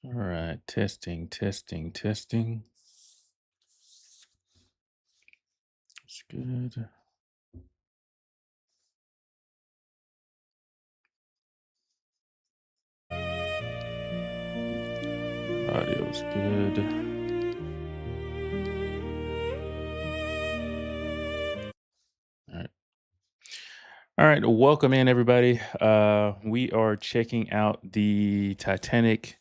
All right, testing, testing, testing. It's good. Audio's good. All right. All right, welcome in everybody. We are checking out the Titanic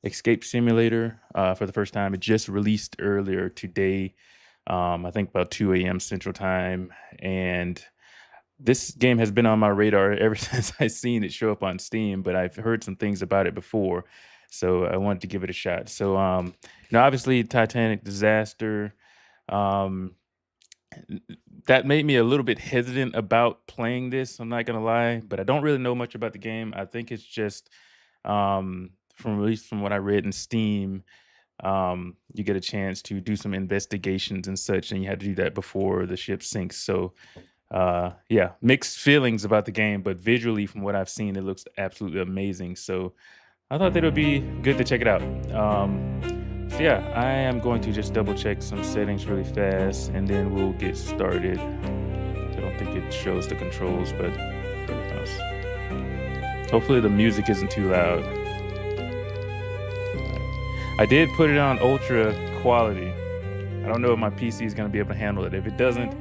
Escape Simulator for the first time. It just released earlier today. I think about 2 a.m. Central Time, and this game has been on my radar ever since I seen it show up on Steam, but I've heard some things about it before, so I wanted to give it a shot. So, obviously, Titanic disaster. Um, that made me a little bit hesitant about playing this. I'm not gonna lie, but I don't really know much about the game. I think it's just, from at least from what I read in Steam, you get a chance to do some investigations and such, and you had to do that before the ship sinks. So yeah, mixed feelings about the game, but visually from what I've seen, it looks absolutely amazing. So I thought that it would be good to check it out. So yeah, I am going to just double check some settings really fast and then we'll get started. I don't think it shows the controls, but very nice. Hopefully the music isn't too loud. I did put it on ultra quality. I don't know if my PC is going to be able to handle it. If it doesn't,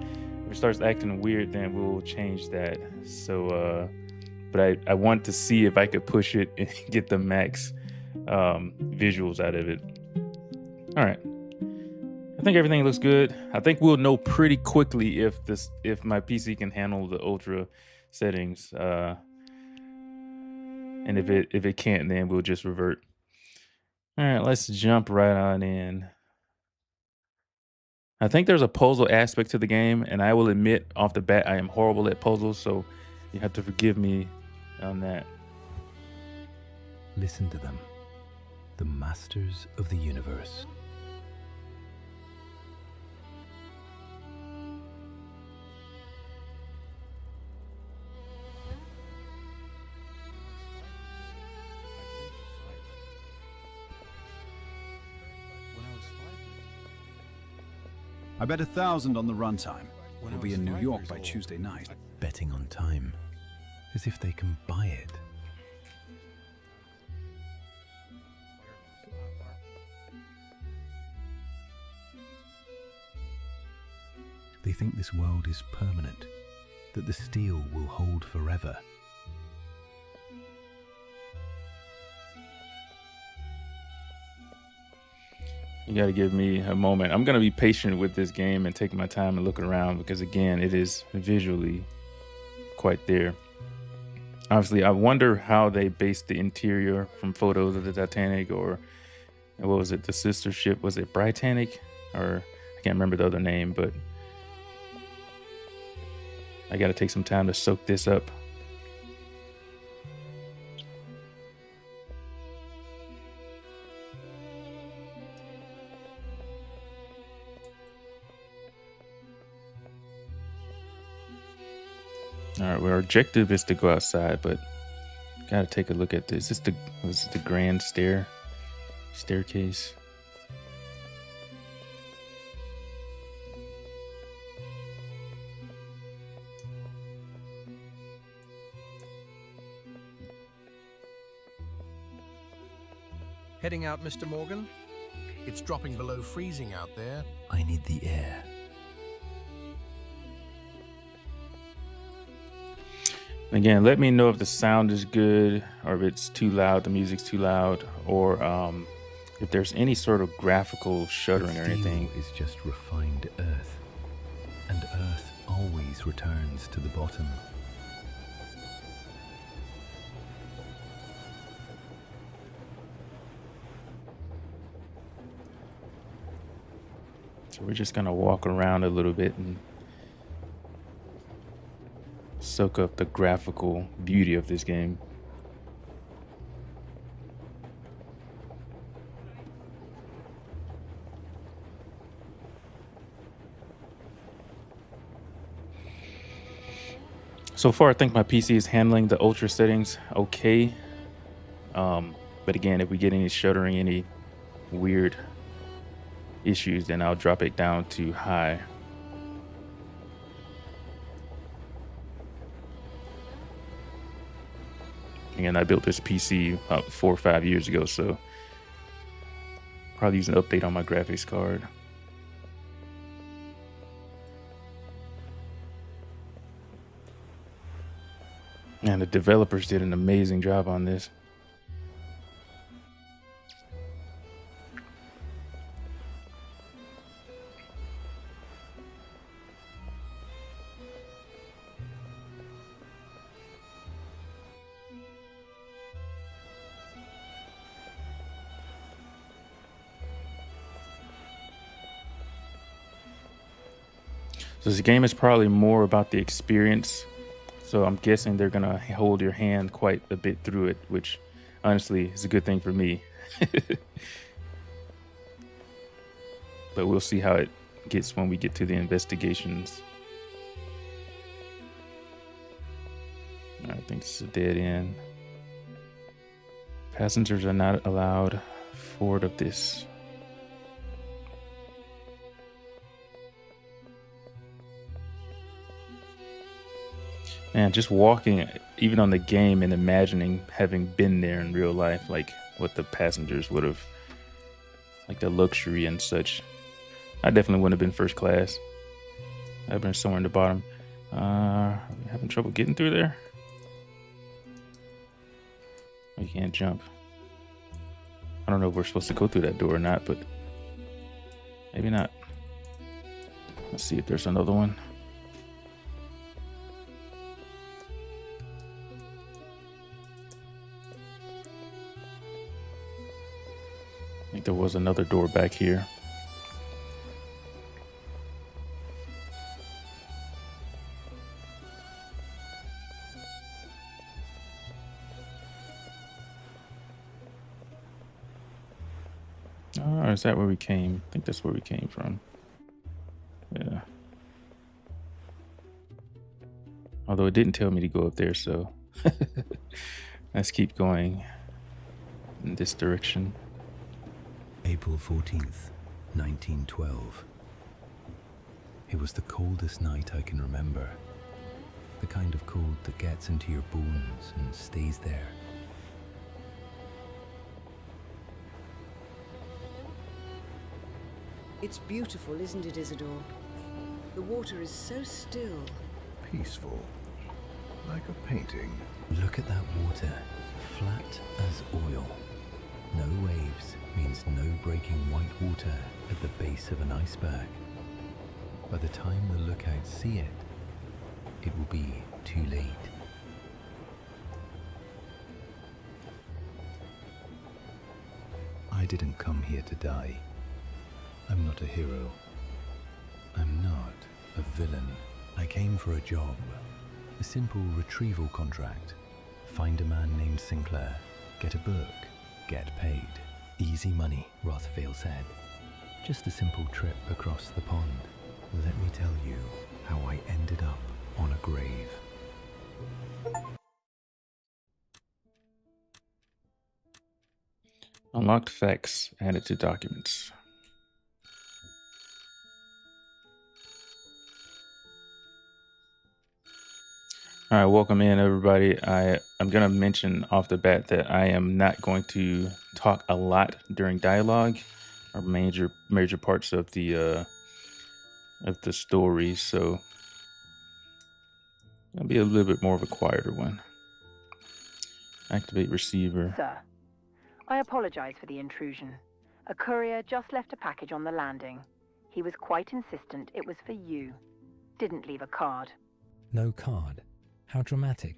if it starts acting weird, then we'll change that. So, but I want to see if I could push it and get the max visuals out of it. All right. I think everything looks good. I think we'll know pretty quickly if my PC can handle the ultra settings. And if it can't, then we'll just revert. All right, let's jump right on in. I think there's a puzzle aspect to the game, and I will admit off the bat I am horrible at puzzles, so you have to forgive me on that. Listen to them, the masters of the universe. I bet 1,000 on the runtime. We'll be in New York by Tuesday night. Betting on time, as if they can buy it. They think this world is permanent, that the steel will hold forever. You got to give me a moment. I'm going to be patient with this game and take my time and looking around because, again, it is visually quite there. Obviously, I wonder how they based the interior from photos of the Titanic, or what was it, the sister ship? Was it Britannic? Or I can't remember the other name, but I got to take some time to soak this up. All right, well, our objective is to go outside, but gotta take a look at this. This is the grand staircase. Heading out, Mr. Morgan? It's dropping below freezing out there. I need the air. Again, let me know if the sound is good or if it's too loud, the music's too loud, or if there's any sort of graphical shuddering or anything. Steel is just refined earth, and earth always returns to the bottom. So we're just gonna walk around a little bit and soak up the graphical beauty of this game. So far, I think my PC is handling the ultra settings okay. But again, if we get any shuddering, any weird issues, then I'll drop it down to high. Again, I built this PC about 4 or 5 years ago, so probably use an update on my graphics card. And the developers did an amazing job on this. So this game is probably more about the experience. So I'm guessing they're gonna hold your hand quite a bit through it, which honestly is a good thing for me. But we'll see how it gets when we get to the investigations. I think this is a dead end. Passengers are not allowed forward of this. Man, just walking, even on the game, and imagining having been there in real life, like what the passengers would have, like the luxury and such. I definitely wouldn't have been first class. I've been somewhere in the bottom. Having trouble getting through there? We can't jump. I don't know if we're supposed to go through that door or not, but maybe not. Let's see if there's another one. I think there was another door back here. Oh, is that where we came? I think that's where we came from. Yeah. Although it didn't tell me to go up there, so let's keep going in this direction. April 14th, 1912. It was the coldest night I can remember. The kind of cold that gets into your bones and stays there. It's beautiful, isn't it, Isidore? The water is so still. Peaceful. Like a painting. Look at that water, flat as oil. No waves means no breaking white water at the base of an iceberg. By the time the lookouts see it, it will be too late. I didn't come here to die. I'm not a hero. I'm not a villain. I came for a job. A simple retrieval contract. Find a man named Sinclair. Get a book. Get paid. Easy money, Rothfield said. Just a simple trip across the pond. Let me tell you how I ended up on a grave. Unlocked facts added to documents. All right, welcome in everybody. I'm going to mention off the bat that I am not going to talk a lot during dialogue or major parts of the story, so it'll be a little bit more of a quieter one. Activate receiver. Sir, I apologize for the intrusion. A courier just left a package on the landing. He was quite insistent it was for you. Didn't leave a card. No card? How dramatic.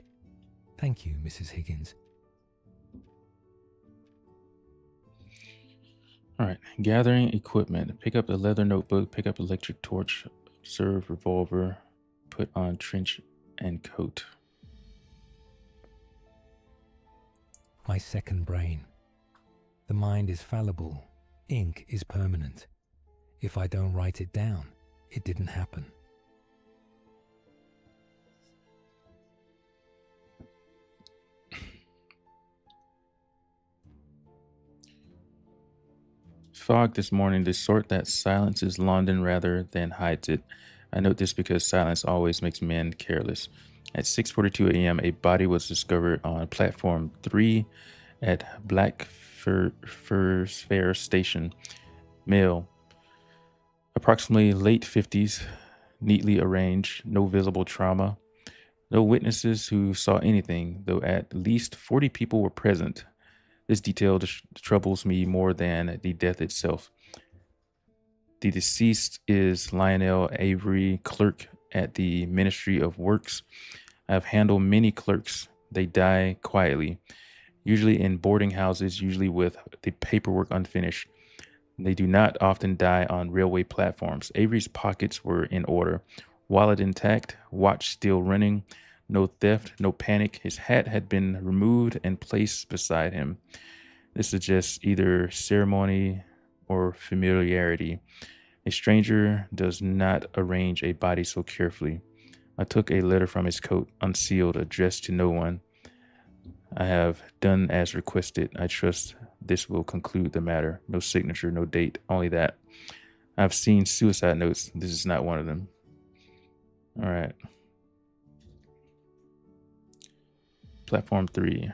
Thank you, Mrs. Higgins. All right, gathering equipment. Pick up the leather notebook, pick up electric torch, observe revolver, put on trench and coat. My second brain. The mind is fallible. Ink is permanent. If I don't write it down, it didn't happen. Fog this morning, the sort that silences London rather than hides it. I note this because silence always makes men careless. At 6:42 a.m., a body was discovered on platform 3 at Fair Station. Male, approximately late 50s, neatly arranged, no visible trauma. No witnesses who saw anything, though at least 40 people were present. This detail troubles me more than the death itself. The deceased is Lionel Avery, clerk at the Ministry of Works. I've handled many clerks. They die quietly, usually in boarding houses, usually with the paperwork unfinished. They do not often die on railway platforms. Avery's pockets were in order, wallet intact, watch still running, no theft, no panic. His hat had been removed and placed beside him. This suggests either ceremony or familiarity. A stranger does not arrange a body so carefully. I took a letter from his coat, unsealed, addressed to no one. I have done as requested. I trust this will conclude the matter. No signature, no date, only that. I've seen suicide notes. This is not one of them. All right. Platform 3.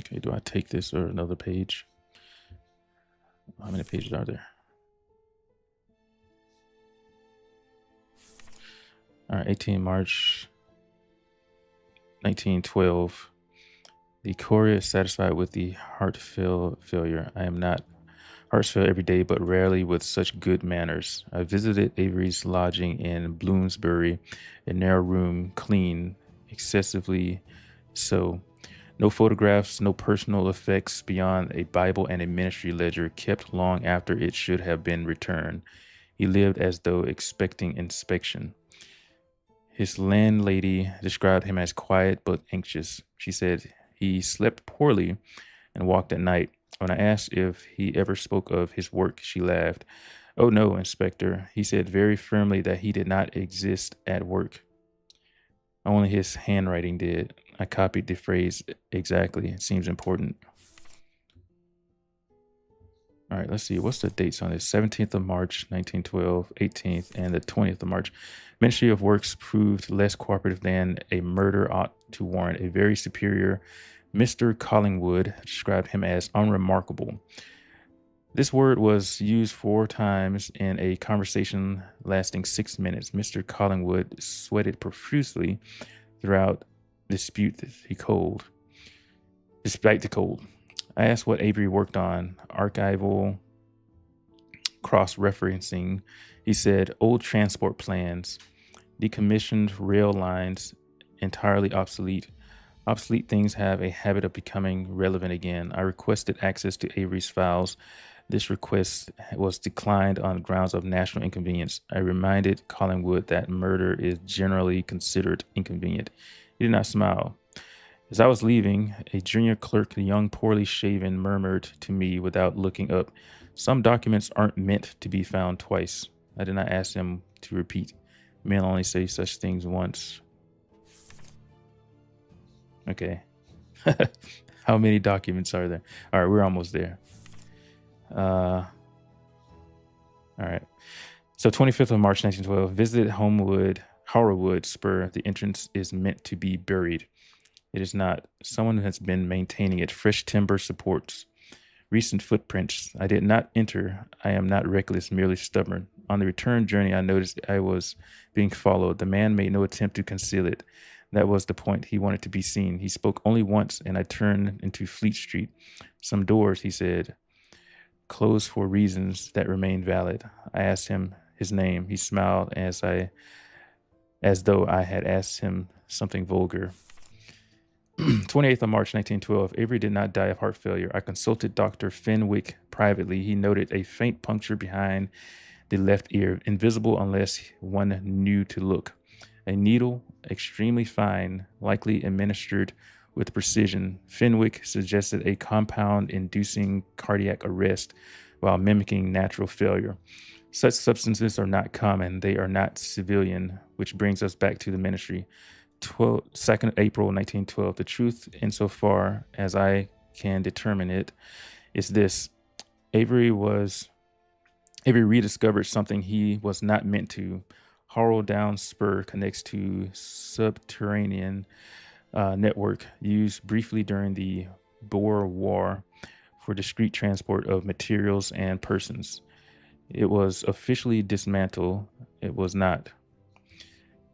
Okay, do I take this or another page? How many pages are there? All right, 18 March 1912. The courier is satisfied with the heart failure. I am not hearts fail every day, but rarely with such good manners. I visited Avery's lodging in Bloomsbury, a narrow room, clean, excessively so. No photographs, no personal effects beyond a Bible and a ministry ledger kept long after it should have been returned. He lived as though expecting inspection. His landlady described him as quiet but anxious. She said he slept poorly and walked at night. When I asked if he ever spoke of his work, she laughed. Oh no, Inspector. He said very firmly that he did not exist at work. Only his handwriting did. I copied the phrase exactly. It seems important. All right, let's see. What's the dates on this? 17th of March, 1912, 18th, and the 20th of March. Ministry of Works proved less cooperative than a murder ought to warrant. A very superior Mr. Collingwood described him as unremarkable. This word was used 4 times in a conversation lasting 6 minutes. Mr. Collingwood sweated profusely throughout despite the cold. I asked what Avery worked on. Archival, cross-referencing. He said, old transport plans, decommissioned rail lines, entirely obsolete. Obsolete things have a habit of becoming relevant again. I requested access to Avery's files. This request was declined on grounds of national inconvenience. I reminded Collingwood that murder is generally considered inconvenient. He did not smile. As I was leaving, a junior clerk, a young, poorly shaven, murmured to me without looking up, some documents aren't meant to be found twice. I did not ask him to repeat. Men only say such things once. Okay. How many documents are there? All right, we're almost there. All right. So 25th of March, 1912, visited Horwood Spur. The entrance is meant to be buried. It is not. Someone has been maintaining it. Fresh timber supports. Recent footprints. I did not enter. I am not reckless, merely stubborn. On the return journey, I noticed I was being followed. The man made no attempt to conceal it. That was the point. He wanted to be seen. He spoke only once, and I turned into Fleet Street. Some doors, he said, closed for reasons that remain valid. I asked him his name. He smiled as though I had asked him something vulgar. 28th of March, 1912. Avery did not die of heart failure. I consulted Dr. Fenwick privately. He noted a faint puncture behind the left ear, invisible unless one knew to look. A needle, extremely fine, likely administered with precision. Fenwick suggested a compound inducing cardiac arrest while mimicking natural failure. Such substances are not common. They are not civilian, which brings us back to the ministry. 2nd April 1912. The truth, insofar as I can determine it, is this: Avery rediscovered something he was not meant to. Harrow Down Spur connects to subterranean network used briefly during the Boer War for discreet transport of materials and persons. It was officially dismantled. It was not.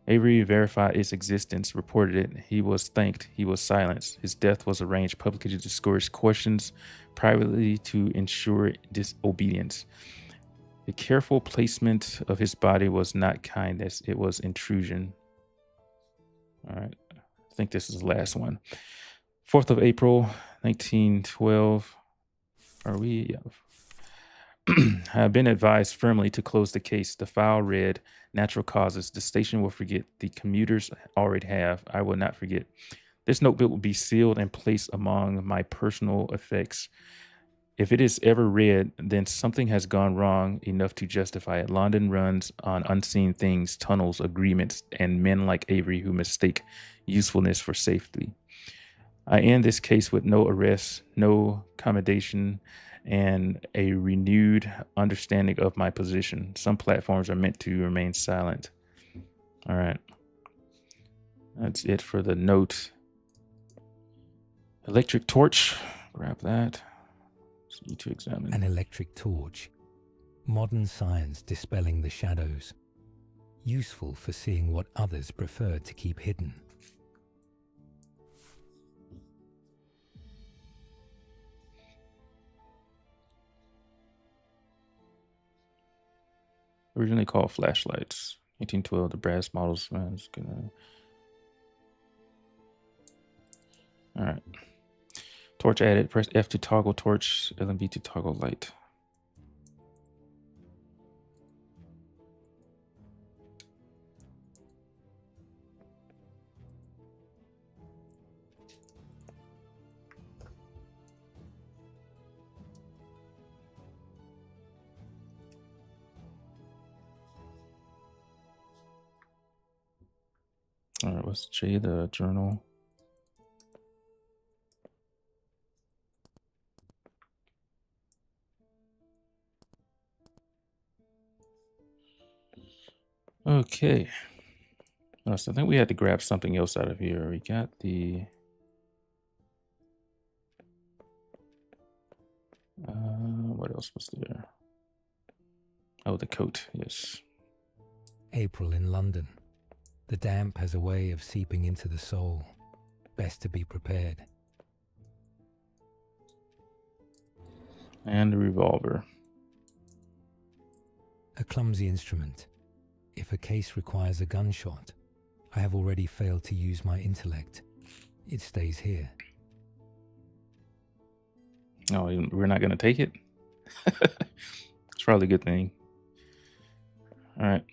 Avery verified its existence, reported it. He was thanked. He was silenced. His death was arranged publicly to discourage questions, privately to ensure disobedience. The careful placement of his body was not kindness, it was intrusion. All right. I think this is the last one. 4th of April, 1912. Are we? Yeah. I have been advised firmly to close the case. The file read, natural causes. The station will forget. The commuters already have. I will not forget. This notebook will be sealed and placed among my personal effects. If it is ever read, then something has gone wrong enough to justify it. London runs on unseen things, tunnels, agreements, and men like Avery who mistake usefulness for safety. I end this case with no arrest, no commendation, and a renewed understanding of my position. Some platforms are meant to remain silent. All right. That's it for the note. Electric torch. Grab that. So need to examine. An electric torch. Modern science dispelling the shadows. Useful for seeing what others prefer to keep hidden. Originally called flashlights. 1812, the brass models. Man, it's gonna. All right. Torch added. Press F to toggle torch, LMB to toggle light. All right, what's J, the journal? Okay. So I think we had to grab something else out of here. We got the... what else was there? Oh, the coat, yes. April in London. The damp has a way of seeping into the soul. Best to be prepared. And the revolver. A clumsy instrument. If a case requires a gunshot, I have already failed to use my intellect. It stays here. Oh, we're not going to take it? It's probably a good thing. All right.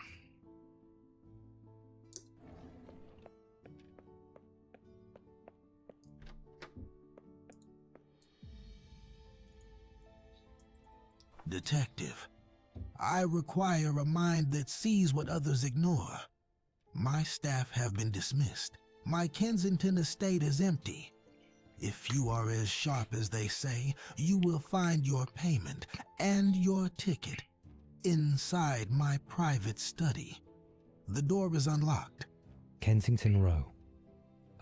Detective, I require a mind that sees what others ignore. My staff have been dismissed. My Kensington estate is empty. If you are as sharp as they say, you will find your payment and your ticket inside my private study. The door is unlocked. Kensington Row.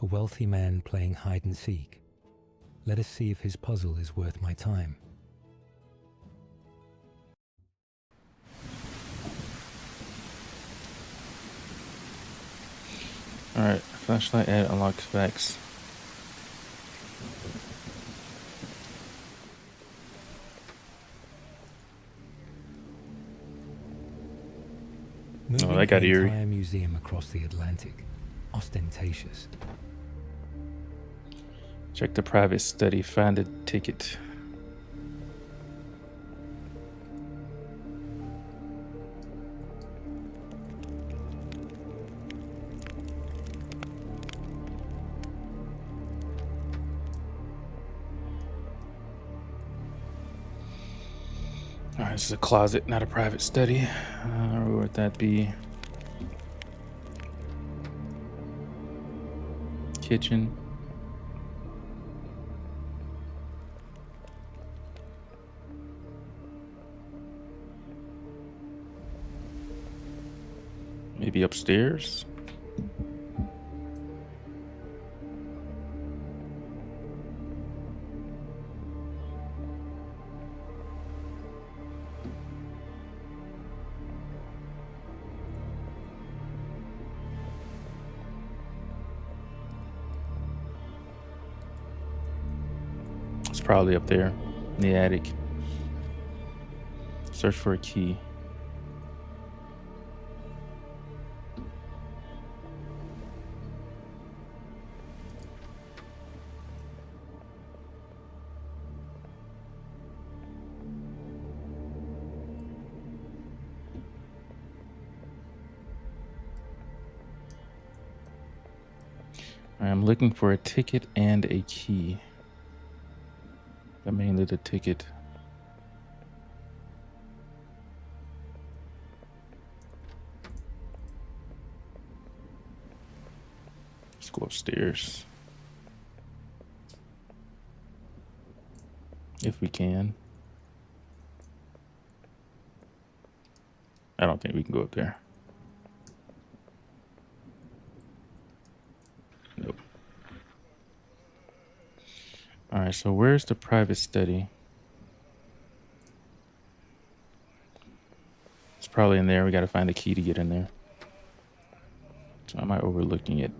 A wealthy man playing hide and seek. Let us see if his puzzle is worth my time. All right, flashlight add unlocked facts. Moving that got an eerie. entire museum across the Atlantic. Ostentatious. Check the private study, find the ticket. All right, this is a closet, not a private study. Where would that be? Kitchen. Maybe upstairs? It's probably up there in the attic. Search for a key. I'm looking for a ticket and a key. But mainly the ticket. Let's go upstairs. If we can. I don't think we can go up there. Nope. All right, so where's the private study? It's probably in there. We got to find the key to get in there. So am I overlooking it?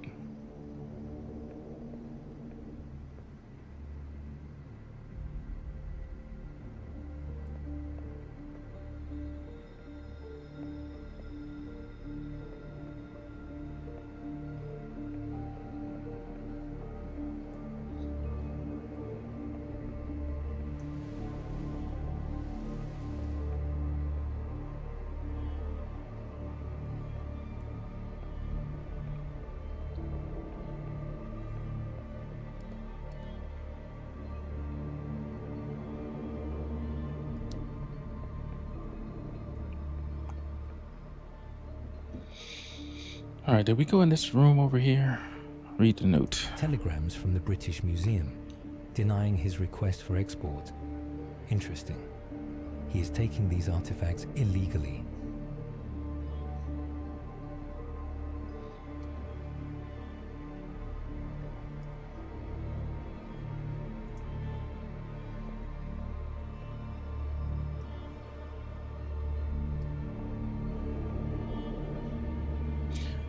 All right, did we go in this room over here? Read the note. Telegrams from the British Museum denying his request for export. Interesting. He is taking these artifacts illegally.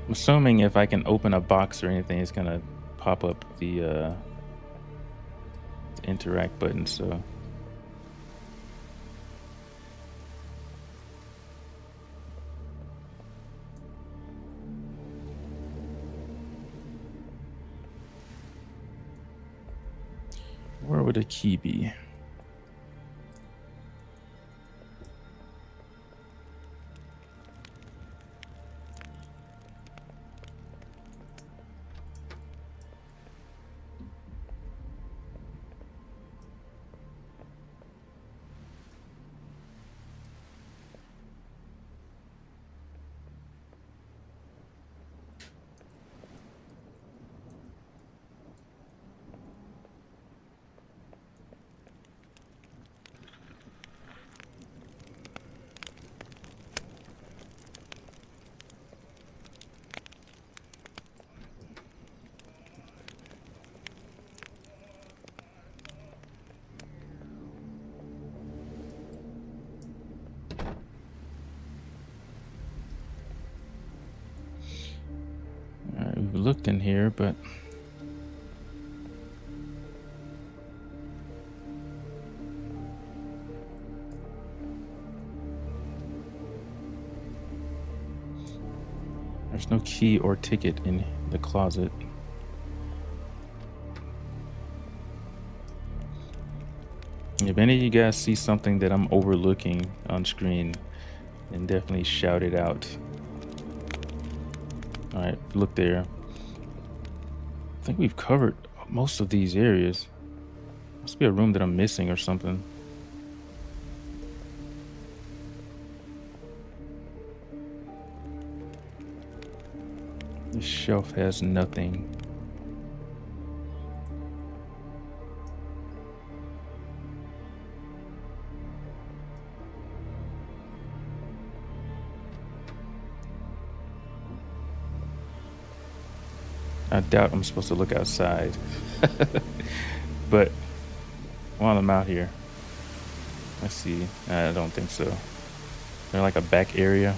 I'm assuming if I can open a box or anything, it's gonna pop up the interact button. So where would a key be? All right, we've looked in here, but there's no key or ticket in the closet. If any of you guys see something that I'm overlooking on screen, then definitely shout it out. All right, look there. I think we've covered most of these areas. Must be a room that I'm missing or something. This shelf has nothing. I doubt I'm supposed to look outside. But while I'm out here, let's see. I don't think so. They're like a back area.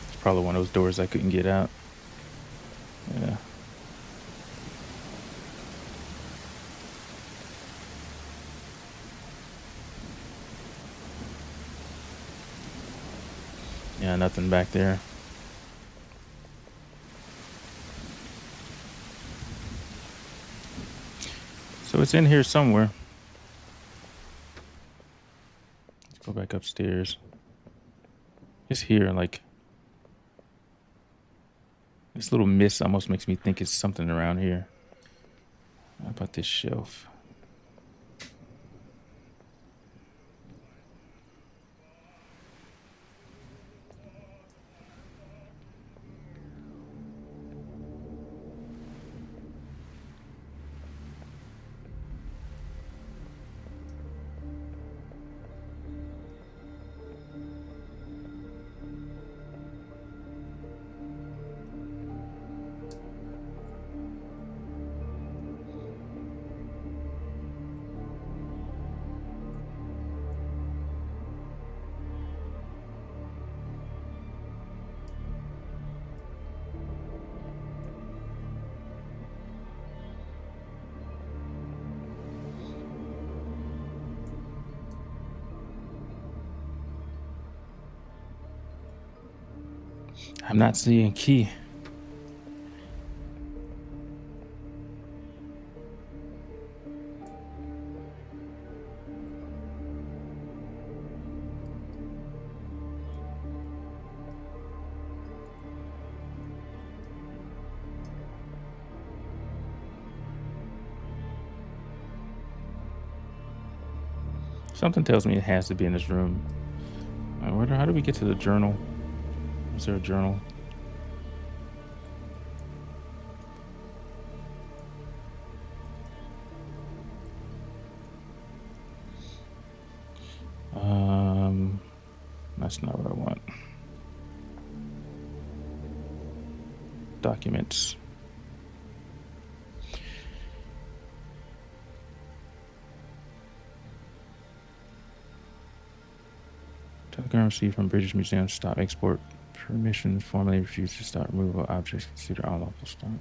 It's probably one of those doors I couldn't get out. Yeah. Yeah, nothing back there. So it's in here somewhere. Let's go back upstairs. It's here, like this little mist almost makes me think it's something around here. How about this shelf? I'm not seeing key. Something tells me it has to be in this room. I wonder, how do we get to the journal? Is there a journal? That's not what I want. Documents. Telegram received from British Museum. Stop export permission. Formally refused to start removal of objects considered unlawful start.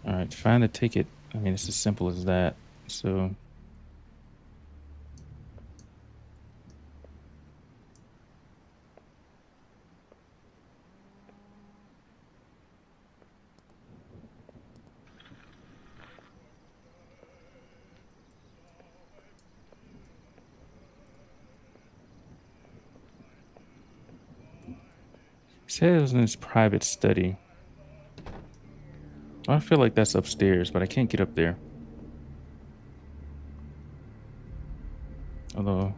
All right, find the ticket. I mean, it's as simple as that. So. Says it was in his private study. I feel like that's upstairs, but I can't get up there. Although,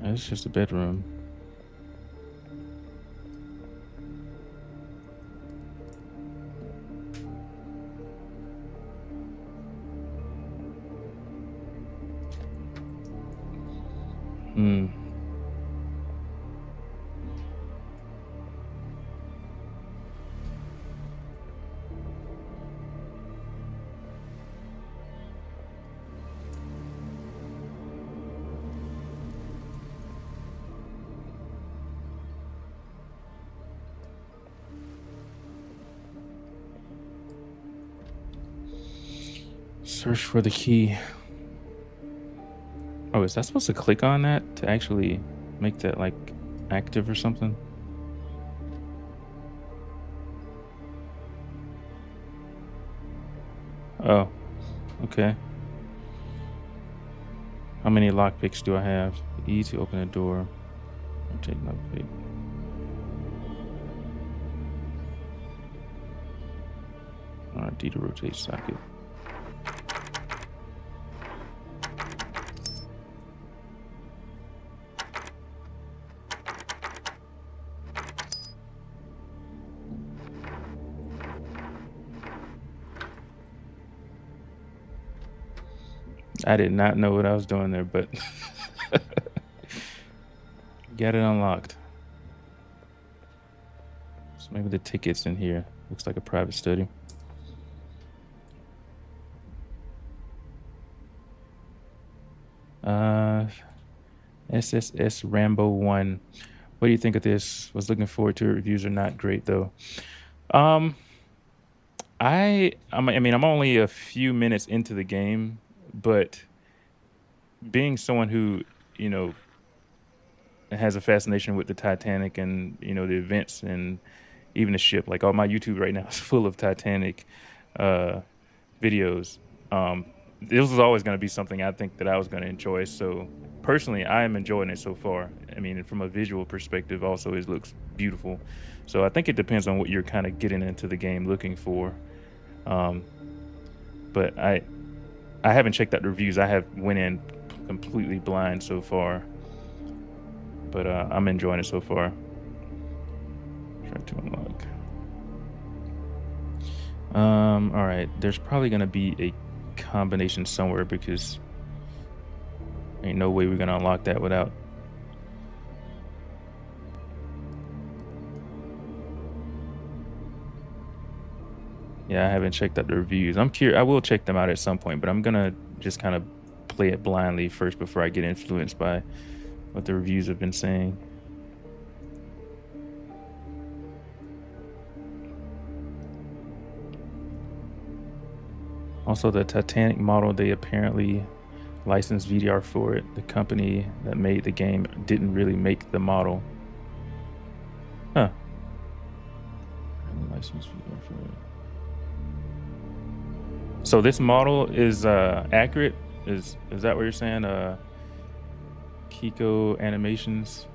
it's just a bedroom. Search for the key. Oh, is that supposed to click on that to actually make that like active or something? Oh, okay. How many lockpicks do I have? E to open a door. Rotate lockpick. Alright, D to rotate socket. I did not know what I was doing there, but got it unlocked. So maybe the ticket's in here. Looks like a private study. SSS Rambo 1. What do you think of this? Was looking forward to it. Reviews are not great though. Um, I mean, I'm only a few minutes into the game, but being someone who, you know, has a fascination with the Titanic and, you know, the events and even the ship, like all my YouTube right now is full of Titanic uh videos. This was always going to be something I think that I was going to enjoy. So personally, I am enjoying it so far. I mean, from a visual perspective, also it looks beautiful. So I think it depends on what you're kind of getting into the game looking for. Um, but I haven't checked out the reviews. I have went in completely blind so far. But I'm enjoying it so far. Try to unlock. All right. There's probably gonna be a combination somewhere because ain't no way we're gonna unlock that without. Yeah, I haven't checked out the reviews. I'm curious. I will check them out at some point, but I'm gonna just kind of play it blindly first before I get influenced by what the reviews have been saying. Also, the Titanic model, they apparently licensed VDR for it. The company that made the game didn't really make the model. Huh. Licensed VDR for it. So this model is accurate? Is that what you're saying? Kiko Animations?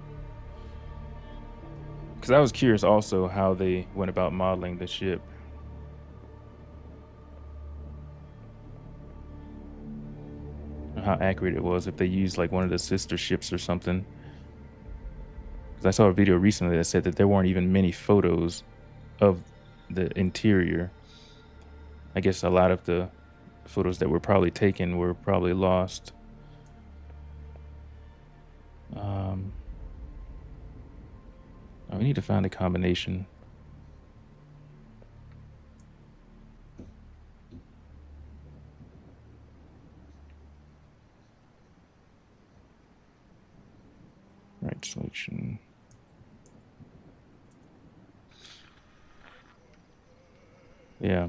Because I was curious also how they went about modeling the ship. How accurate it was, if they used like one of the sister ships or something. Because I saw a video recently that said that there weren't even many photos of the interior. I guess a lot of the photos that were probably taken were probably lost. We need to find a combination. Right selection. Yeah.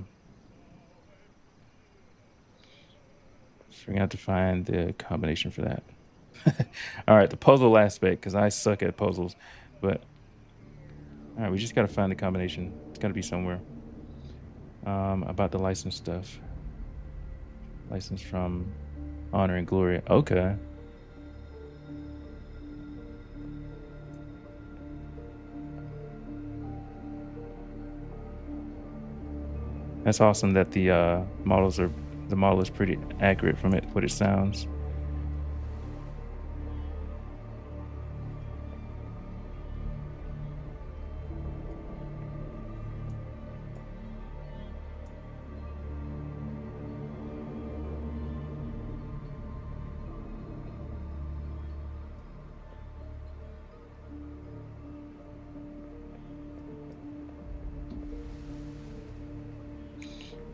So we're gonna have to find the combination for that. All right, the puzzle aspect, because I suck at puzzles. But all right, we just gotta find the combination. It's gotta be somewhere. About the license stuff. License from Honor and Glory. Okay. That's awesome that the model is pretty accurate from what it sounds.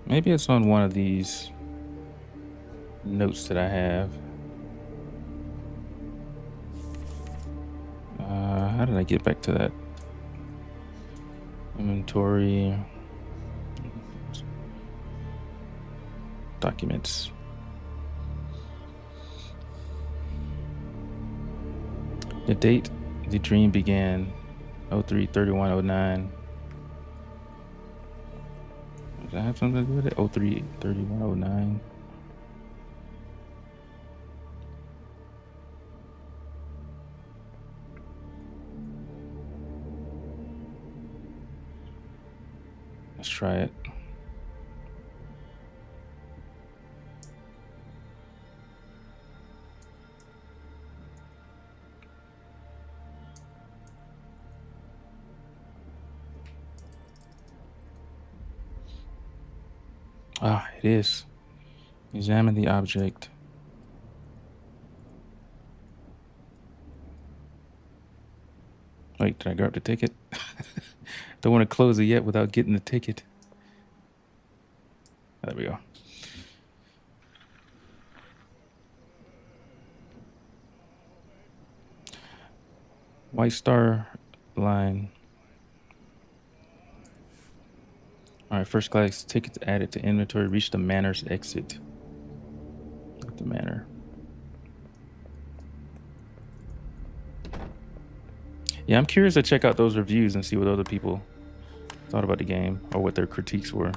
Maybe it's on one of these notes that I have. How did I get back to that? Inventory. Documents. The date the dream began, 03/31/09. Does that have something to do with it? 03/31/09. Let's try it. Ah, it is. Examine the object. Wait, did I grab the ticket? Don't want to close it yet without getting the ticket. There we go. White Star Line. All right, first class tickets added to inventory. Reach the Manor's exit. At the Manor. Yeah, I'm curious to check out those reviews and see what other people thought about the game or what their critiques were.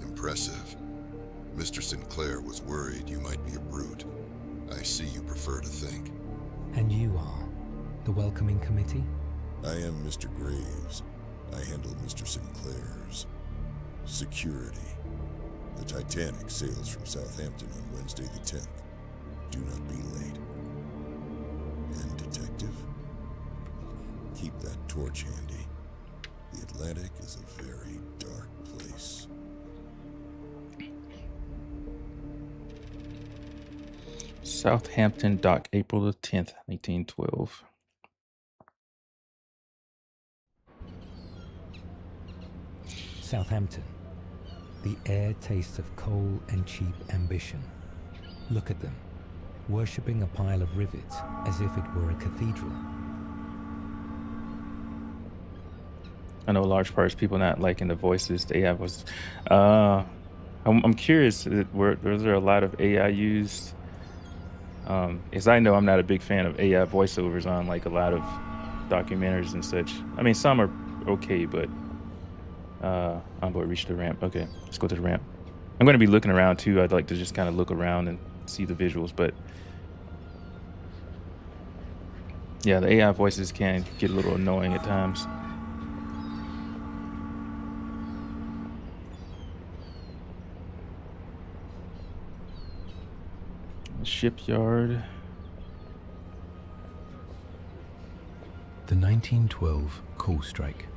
Impressive. Mr. Sinclair was worried you might be a brute. I see you prefer to think. And you are the welcoming committee? I am Mr. Graves. I handle Mr. Sinclair's security. The Titanic sails from Southampton on Wednesday the 10th. Do not be late. And detective, keep that torch handy. The Atlantic is a very dark place. Southampton Dock, April the 10th, 1912. Southampton. The air tastes of coal and cheap ambition. Look at them, worshipping a pile of rivets as if it were a cathedral. I know a large part is people not liking the voices the AI was. I'm curious, was there a lot of AI used? As I know, I'm not a big fan of AI voiceovers on like a lot of documentaries and such. I mean, some are okay, but on board, reach the ramp. Okay, let's go to the ramp. I'm going to be looking around too. I'd like to just kind of look around and see the visuals, but yeah, the AI voices can get a little annoying at times. Shipyard. The 1912 coal strike.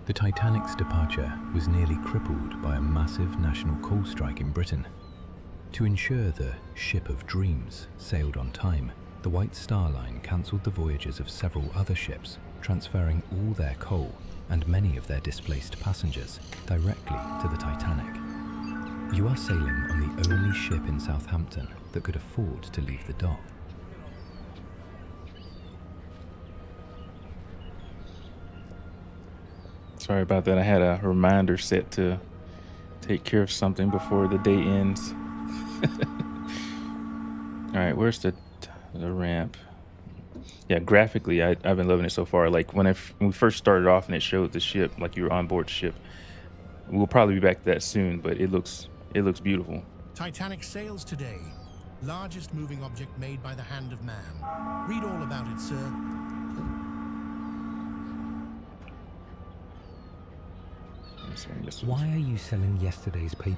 The Titanic's departure was nearly crippled by a massive national coal strike in Britain. To ensure the ship of dreams sailed on time, the White Star Line cancelled the voyages of several other ships, transferring all their coal and many of their displaced passengers directly to the Titanic. You are sailing on the only ship in Southampton that could afford to leave the dock. Sorry about that. I had a reminder set to take care of something before the day ends. All right, where's the ramp? Yeah, graphically, I've been loving it so far. Like when we first started off and it showed the ship, like you were on board the ship. We'll probably be back to that soon, but it looks beautiful. Titanic sails today. Largest moving object made by the hand of man. Read all about it, sir. Why are you selling yesterday's paper?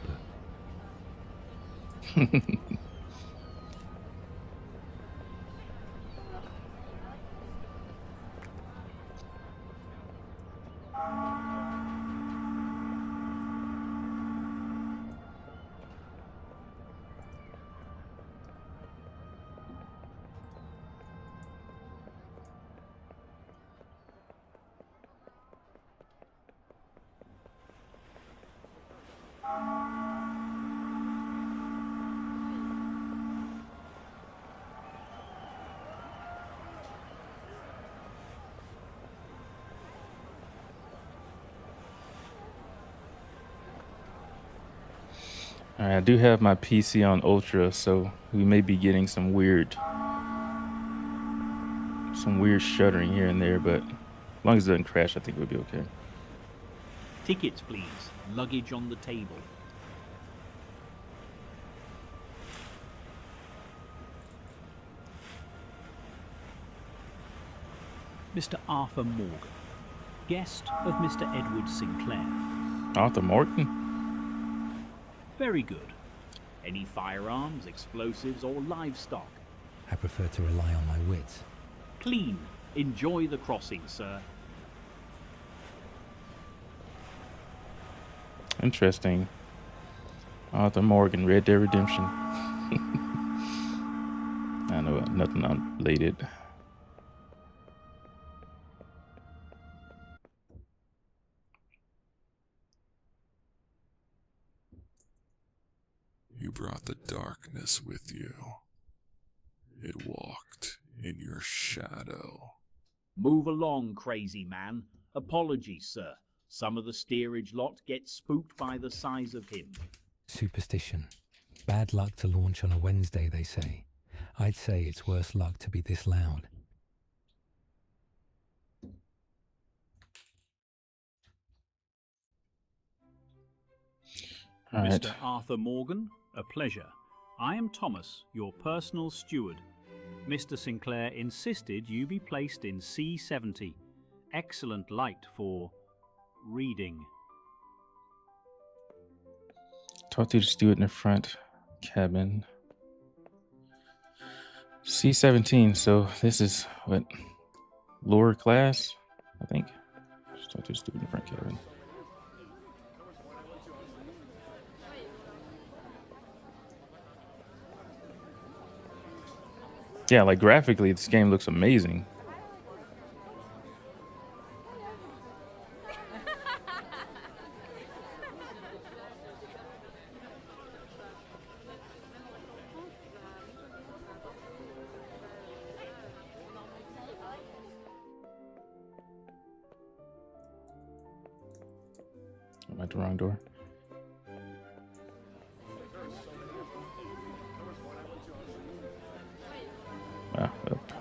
All right, I do have my PC on Ultra, so we may be getting some weird shuddering here and there, but as long as it doesn't crash, I think we'll be okay. Tickets, please. Luggage on the table. Mr. Arthur Morgan, guest of Mr. Edward Sinclair. Arthur Morgan? Very good. Any firearms, explosives, or livestock? I prefer to rely on my wits. Clean. Enjoy the crossing, sir. Interesting. Arthur Morgan, Red Dead Redemption. I know nothing unrelated. You brought the darkness with you. It walked in your shadow. Move along, crazy man. Apologies, sir. Some of the steerage lot get spooked by the size of him. Superstition. Bad luck to launch on a Wednesday, they say. I'd say it's worse luck to be this loud. All right. Mr. Arthur Morgan, a pleasure. I am Thomas, your personal steward. Mr. Sinclair insisted you be placed in C70. Excellent light for reading. Talk to the steward in the front cabin. C17. So this is what, lower class, I think. Just talk to the steward in the front cabin. Yeah, like graphically, this game looks amazing. I'm at the wrong door. Ah, up.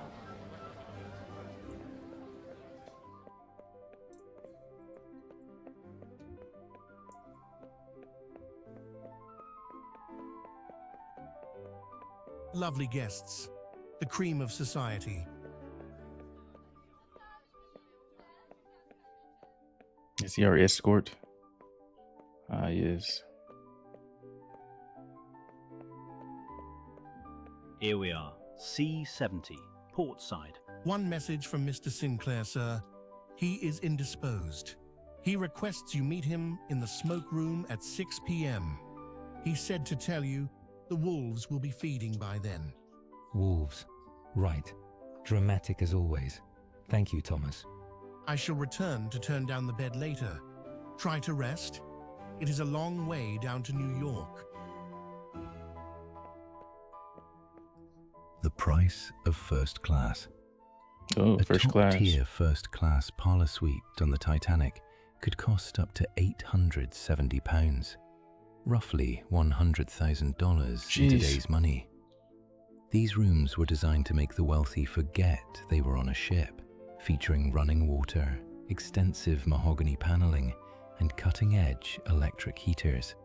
Lovely guests, the cream of society. Is he our escort? Ah, he is. Here we are, C70, port side. One message from Mr. Sinclair, sir. He is indisposed. He requests you meet him in the smoke room at 6 p.m. He said to tell you the wolves will be feeding by then. Wolves. Right. Dramatic as always. Thank you, Thomas. I shall return to turn down the bed later. Try to rest. It is a long way down to New York. The price of first class. Oh, first class. A top-tier first-class parlour suite on the Titanic could cost up to £870, roughly $100,000 in today's money. These rooms were designed to make the wealthy forget they were on a ship, featuring running water, extensive mahogany paneling, and cutting-edge electric heaters,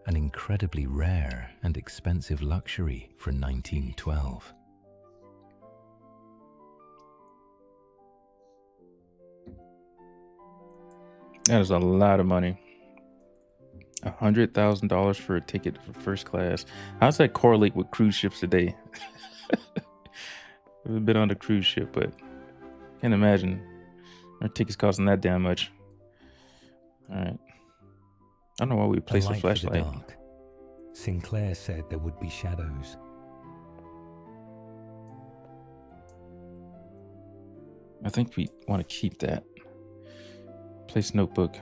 an incredibly rare and expensive luxury for 1912. That is a lot of money. $100,000 for a ticket for first class. How does that correlate with cruise ships today? We've been on a cruise ship, but can't imagine our tickets costing that damn much. All right. I don't know why we placed a light for the flashlight. dark. Sinclair said there would be shadows. I think we want to keep that. Place notebook.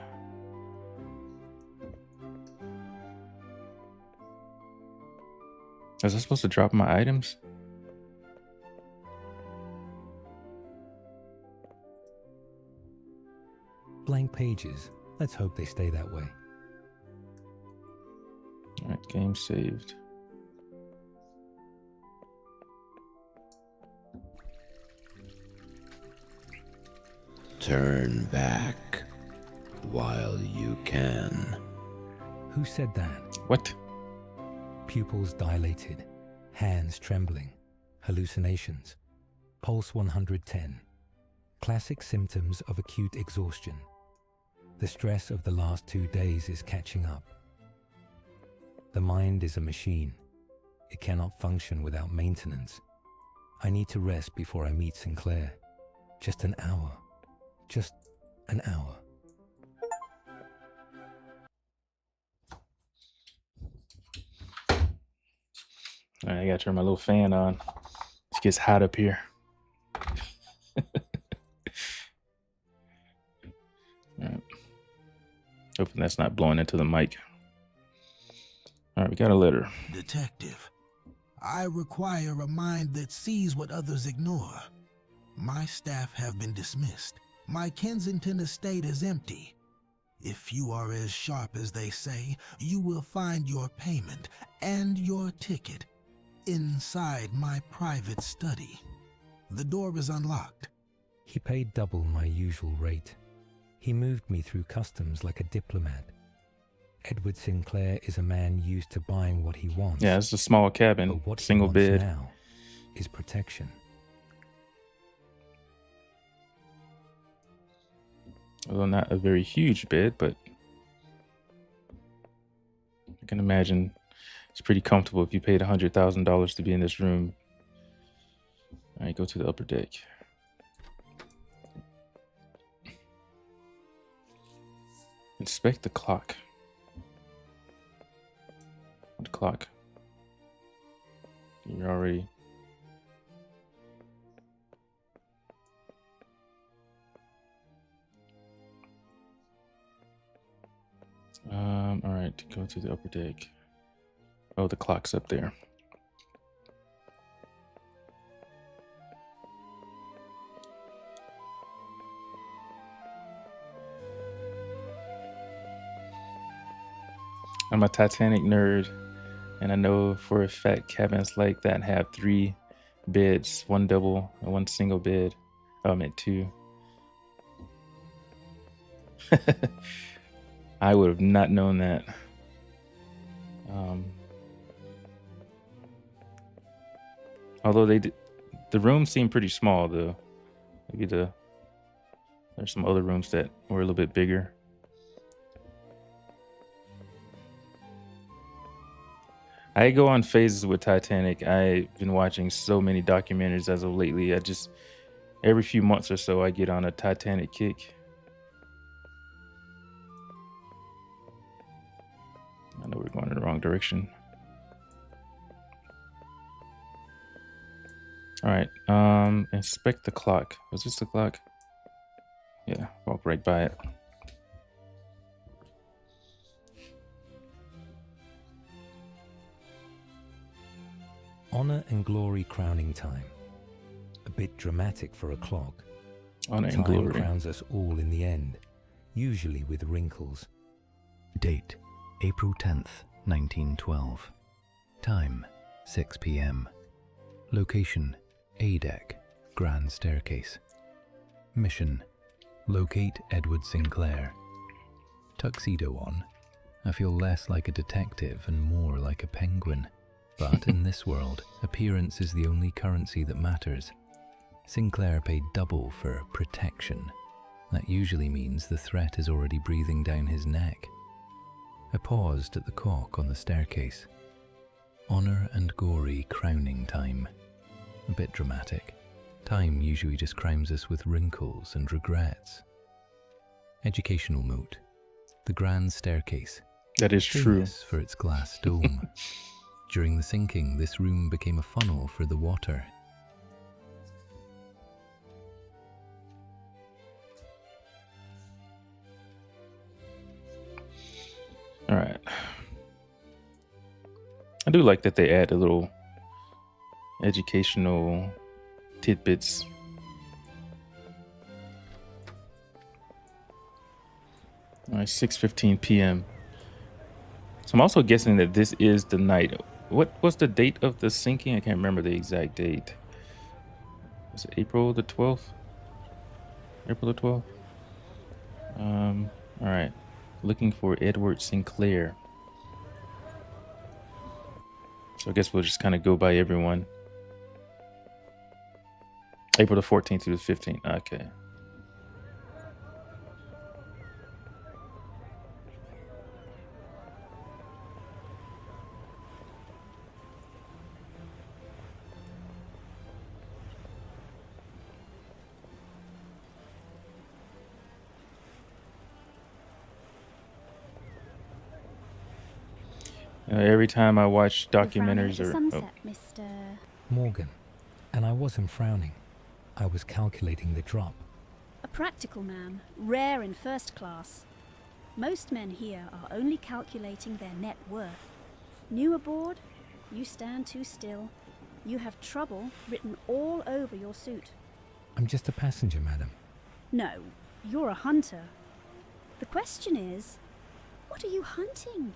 Was I supposed to drop my items? Blank pages. Let's hope they stay that way. All right, game saved. Turn back while you can. Who said that? What? Pupils dilated, hands trembling, hallucinations, pulse 110. Classic symptoms of acute exhaustion. The stress of the last 2 days is catching up. The mind is a machine. It cannot function without maintenance. I need to rest before I meet Sinclair. Just an hour. Just an hour. All right, I gotta turn my little fan on. It gets hot up here. All right. Hoping that's not blowing into the mic. All right, we got a letter. Detective, I require a mind that sees what others ignore. My staff have been dismissed. My Kensington estate is empty. If you are as sharp as they say, you will find your payment and your ticket inside my private study. The door is unlocked. He paid double my usual rate. He moved me through customs like a diplomat. Edward Sinclair is a man used to buying what he wants. Yeah, it's a small cabin, but what single he wants bed. now is protection. Although not a very huge bed, but I can imagine it's pretty comfortable if you paid $100,000 to be in this room. All right, go to the upper deck. Inspect the clock. What clock? You're already... all right, go to the upper deck. Oh, the clock's up there. I'm a Titanic nerd, and I know for a fact cabins like that have 3 beds, 1 double and 1 single bed. Oh, I meant 2. I would have not known that. Although the rooms seem pretty small, though. Maybe there's some other rooms that were a little bit bigger. I go on phases with Titanic. I've been watching so many documentaries as of lately. Every few months or so, I get on a Titanic kick. I know we're going in the wrong direction. All right, inspect the clock. Was this the clock? Yeah, walk right by it. Honor and glory crowning time. A bit dramatic for a clock. Honor and Time glory crowns us all in the end, usually with wrinkles. Date, April 10th, 1912. Time, 6 p.m. Location, A deck, Grand Staircase. Mission, locate Edward Sinclair. Tuxedo on. I feel less like a detective and more like a penguin. But in this world, appearance is the only currency that matters. Sinclair paid double for protection. That usually means the threat is already breathing down his neck. I paused at the cock on the staircase. Honor and gory crowning time. A bit dramatic. Time usually just crowns us with wrinkles and regrets. Educational moot. The Grand Staircase. That is true. Famous for its glass dome. During the sinking, this room became a funnel for the water. All right. I do like that they add a little educational tidbits. All right, 6:15 p.m. So I'm also guessing that this is the night. What was the date of the sinking? I can't remember the exact date. Was it April the 12th? April the 12th? All right. Looking for Edward Sinclair. So I guess we'll just kind of go by everyone. April the 14th through the 15th. Okay. Every time I watch documentaries or sunset, Mr. Morgan, and I wasn't frowning. I was calculating the drop. A practical man, rare in first class. Most men here are only calculating their net worth. New aboard? You stand too still. You have trouble written all over your suit. I'm just a passenger, madam. No, you're a hunter. The question is, what are you hunting?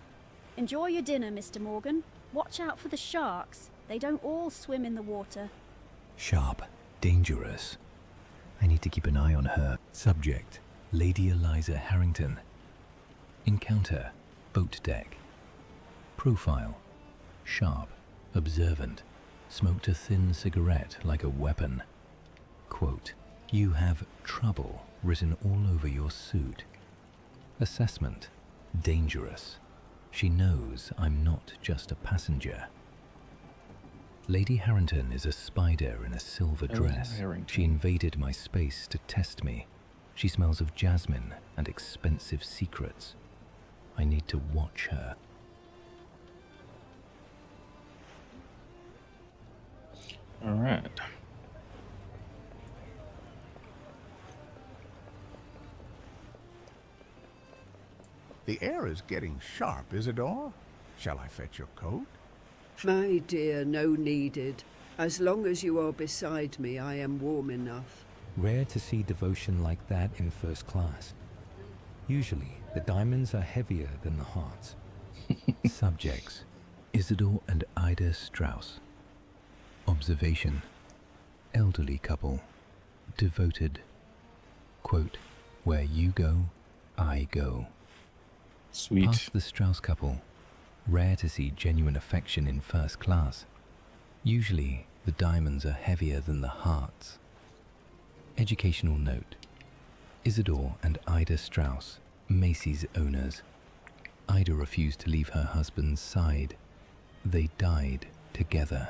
Enjoy your dinner, Mr. Morgan. Watch out for the sharks. They don't all swim in the water. Sharp, dangerous. I need to keep an eye on her. Subject, Lady Eliza Harrington. Encounter, boat deck. Profile, sharp, observant. Smoked a thin cigarette like a weapon. Quote, you have trouble written all over your suit. Assessment, dangerous. She knows I'm not just a passenger. Lady Harrington is a spider in a silver dress. She invaded my space to test me. She smells of jasmine and expensive secrets. I need to watch her. All right. The air is getting sharp, Isidore. Shall I fetch your coat? My dear, no needed. As long as you are beside me, I am warm enough. Rare to see devotion like that in first class. Usually, the diamonds are heavier than the hearts. Subjects, Isidore and Ida Strauss. Observation, elderly couple, devoted. Quote, where you go, I go. Sweet. Past the Strauss couple, rare to see genuine affection in first class. Usually, the diamonds are heavier than the hearts. Educational note, Isidore and Ida Strauss, Macy's owners. Ida refused to leave her husband's side. They died together.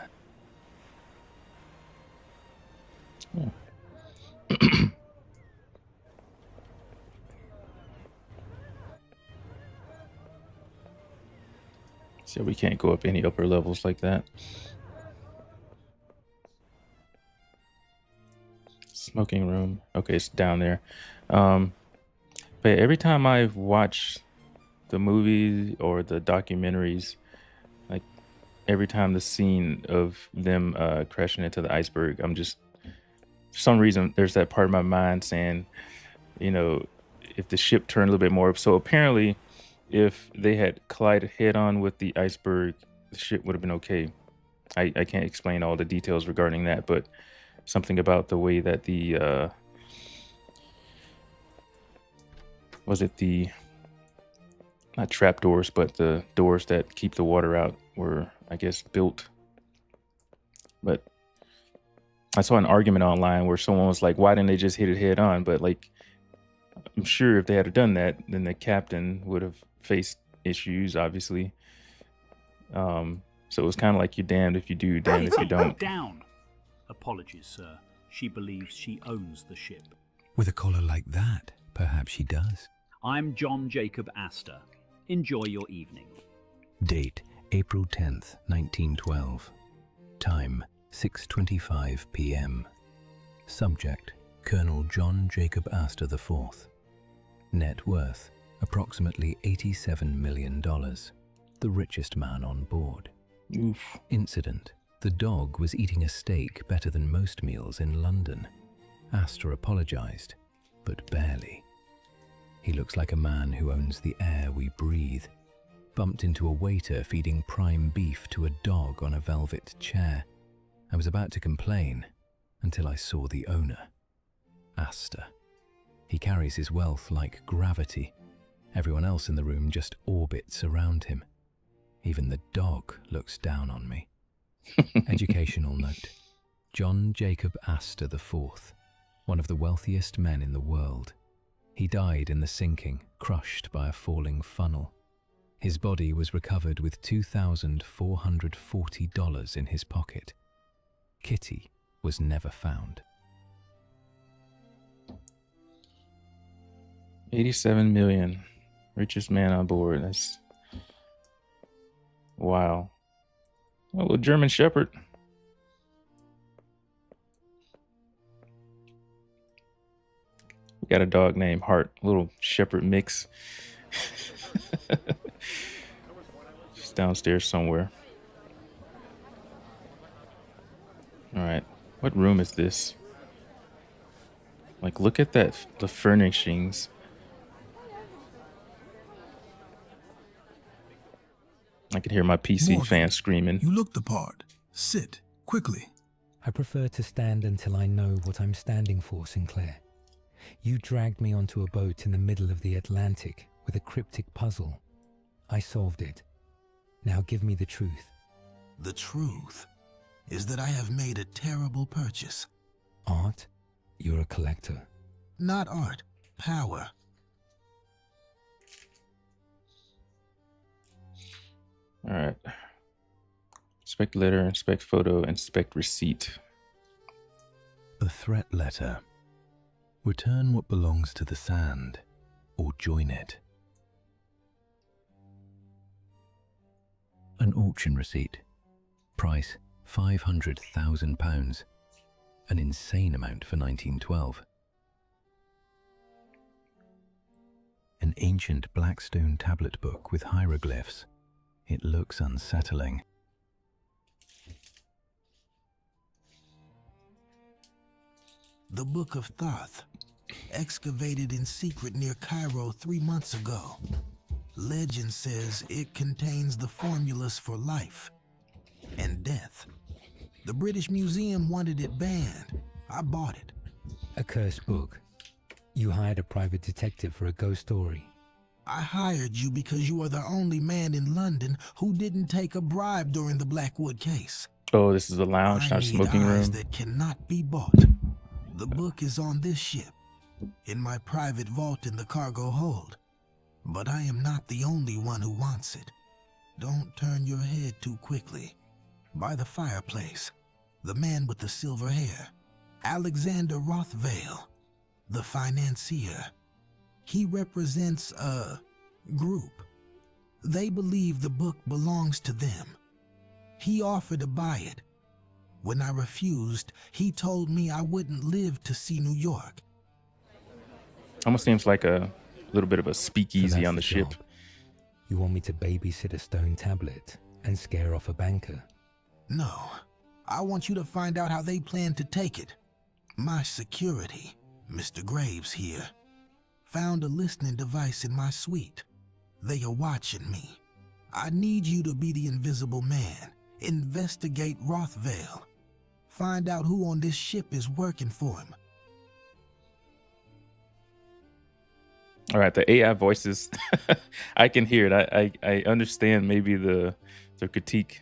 Yeah. So we can't go up any upper levels like that. Smoking room. Okay, it's down there. But every time I watch the movies or the documentaries, like every time the scene of them crashing into the iceberg, I'm just, for some reason, there's that part of my mind saying, you know, if the ship turned a little bit more. So apparently, if they had collided head on with the iceberg, the ship would have been okay. I can't explain all the details regarding that, but something about the way that the was it the not trap doors, but the doors that keep the water out were, I guess, built. But I saw an argument online where someone was like, why didn't they just hit it head on? But like, I'm sure if they had done that, then the captain would have faced issues, obviously. So it was kind of like you're damned if you do, damned if you don't. Down. Apologies, sir. She believes she owns the ship. With a collar like that, perhaps she does. I'm John Jacob Astor. Enjoy your evening. Date, April 10th, 1912. Time, 6:25 p.m. Subject, Colonel John Jacob Astor IV. Net worth, approximately $87 million. The richest man on board. Oof. Incident, the dog was eating a steak better than most meals in London. Astor apologized, but barely. He looks like a man who owns the air we breathe. Bumped into a waiter feeding prime beef to a dog on a velvet chair. I was about to complain until I saw the owner, Astor. He carries his wealth like gravity. Everyone else in the room just orbits around him. Even the dog looks down on me. Educational note. John Jacob Astor IV, one of the wealthiest men in the world. He died in the sinking, crushed by a falling funnel. His body was recovered with $2,440 in his pocket. Kitty was never found. 87 million. Richest man on board. That's wow. Oh, a German Shepherd. We got a dog named Hart. Little Shepherd mix. It's downstairs somewhere. All right. What room is this? Like, look at that, the furnishings. I can hear my PC Morgan, fan screaming. You look the part. Sit, quickly. I prefer to stand until I know what I'm standing for, Sinclair. You dragged me onto a boat in the middle of the Atlantic with a cryptic puzzle. I solved it. Now give me the truth. The truth is that I have made a terrible purchase. Art? You're a collector. Not art, power. All right. Inspect letter, inspect photo, inspect receipt. A threat letter. Return what belongs to the sand, or join it. An auction receipt. Price £500,000. An insane amount for 1912. An ancient blackstone tablet book with hieroglyphs. It looks unsettling. The Book of Thoth, excavated in secret near Cairo 3 months ago. Legend says it contains the formulas for life and death. The British Museum wanted it banned. I bought it. A cursed book. You hired a private detective for a ghost story. I hired you because you are the only man in London who didn't take a bribe during the Blackwood case. Oh, this is a lounge, not a smoking room. That cannot be bought. The book is on this ship, in my private vault in the cargo hold. But I am not the only one who wants it. Don't turn your head too quickly. By the fireplace, the man with the silver hair, Alexander Rothvale, the financier. He represents a group. They believe the book belongs to them. He offered to buy it. When I refused, he told me I wouldn't live to see New York. Almost seems like a little bit of a speakeasy So on the ship. job. You want me to babysit a stone tablet and scare off a banker? No, I want you to find out how they plan to take it. My security, Mr. Graves here, found a listening device in my suite. They are watching me. I need you to be the invisible man. Investigate Rothvale. Find out who on this ship is working for him. All right, the AI voices, I can hear it. I understand maybe the critique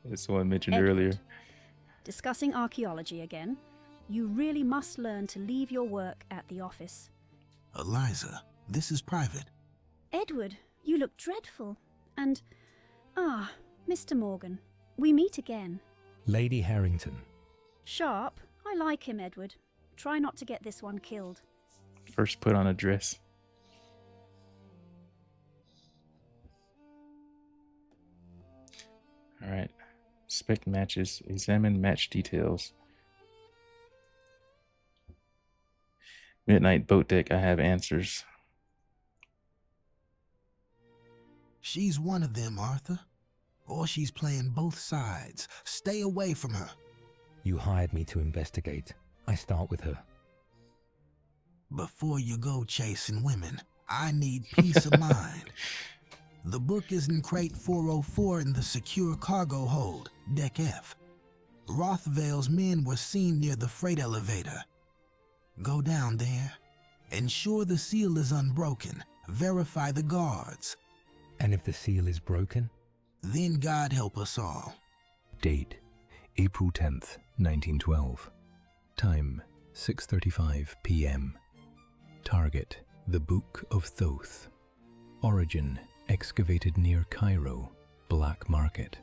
that someone mentioned earlier. Discussing archaeology again. You really must learn to leave your work at the office. Eliza, this is private. Edward, you look dreadful. And, Mr. Morgan, we meet again. Lady Harrington. Sharp. I like him, Edward. Try not to get this one killed. First put on a dress. All right. Inspect matches. Examine match details. Midnight boat deck. I have answers. She's one of them, Arthur. Or she's playing both sides. Stay away from her. You hired me to investigate. I start with her. Before you go chasing women, I need peace of mind. The book is in crate 404 in the secure cargo hold, Deck F. Rothvale's men were seen near the freight elevator. Go down there. Ensure the seal is unbroken. Verify the guards. And if the seal is broken? Then God help us all. Date, April 10th, 1912. Time, 6:35 p.m. Target, the Book of Thoth. Origin, excavated near Cairo, black market.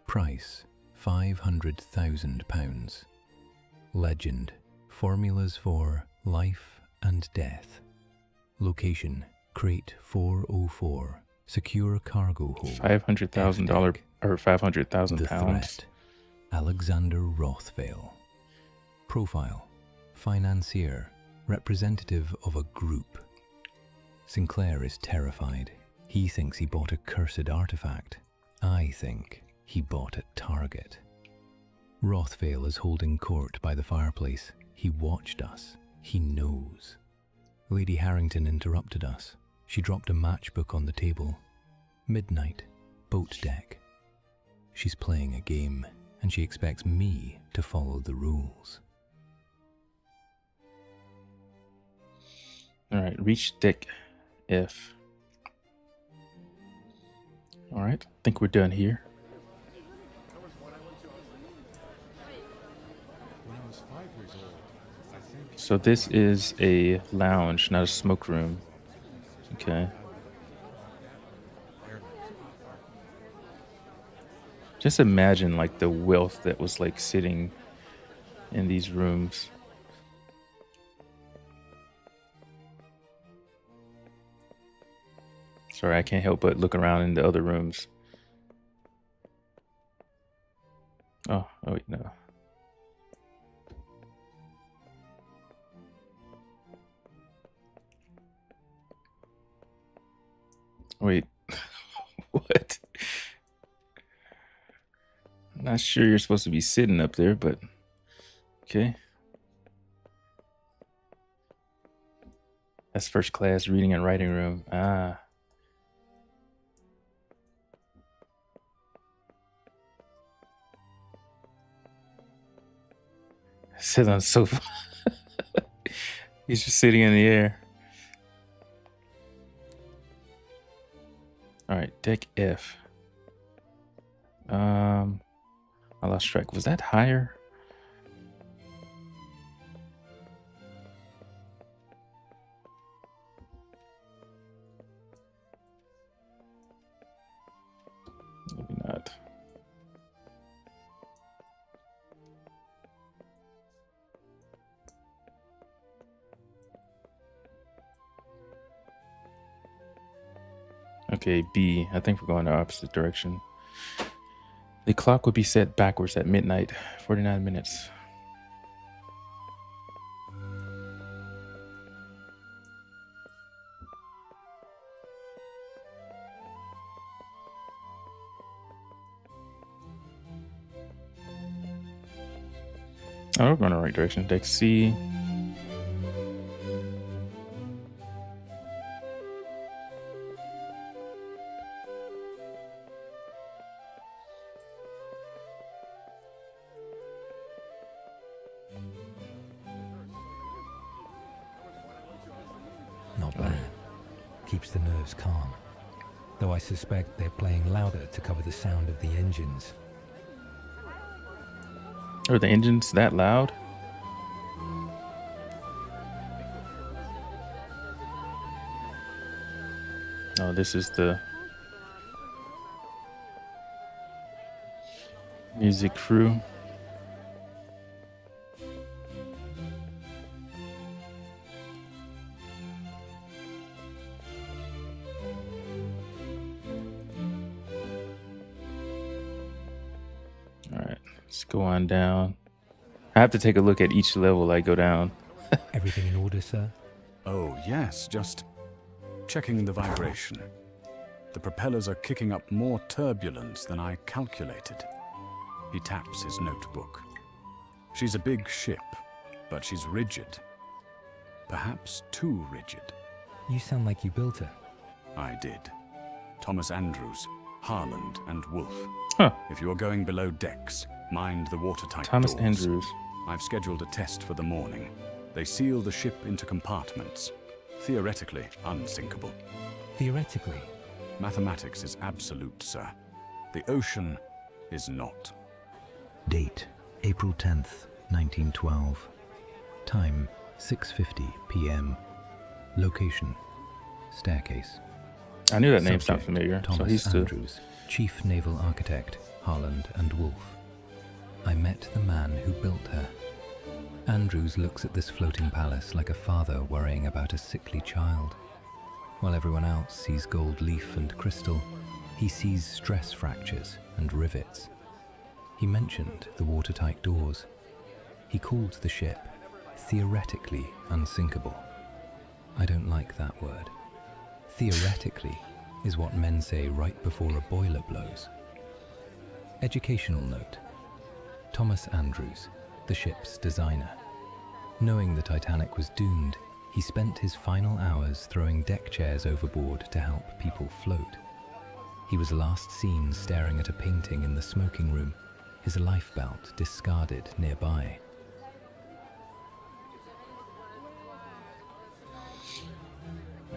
Price, £500,000. Legend, formulas for life and death. Location, crate 404, secure cargo hold. $500,000 or 500,000 The pounds. threat, Alexander Rothvale. Profile, financier, representative of a group. Sinclair is terrified. He thinks he bought a cursed artifact. I think he bought at Target. Rothvale is holding court by the fireplace. He watched us. He knows. Lady Harrington interrupted us. She dropped a matchbook on the table. Midnight, boat deck. She's playing a game, and she expects me to follow the rules. All right, reach deck F. All right, I think we're done here. So this is a lounge, not a smoke room. Okay. Just imagine like the wealth that was like sitting in these rooms. Sorry, I can't help but look around in the other rooms. Oh wait, no. Wait, what? I'm not sure you're supposed to be sitting up there, but okay. That's first class reading and writing room. Ah. Sit on the sofa. He's just sitting in the air. All right, deck F. I lost track. Was that higher? Maybe not. Okay, B. I think we're going the opposite direction. The clock would be set backwards at midnight, 49 minutes. Oh, we're going the right direction. Deck C. Not bad. Keeps the nerves calm. Though I suspect they're playing louder to cover the sound of the engines. Are the engines that loud? Oh, this is the music crew. All right, let's go on down. I have to take a look at each level I go down. Everything in order, sir? Oh, yes, just checking the vibration. The propellers are kicking up more turbulence than I calculated. He taps his notebook. She's a big ship, but she's rigid. Perhaps too rigid. You sound like you built her. I did. Thomas Andrews, Harland, and Wolfe. Huh. If you're going below decks, mind the watertight Thomas doors. Andrews. I've scheduled a test for the morning. They seal the ship into compartments. Theoretically unsinkable. Theoretically? Mathematics is absolute, sir. The ocean is not. Date, April 10th, 1912. Time, 6:50 p.m. Location, staircase. I knew that name sounded Subject, familiar. Thomas So he's Andrews, Chief Naval Architect, Harland and Wolfe. I met the man who built her. Andrews looks at this floating palace like a father worrying about a sickly child. While everyone else sees gold leaf and crystal, he sees stress fractures and rivets. He mentioned the watertight doors. He called the ship theoretically unsinkable. I don't like that word. Theoretically is what men say right before a boiler blows. Educational note. Thomas Andrews, the ship's designer. Knowing the Titanic was doomed, he spent his final hours throwing deck chairs overboard to help people float. He was last seen staring at a painting in the smoking room, his life belt discarded nearby.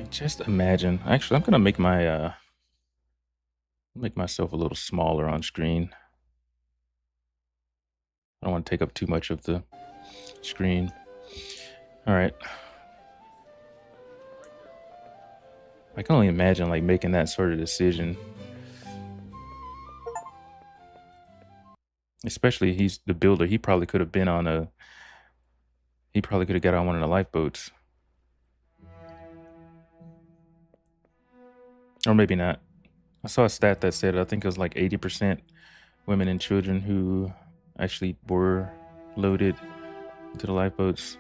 Just imagine. Actually, I'm gonna make myself a little smaller on screen. I don't want to take up too much of the screen. All right. I can only imagine like making that sort of decision. Especially he's the builder. He probably could have got on one of the lifeboats. Or maybe not. I saw a stat that said I think it was like 80% women and children who actually were loaded into the lifeboats.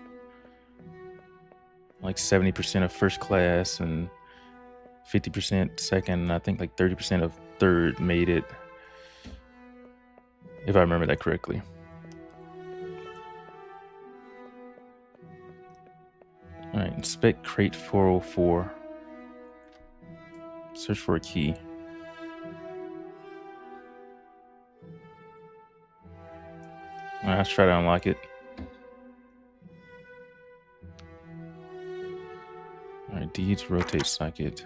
Like 70% of first class and 50% second, and I think like 30% of third made it. If I remember that correctly. All right, inspect crate 404. Search for a key. All right, let's try to unlock it. All right, deeds, rotate socket.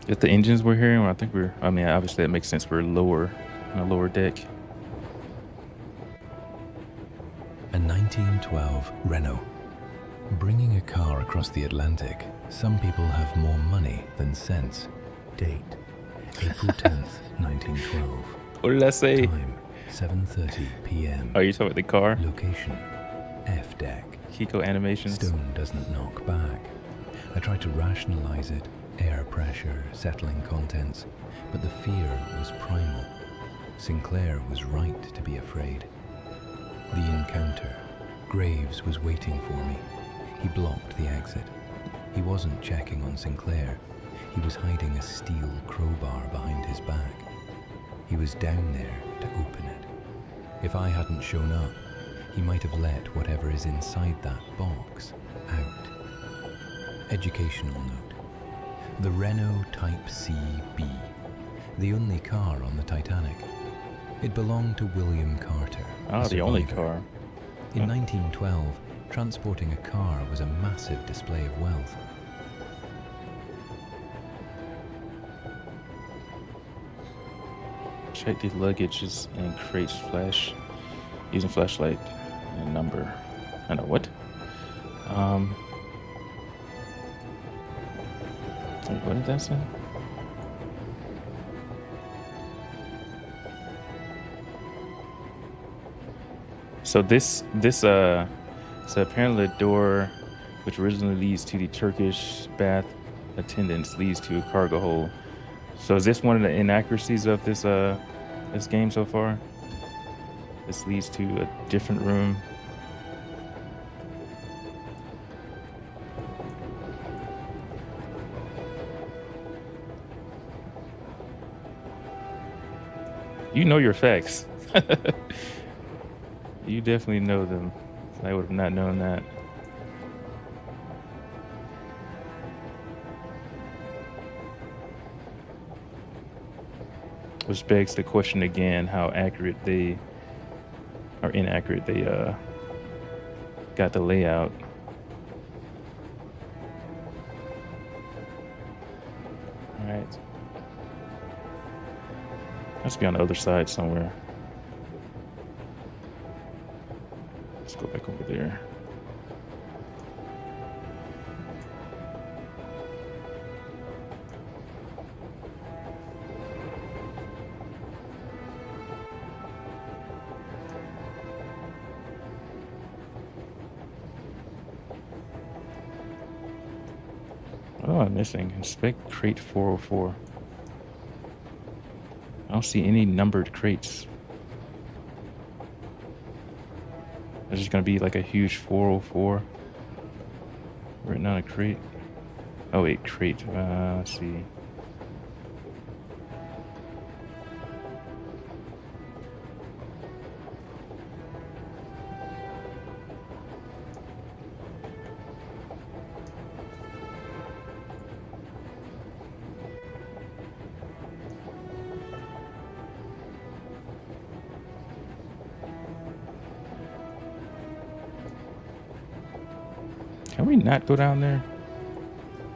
If the engines we're hearing, well, I mean, obviously that makes sense. We're lower, on a lower deck. A 1912 Renault. Bringing a car across the Atlantic, some people have more money than sense. Date, April 10th, 1912. What did I say? Time, 7:30 p.m. Oh, you talking about the car? Location, F deck. Kiko Animations. Stone doesn't knock back. I tried to rationalize it. Air pressure, settling contents, but the fear was primal. Sinclair was right to be afraid. The encounter. Graves was waiting for me. He blocked the exit. He wasn't checking on Sinclair. He was hiding a steel crowbar behind his back. He was down there to open it. If I hadn't shown up, he might have let whatever is inside that box out. Educational note. The Renault Type CB, the only car on the Titanic. It belonged to William Carter. Ah, the only car. In 1912, transporting a car was a massive display of wealth. Check the luggages and crates using flashlight and number. I know what? Wait, what did that say? So so apparently the door, which originally leads to the Turkish bath attendants, leads to a cargo hold. So is this one of the inaccuracies of this game so far? This leads to a different room. You know your facts. You definitely know them. I would have not known that. Which begs the question again, how accurate they or inaccurate they got the layout. All right. Must be on the other side somewhere. Let's go back over there. What am I missing? Inspect crate 404. I don't see any numbered crates. There's just gonna be like a huge 404 written on a crate. Oh wait, crate. Let's see. Can we not go down there?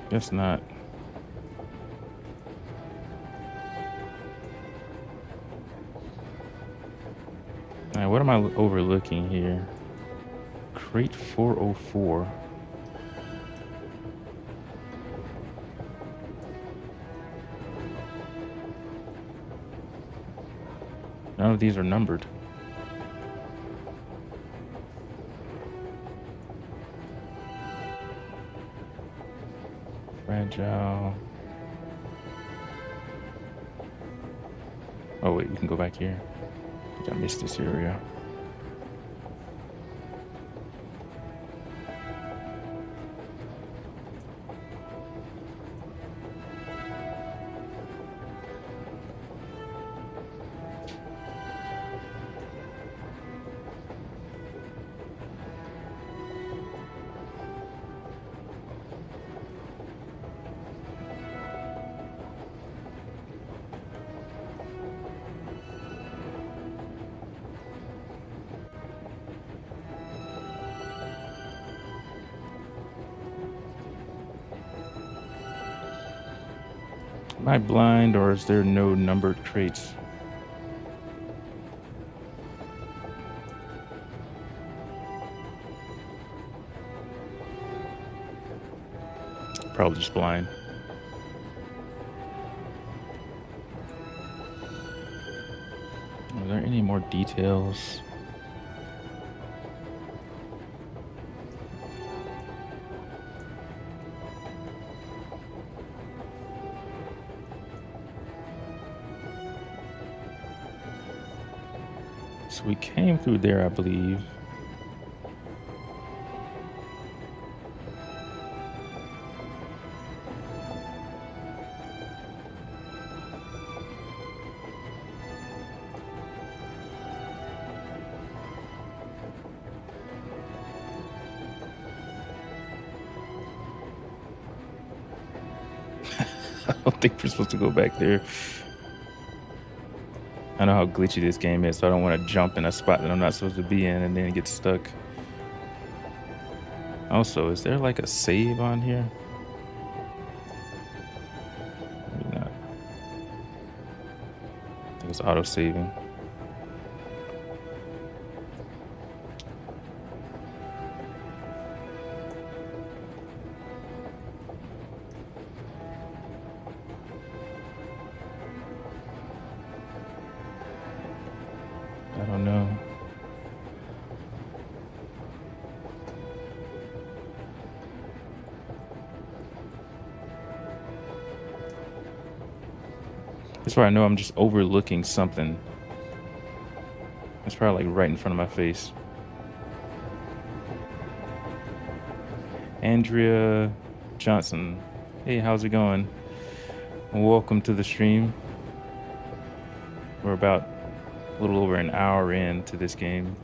Guess not. Alright, what am I overlooking here? Crate 404. None of these are numbered. Fragile. Oh wait, we can go back here. I think I missed this area. Am I blind or is there no numbered crates? Probably just blind. Are there any more details? So we came through there, I believe. I don't think we're supposed to go back there. I know how glitchy this game is, so I don't want to jump in a spot that I'm not supposed to be in and then get stuck. Also, is there like a save on here? Maybe not. I think it's auto-saving. I don't know. That's where I know I'm just overlooking something. It's probably like right in front of my face. Andrea Johnson. Hey, how's it going? Welcome to the stream. We're about a little over an hour into this game.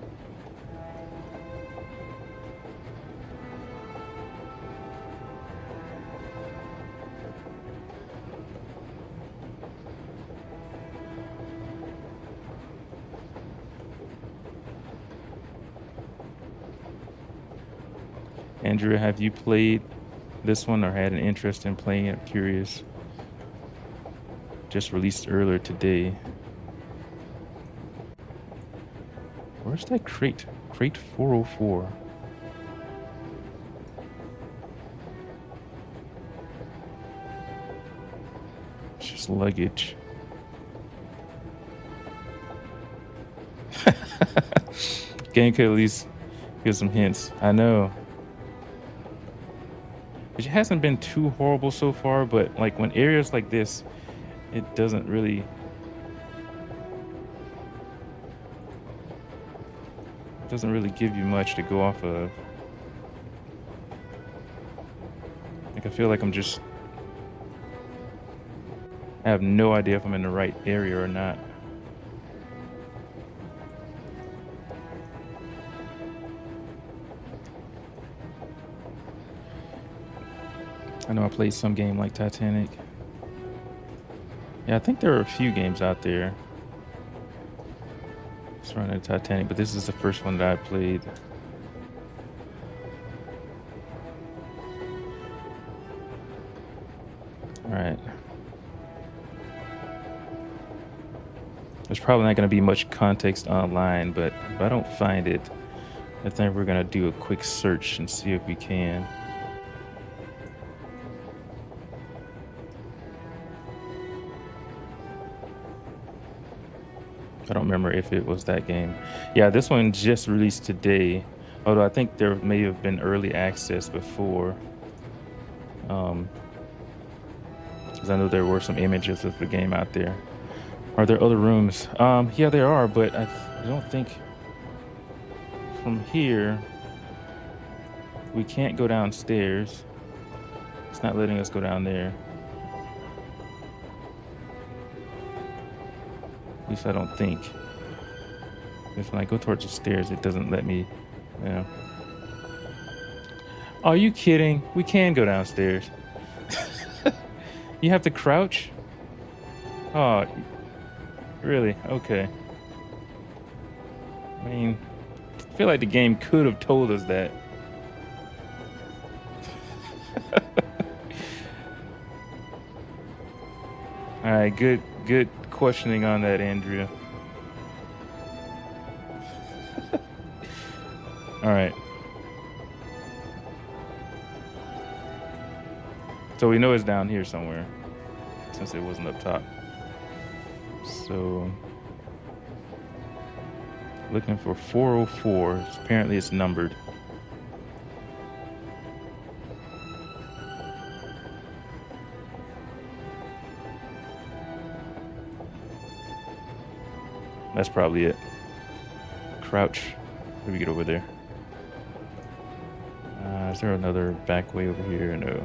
Andrea, have you played this one or had an interest in playing it? I'm curious. Just released earlier today. Where's that crate? Crate 404. It's just luggage. Game could at least give some hints. I know. which hasn't been too horrible so far, but like when areas like this, it doesn't really give you much to go off of. Like I feel like I have no idea if I'm in the right area or not. I know I played some game like Titanic. Yeah, I think there are a few games out there surrounding Titanic, but this is the first one that I played. All right. There's probably not going to be much context online, but if I don't find it, I think we're going to do a quick search and see if we can. I don't remember if it was that game. Yeah, this one just released today, although I think there may have been early access before. Because I know there were some images of the game out there. Are there other rooms? Yeah, there are, but I don't think from here we can't go downstairs. It's not letting us go down there. At least I don't think. Because when I go towards the stairs, it doesn't let me, you know. Are you kidding? We can go downstairs. You have to crouch? Oh, really? Okay. I mean, I feel like the game could have told us that. All right, good questioning on that, Andrea. All right. So we know it's down here somewhere, since it wasn't up top. So, looking for 404. Apparently it's numbered. That's probably it. Crouch. How do we get over there? Is there another back way over here? No.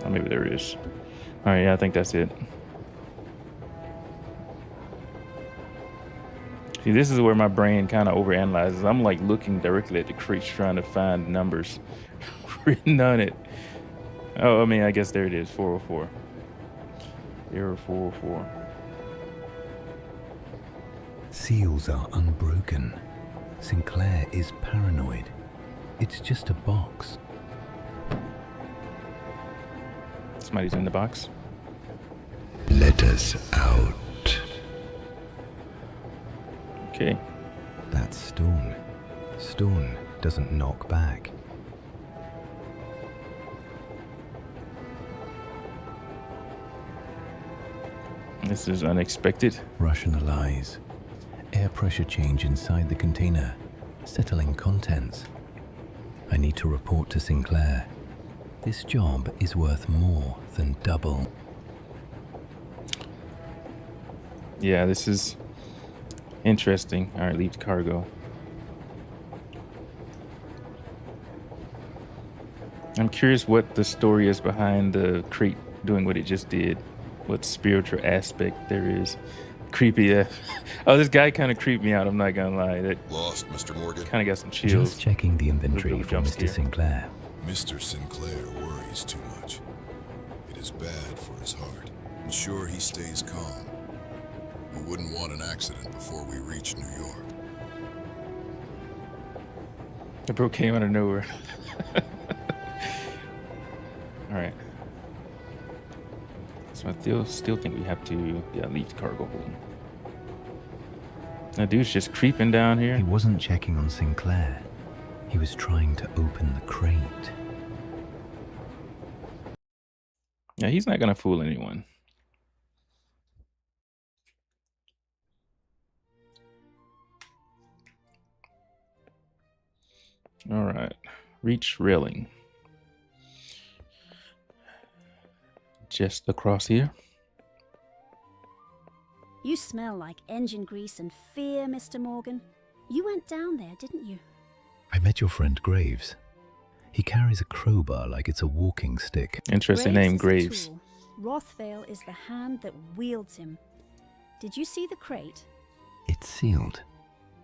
Oh, maybe there is. All right, yeah, I think that's it. See, this is where my brain kind of overanalyzes. I'm like looking directly at the crates trying to find numbers written on it. Oh, I mean, I guess there it is, 404. Error 404. Seals are unbroken. Sinclair is paranoid. It's just a box. Somebody's in the box. Let us out. Okay. That's stone. Stone doesn't knock back. This is unexpected. Rationalize. Air pressure change inside the container. Settling contents. I need to report to Sinclair. This job is worth more than double. Yeah, this is interesting. All right, leave the cargo. I'm curious what the story is behind the crate doing what it just did. What spiritual aspect there is. Creepy, yeah. Oh, this guy kind of creeped me out, I'm not gonna lie. That Lost, Mr. Morgan. kind of got some chills. Just checking the inventory for jump Mr. scare. Sinclair. Mr. Sinclair worries too much. It is bad for his heart. Ensure he stays calm. We wouldn't want an accident before we reach New York. The bro came out of nowhere. All right. So I still think we have to leave the cargo hold. That dude's just creeping down here. He wasn't checking on Sinclair. He was trying to open the crate. Yeah, he's not gonna fool anyone. All right. Reach railing. Just across here. You smell like engine grease and fear, Mr. Morgan. You went down there, didn't you? I met your friend Graves. He carries a crowbar like it's a walking stick. Interesting name, is a Graves. tool. Rothvale is the hand that wields him. Did you see the crate? It's sealed,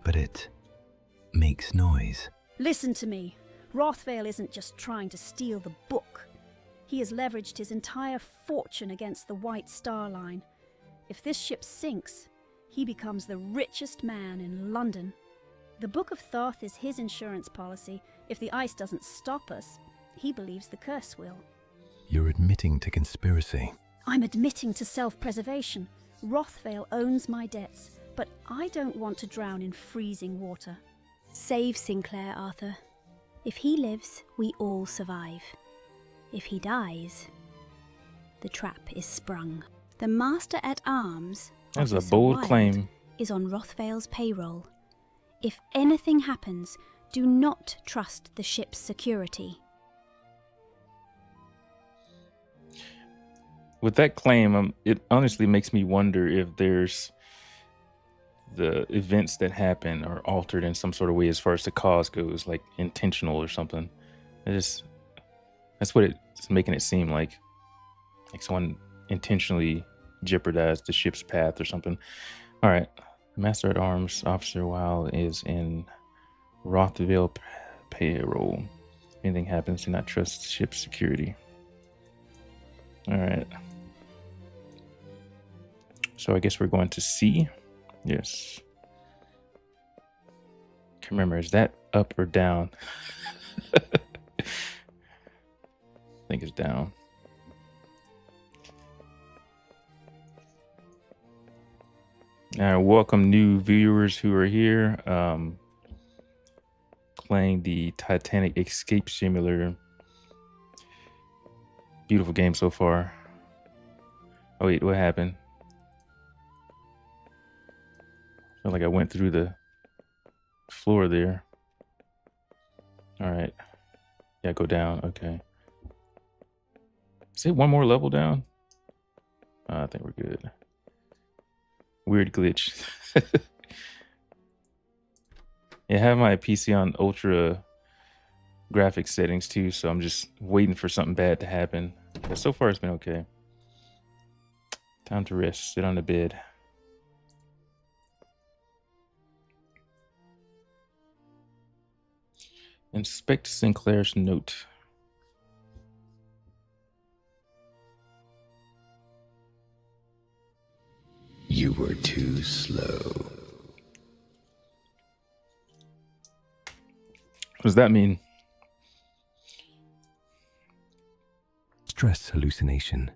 but it makes noise. Listen to me. Rothvale isn't just trying to steal the book. He has leveraged his entire fortune against the White Star Line. If this ship sinks, he becomes the richest man in London. The Book of Thoth is his insurance policy. If the ice doesn't stop us, he believes the curse will. You're admitting to conspiracy. I'm admitting to self-preservation. Rothvale owns my debts, but I don't want to drown in freezing water. Save Sinclair, Arthur. If he lives, we all survive. If he dies, the trap is sprung. The Master-at-Arms, That's a Officer bold Wilde, claim. is on Rothvale's payroll. If anything happens, do not trust the ship's security. With that claim, it honestly makes me wonder if there's the events that happen are altered in some sort of way as far as the cause goes, like intentional or something. That's what it's making it seem like someone intentionally jeopardized the ship's path or something. All right, Master at Arms Officer Wilde is in Rothvale payroll. If anything happens, do not trust ship's security. All right. So I guess we're going to C. Yes. Can't remember, is that up or down? I think it's down. Welcome new viewers who are here. Playing the Titanic Escape Simulator. Beautiful game so far. Oh wait, what happened? I feel like I went through the floor there. All right. Yeah, go down. Okay. Is it one more level down? I think we're good. Weird glitch. Yeah, I have my PC on ultra graphics settings too, so I'm just waiting for something bad to happen. But so far it's been okay. Time to rest. Sit on the bed. Inspect Sinclair's note. You were too slow. What does that mean? Stress hallucination.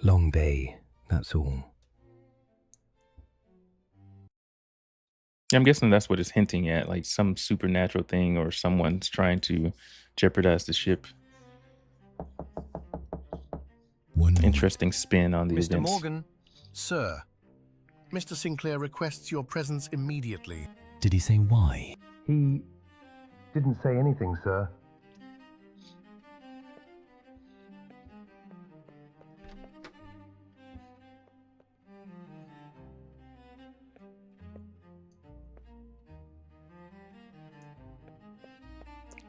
Long day, that's all. Yeah, I'm guessing that's what it's hinting at, like some supernatural thing or someone's trying to jeopardize the ship. Interesting spin on the Mr. events. Morgan, sir, Mr. Sinclair requests your presence immediately. Did he say why? He didn't say anything, sir.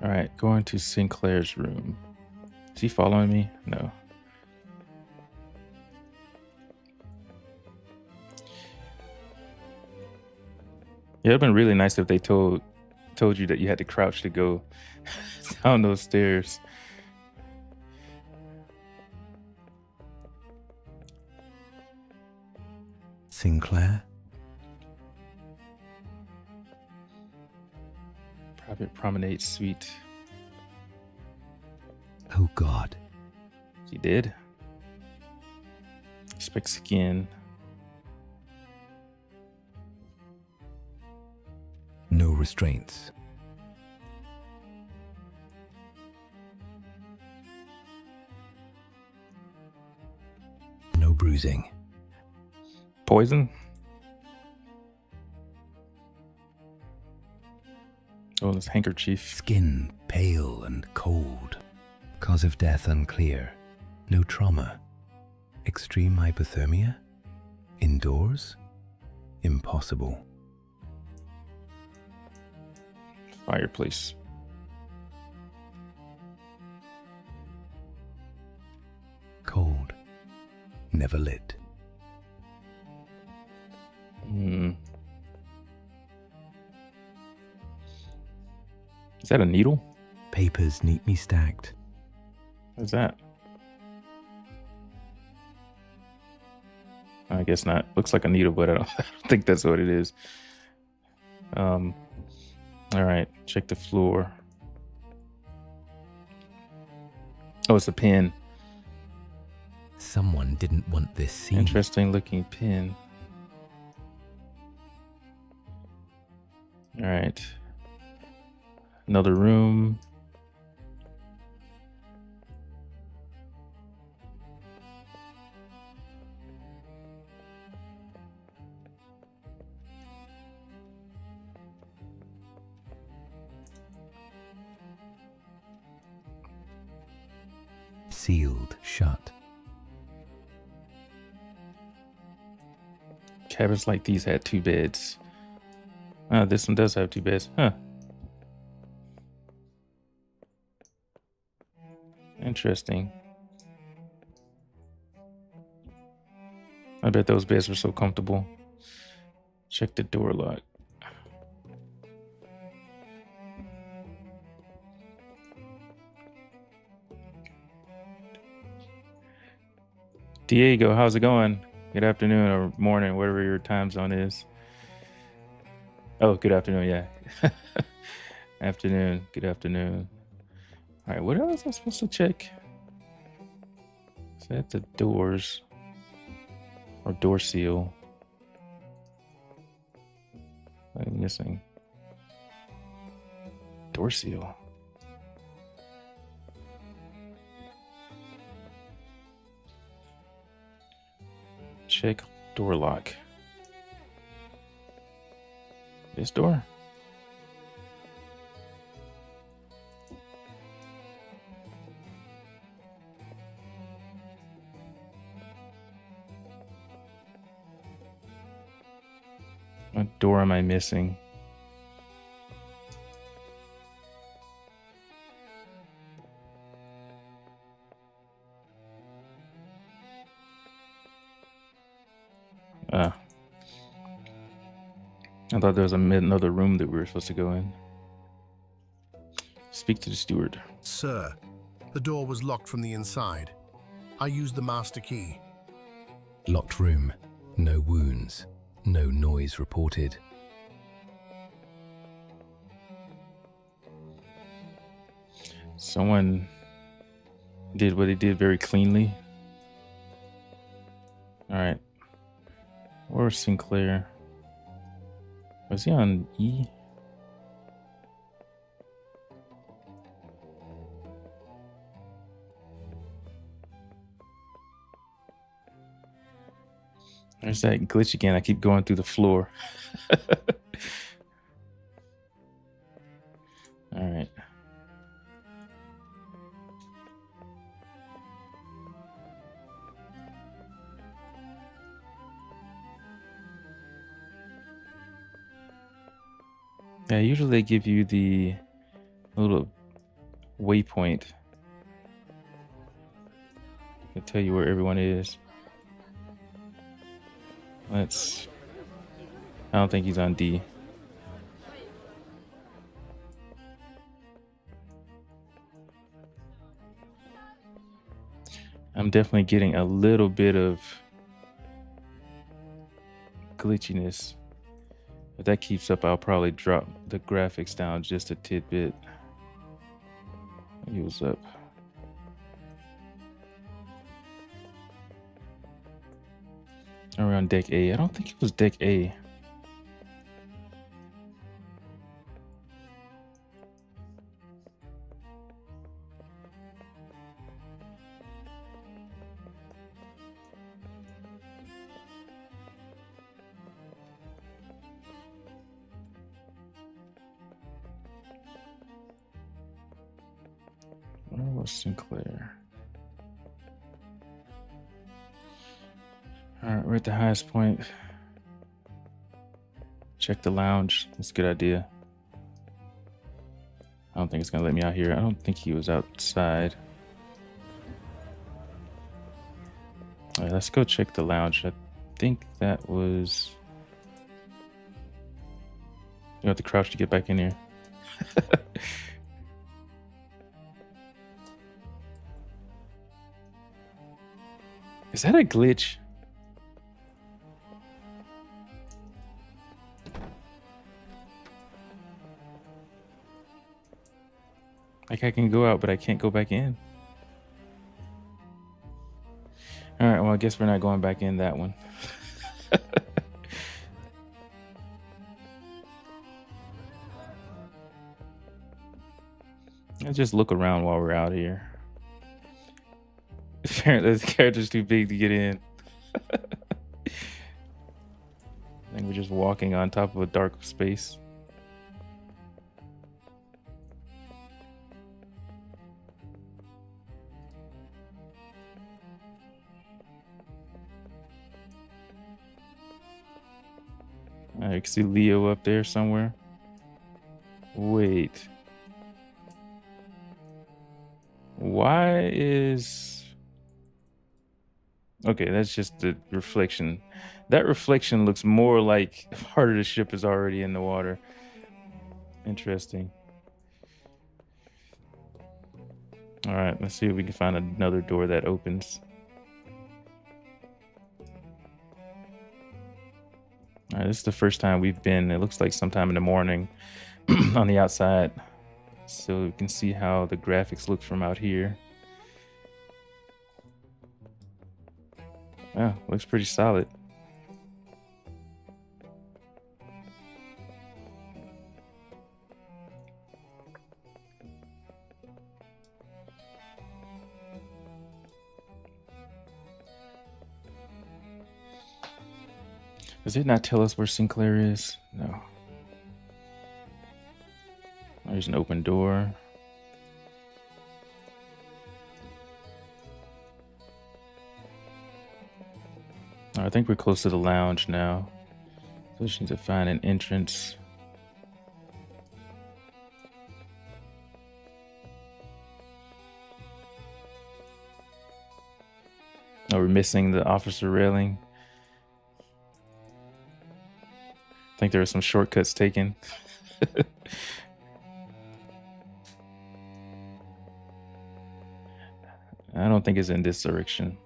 All right, going to Sinclair's room. Is he following me? No. Yeah, it'd been really nice if they told you that you had to crouch to go down those stairs. Sinclair? Private promenade suite. Oh God. He did. Expect skin. No restraints. No bruising. Poison? Oh, this handkerchief. Skin pale and cold. Cause of death unclear. No trauma. Extreme hypothermia? Indoors? Impossible. Fireplace. Cold. Never lit. Is that a needle? Papers neatly stacked. What's that? I guess not. Looks like a needle, but I don't think that's what it is. All right, check the floor. Oh, it's a pen. Someone didn't want this seen. Interesting looking pen. All right. Another room. Sealed shut. Cabins like these had 2 beds. This one does have 2 beds. Huh. Interesting. I bet those beds were so comfortable. Check the door lock. Diego, how's it going? Good afternoon or morning, whatever your time zone is. Oh, good afternoon, yeah. Afternoon, good afternoon. All right, what else am I supposed to check? Is that the doors or door seal? I'm missing. Door seal. Check door lock. This door. What door am I missing? I thought there was another room that we were supposed to go in. Speak to the steward. Sir, the door was locked from the inside. I used the master key. Locked room. No wounds. No noise reported. Someone did what they did very cleanly. All right. Where's Sinclair? Was he on E? There's that glitch again. I keep going through the floor. All right. Yeah, usually they give you the little waypoint to tell you where everyone is. I don't think he's on D. I'm definitely getting a little bit of glitchiness. If that keeps up, I'll probably drop the graphics down just a tidbit. He was up. Around deck A. I don't think it was deck A. Where was Sinclair? Alright, we're at the highest point. Check the lounge. That's a good idea. I don't think it's gonna let me out here. I don't think he was outside. Alright, let's go check the lounge. I think that was... You have to crouch to get back in here. Is that a glitch? Like I can go out, but I can't go back in. All right, well, I guess we're not going back in that one. Let's just look around while we're out here. Apparently, the character's too big to get in. I think we're just walking on top of a dark space. I can see Leo up there somewhere. Wait. Why is... Okay, that's just the reflection. That reflection looks more like part of the ship is already in the water. Interesting. All right, let's see if we can find another door that opens. All right, this is the first time we've been, it looks like sometime in the morning on the outside. So you can see how the graphics look from out here. Yeah, looks pretty solid. Does it not tell us where Sinclair is? No. There's an open door. I think we're close to the lounge now. So we just need to find an entrance. Oh, we're missing the officer railing. I think there are some shortcuts taken. I don't think it's in this direction.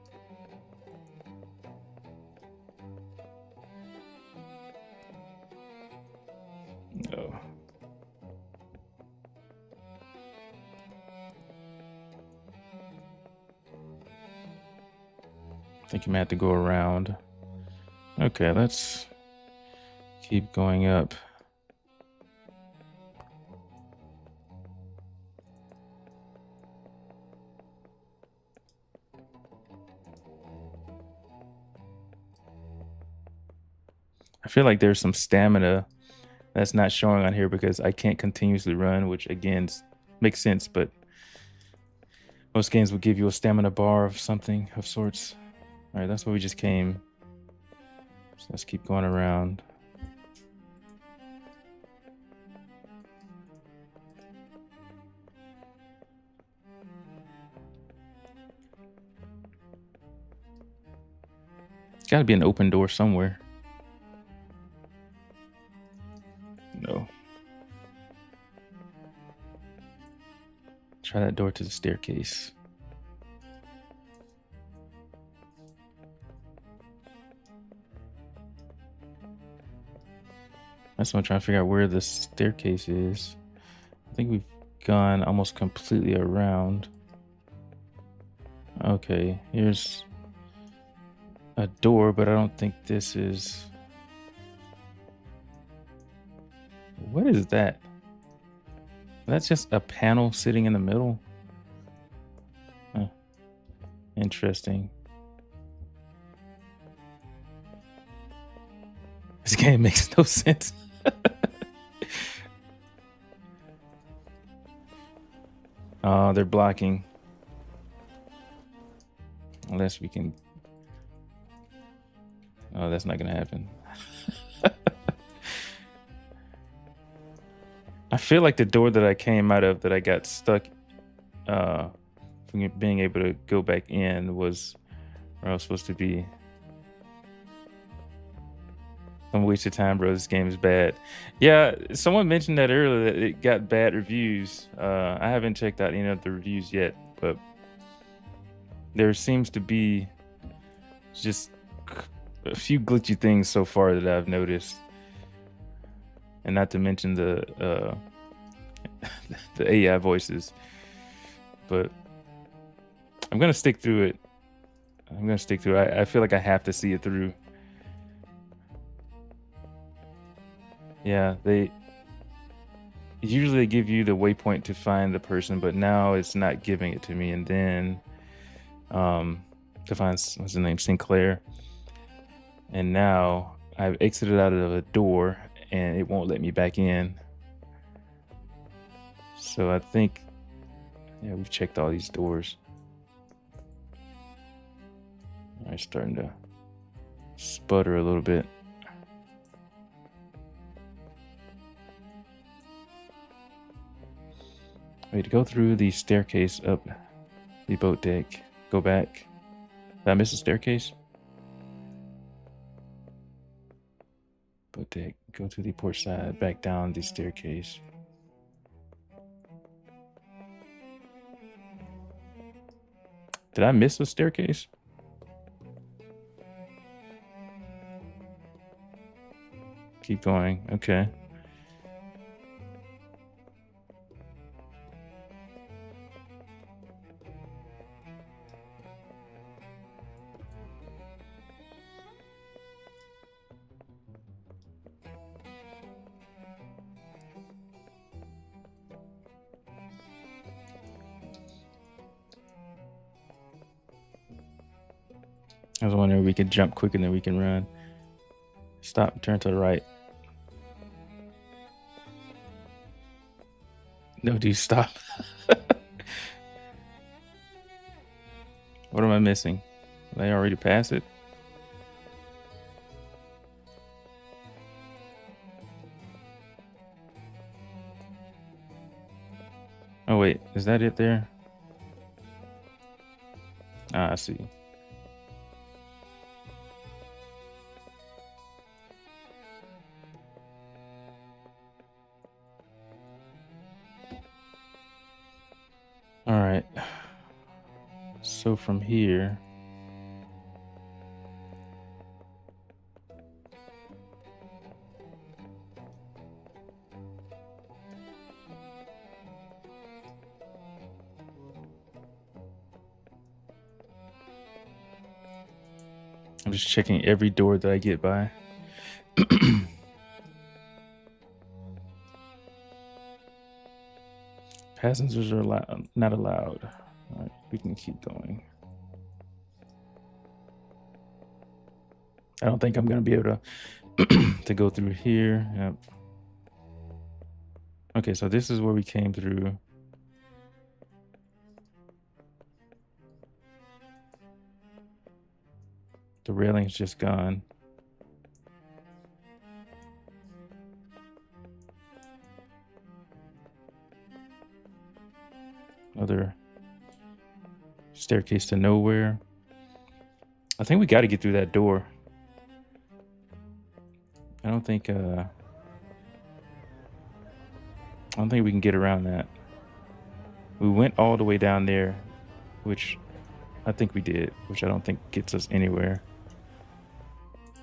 No. I think you may have to go around. Okay, let's keep going up. I feel like there's some stamina that's not showing on here because I can't continuously run, which again makes sense, but most games will give you a stamina bar of something of sorts. All right, that's where we just came. So let's keep going around. Gotta be an open door somewhere. No. Try that door to the staircase. That's what I'm trying to figure out where the staircase is. I think we've gone almost completely around. Okay, here's a door, but I don't think this is... What is that? That's just a panel sitting in the middle. Huh. Interesting. This game makes no sense. They're blocking. Unless we can... Oh, that's not gonna happen. I feel like the door that I came out of, that I got stuck from being able to go back in, was where I was supposed to be. Don't waste your time, bro. This game is bad. Yeah, someone mentioned that earlier, that it got bad reviews. I haven't checked out any of the reviews yet, but there seems to be just a few glitchy things so far that I've noticed. And not to mention the the AI voices. But I'm gonna stick through it. I feel like I have to see it through. Yeah, usually they give you the waypoint to find the person, but now it's not giving it to me. And then to find, what's his name, Sinclair. And now I've exited out of a door and it won't let me back in. So I think, yeah, we've checked all these doors. All right, starting to sputter a little bit. Wait, to go through the staircase up the boat deck. Go back. Did I miss a staircase? Boat deck. Go to the port side. Back down the staircase. Did I miss a staircase? Keep going. Okay. I was wondering if we could jump quicker than we can run. Stop, turn to the right. No, dude, stop. What am I missing? Did I already pass it? Oh, wait, is that it there? Ah, I see. All right. So from here, I'm just checking every door that I get by. Passengers are not allowed. All right, we can keep going. I don't think I'm gonna be able to go through here. Yep. Okay, so this is where we came through. The railing's just gone. Another staircase to nowhere. I think we got to get through that door. I don't think we can get around that. We went all the way down there, which I think we did, which I don't think gets us anywhere.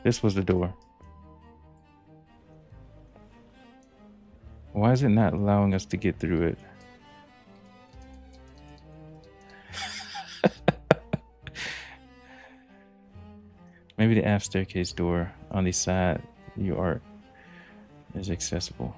This was the door. Why is it not allowing us to get through it? Maybe the aft staircase door on the side you are is accessible.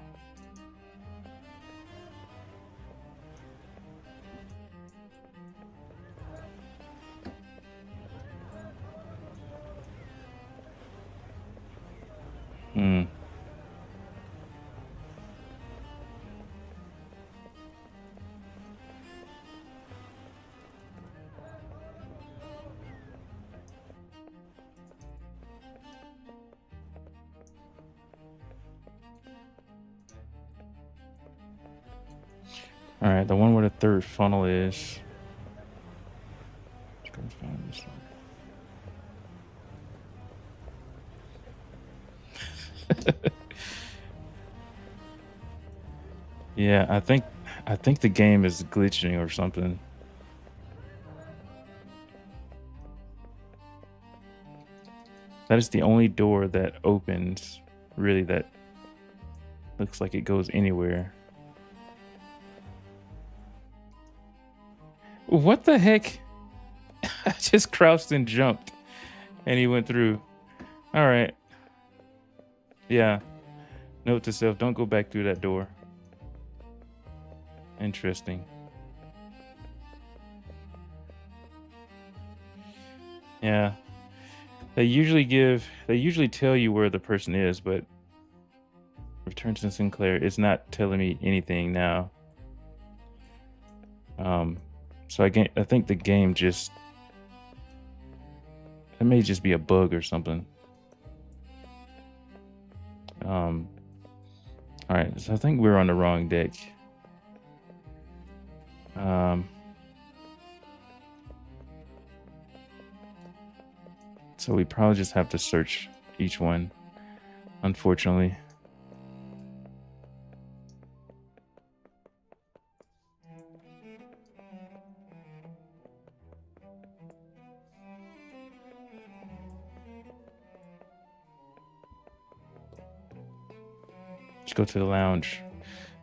All right, the one where the third funnel is. Let's go find this one. Yeah, I think the game is glitching or something. That is the only door that opens, really, that looks like it goes anywhere. What the heck? I just crouched and jumped, and he went through. All right. Yeah. Note to self, don't go back through that door. Interesting. Yeah. They usually tell you where the person is, but Return to Sinclair is not telling me anything now. So I think the game just, it may just be a bug or something. All right, so I think we're on the wrong deck. So we probably just have to search each one, unfortunately. Let's go to the lounge.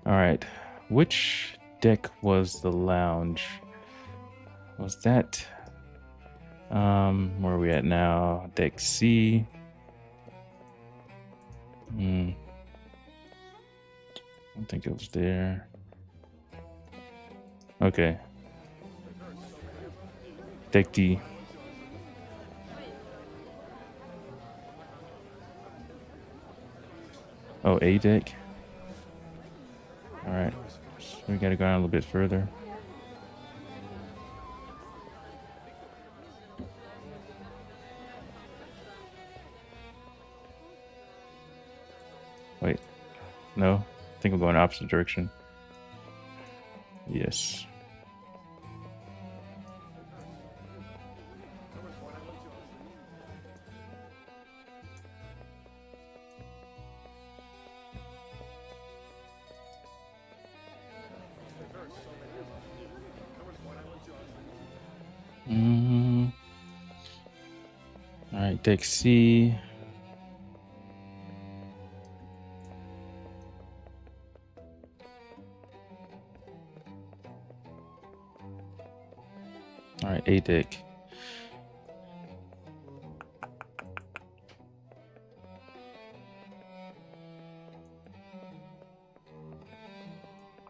All right, which deck was the lounge? Was that, where are we at now? Deck C. I don't think it was there. Okay. Deck D. Oh, A deck. All right, so we gotta go down a little bit further. Wait, no, I think I'm going opposite direction. Yes. All right, deck C. All right, A deck.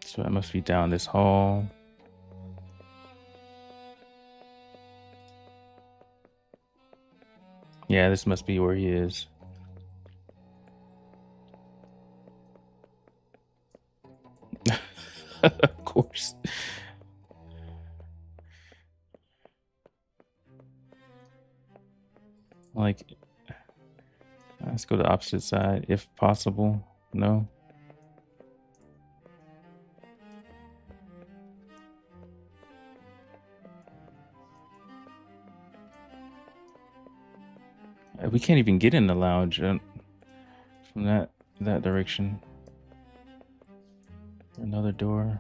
So that must be down this hall. Yeah, this must be where he is. Of course. Like, let's go to the opposite side if possible. No. We can't even get in the lounge from that direction. Another door.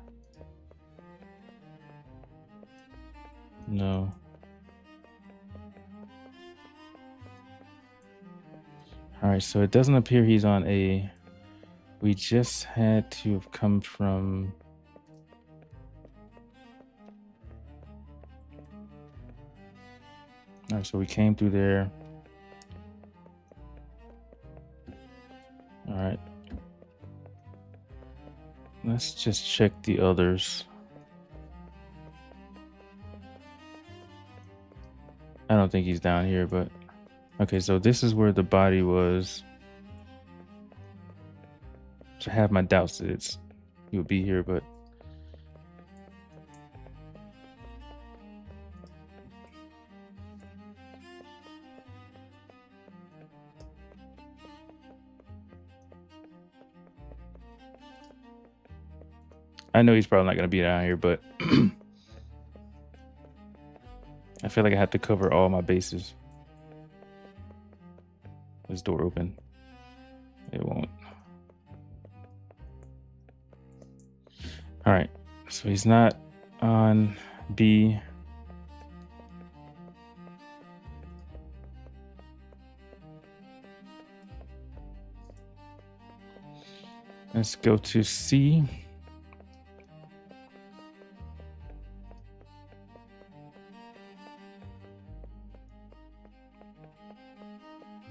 No. All right, so it doesn't appear he's on A. We just had to have come from... All right, so we came through there. All right. Let's just check the others. I don't think he's down here, but... Okay, so this is where the body was. So I have my doubts that he would be here, but... I know he's probably not gonna be down here, but I feel like I have to cover all my bases. This door open? It won't. All right, so he's not on B. Let's go to C.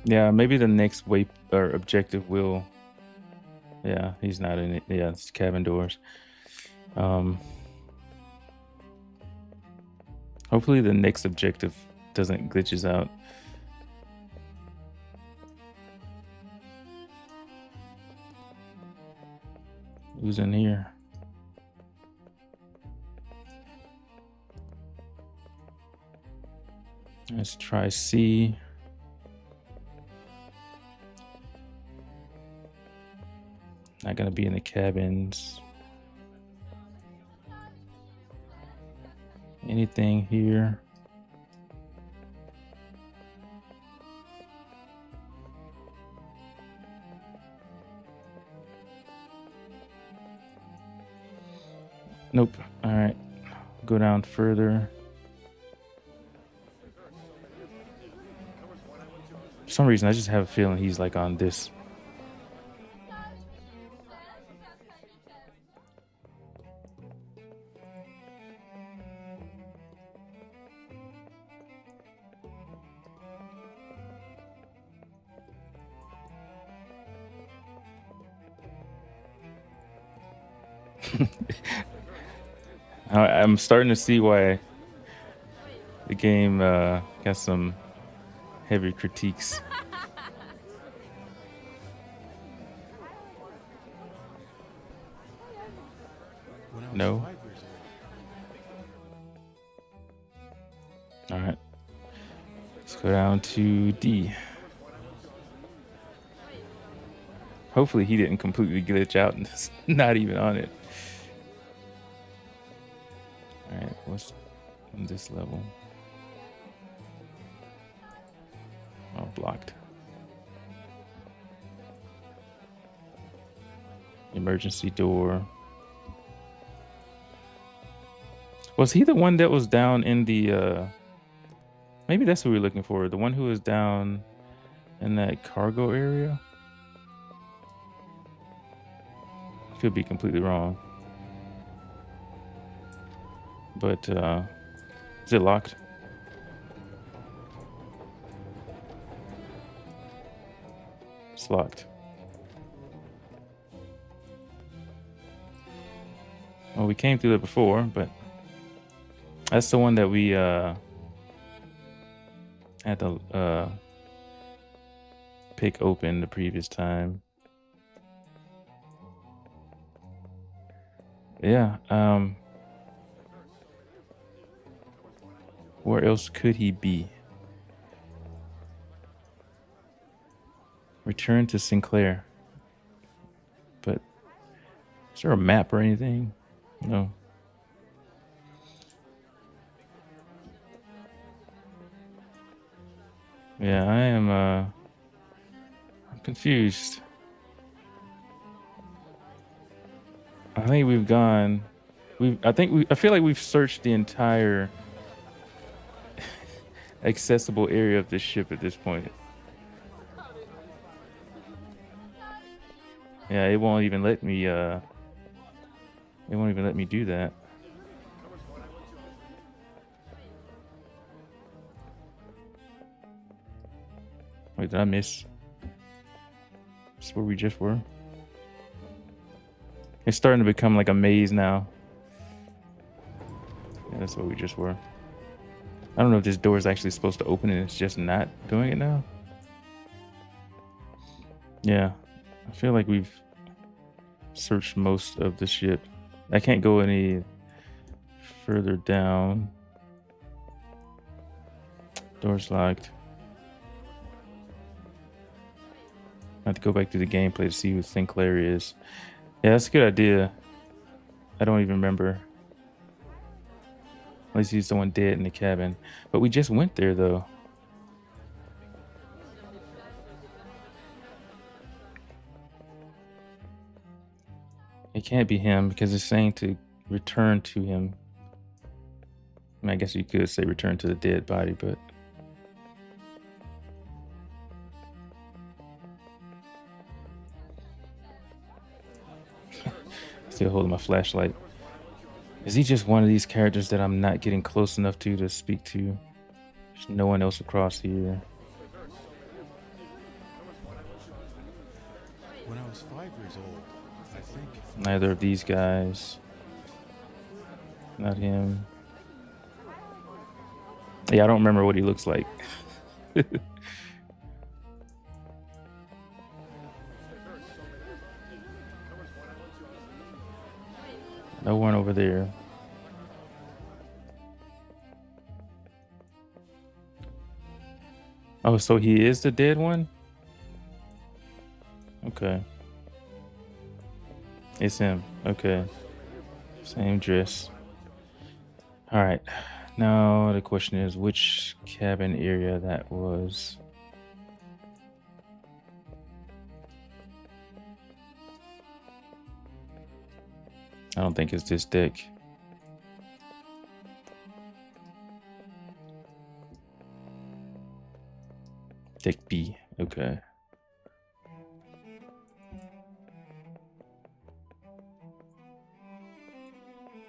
Yeah, maybe the next way or objective will. Yeah, he's not in it. Yeah, it's cabin doors. Hopefully the next objective doesn't glitches out. Who's in here? Let's try C. Not gonna be in the cabins. Anything here? Nope. All right. Go down further. For some reason, I just have a feeling he's like on this. I'm starting to see why the game got some heavy critiques. No. All right. Let's go down to D. Hopefully he didn't completely glitch out and is not even on it. All right, what's on this level? Oh, blocked. Emergency door. Was he the one that was down in the maybe that's who we're looking for, the one who was down in that cargo area? Could be completely wrong. But is it locked? It's locked. Well, we came through there before, but that's the one that we had to pick open the previous time. Yeah. Where else could he be? Return to Sinclair. But is there a map or anything? No. Yeah, I am I'm confused. I think we've gone I feel like we've searched the entire accessible area of this ship at this point. Yeah, it won't even let me do that. Wait, did I miss? That's where we just were. It's starting to become like a maze now. Yeah, that's where we just were. I don't know if this door is actually supposed to open and it's just not doing it now. Yeah, I feel like we've searched most of the ship. I can't go any further down. Door's locked. I have to go back to the gameplay to see who Sinclair is. Yeah, that's a good idea. I don't even remember. At least he's the one dead in the cabin. But we just went there, though. It can't be him because it's saying to return to him. I mean, I guess you could say return to the dead body, but... Still holding my flashlight. Is he just one of these characters that I'm not getting close enough to speak to? There's no one else across here. When I was 5 years old, I think. Neither of these guys. Not him. Yeah, I don't remember what he looks like. No one over there. Oh, so he is the dead one? Okay. It's him. Okay. Same dress. All right. Now the question is which cabin area that was. I don't think it's this deck. Deck B. Okay.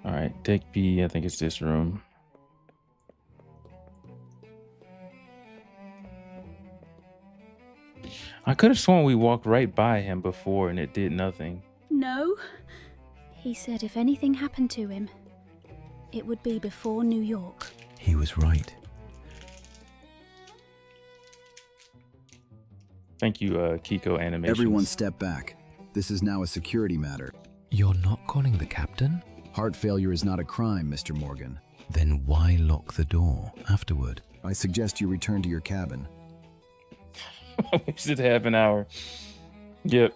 All right, deck B, I think it's this room. I could have sworn we walked right by him before and it did nothing. No. He said if anything happened to him, it would be before New York. He was right. Thank you, Kiko Animations. Everyone step back. This is now a security matter. You're not calling the captain? Heart failure is not a crime, Mr. Morgan. Then why lock the door afterward? I suggest you return to your cabin. We should have an hour. Yep.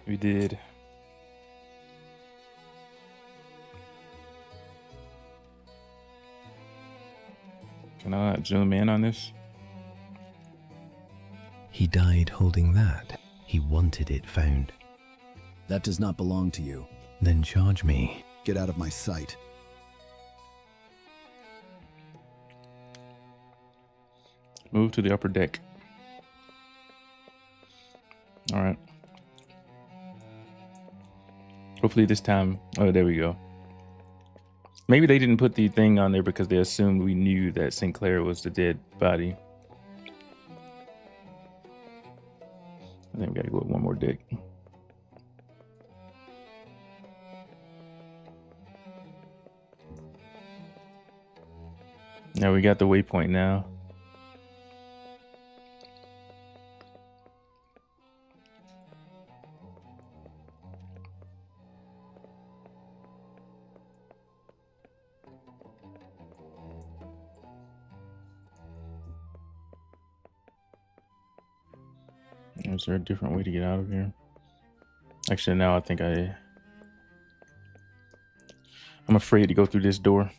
We did. Can I zoom in on this? He died holding that. He wanted it found. That does not belong to you. Then charge me. Get out of my sight. Move to the upper deck. All right. Hopefully this time. Oh, there we go. Maybe they didn't put the thing on there because they assumed we knew that Sinclair was the dead body. I think we gotta go with one more deck. Now we got the waypoint now. Is there a different way to get out of here? Actually, now I think I'm afraid to go through this door.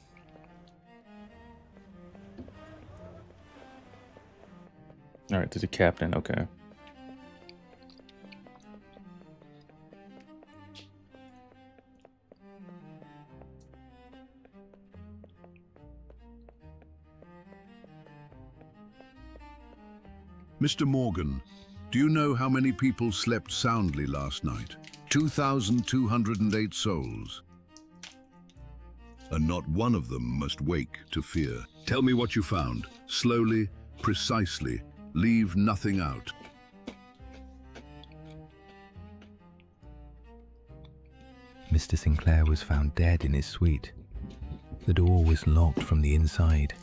All right, to the captain. Okay. Mr. Morgan, do you know how many people slept soundly last night? 2,208 souls. And not one of them must wake to fear. Tell me what you found. Slowly, precisely. Leave nothing out. Mr. Sinclair was found dead in his suite. The door was locked from the inside.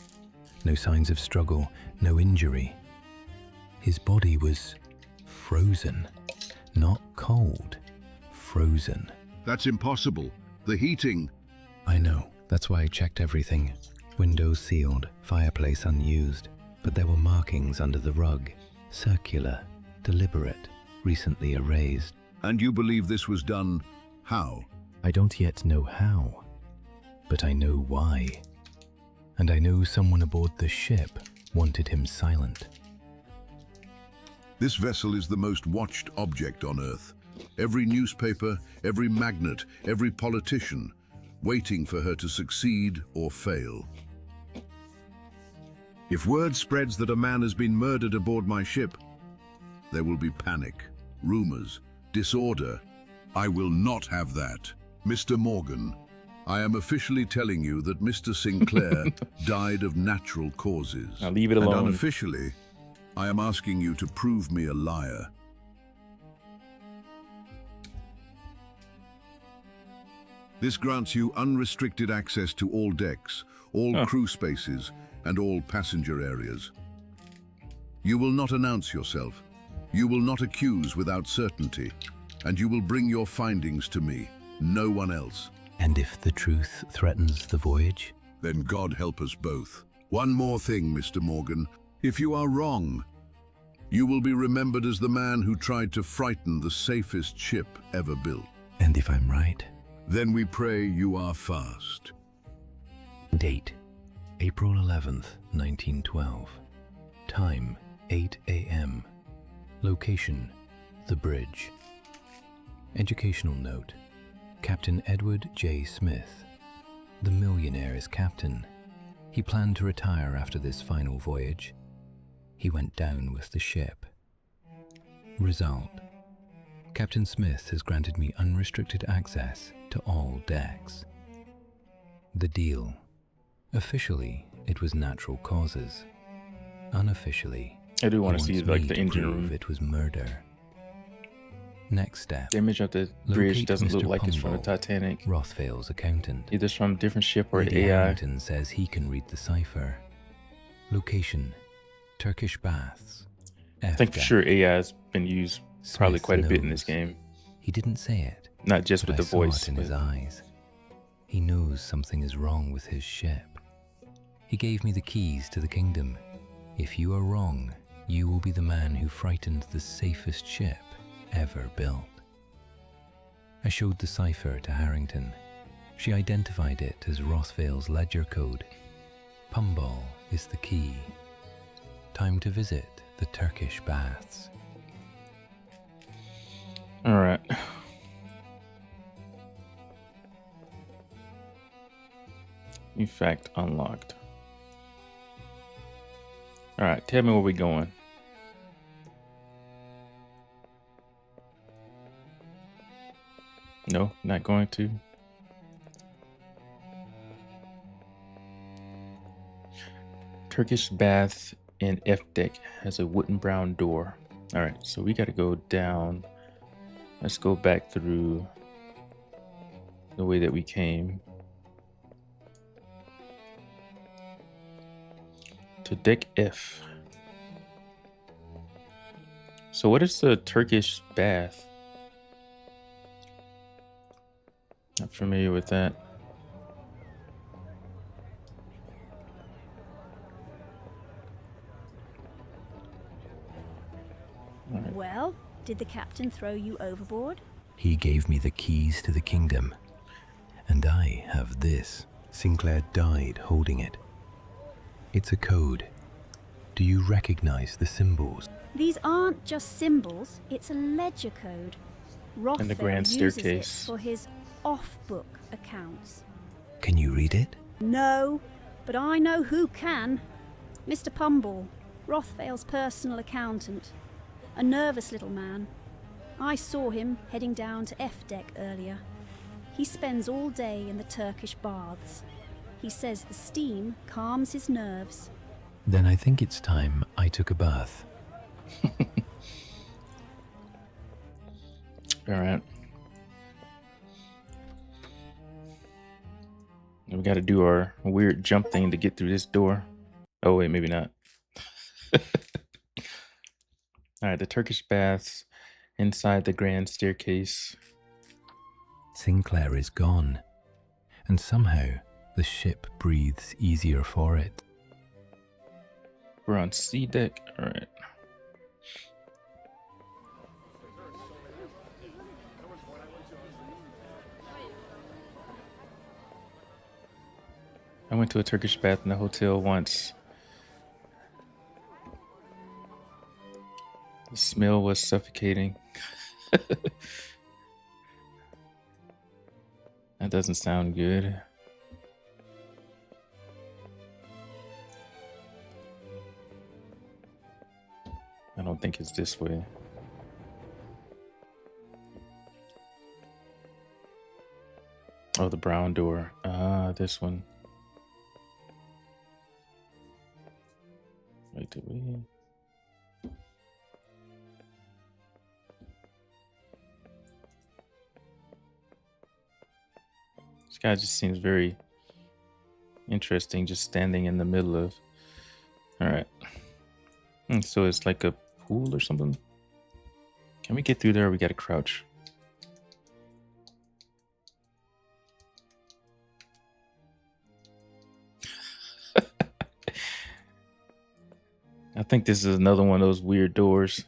No signs of struggle, no injury. His body was frozen, not cold, frozen. That's impossible. The heating. I know, that's why I checked everything. Windows sealed, fireplace unused, but there were markings under the rug, circular, deliberate, recently erased. And you believe this was done how? I don't yet know how, but I know why. And I know someone aboard the ship wanted him silent. This vessel is the most watched object on Earth. Every newspaper, every magnate, every politician, waiting for her to succeed or fail. If word spreads that a man has been murdered aboard my ship, there will be panic, rumors, disorder. I will not have that. Mr. Morgan, I am officially telling you that Mr. Sinclair died of natural causes. Now leave it alone. And unofficially, I am asking you to prove me a liar. This grants you unrestricted access to all decks, all crew spaces, and all passenger areas. You will not announce yourself. You will not accuse without certainty. And you will bring your findings to me, no one else. And if the truth threatens the voyage? Then God help us both. One more thing, Mr. Morgan. If you are wrong, you will be remembered as the man who tried to frighten the safest ship ever built. And if I'm right? Then we pray you are fast. Date, April 11th, 1912. Time, 8 a.m. Location, the bridge. Educational note, Captain Edward J. Smith. The millionaire is captain. He planned to retire after this final voyage. He went down with the ship. Result, Captain Smith has granted me unrestricted access to all decks. The deal. Officially, it was natural causes. Unofficially, I do want to he see wants like me the to engine prove room. it was murder. Next step. The image of the bridge Locate doesn't look Mr. like it's from the Pumble, Titanic. Rothvale's accountant. Either it's from a different ship or Lady AI. Harrington says he can read the cipher. Location, Turkish baths. I think for F-deck. sure AI has been used probably Smith quite a bit in knows. this game. He didn't say it. Not just but with I the saw voice. it in his but- eyes. He knows something is wrong with his ship. He gave me the keys to the kingdom. If you are wrong, you will be the man who frightened the safest ship ever built. I showed the cipher to Harrington. She identified it as Rothvale's ledger code. Pumball is the key. Time to visit the Turkish baths. All right. In fact, unlocked. All right, tell me where we going. No, not going to. Turkish bath in F deck has a wooden brown door. All right, so we got to go down. Let's go back through the way that we came to deck F. So what is the Turkish bath? Not familiar with that. Well, did the captain throw you overboard? He gave me the keys to the kingdom. And I have this. Sinclair died holding it. It's a code. Do you recognize the symbols? These aren't just symbols, it's a ledger code. And the Rothvale grand uses staircase. it for his off-book accounts. Can you read it? No, but I know who can. Mr. Pumball, Rothvale's personal accountant. A nervous little man. I saw him heading down to F deck earlier. He spends all day in the Turkish baths. He says the steam calms his nerves. Then I think it's time I took a bath. All right. We got to do our weird jump thing to get through this door. Oh, wait, maybe not. All right, the Turkish baths inside the grand staircase. Sinclair is gone. And somehow the ship breathes easier for it. We're on C deck. All right. I went to a Turkish bath in the hotel once. The smell was suffocating. That doesn't sound good. I don't think it's this way. Oh, the brown door. Ah, this one. Wait, did we? This guy just seems very interesting, just standing in the middle of. All right. So it's like a pool or something. Can we get through there? Or we gotta crouch. I think this is another one of those weird doors.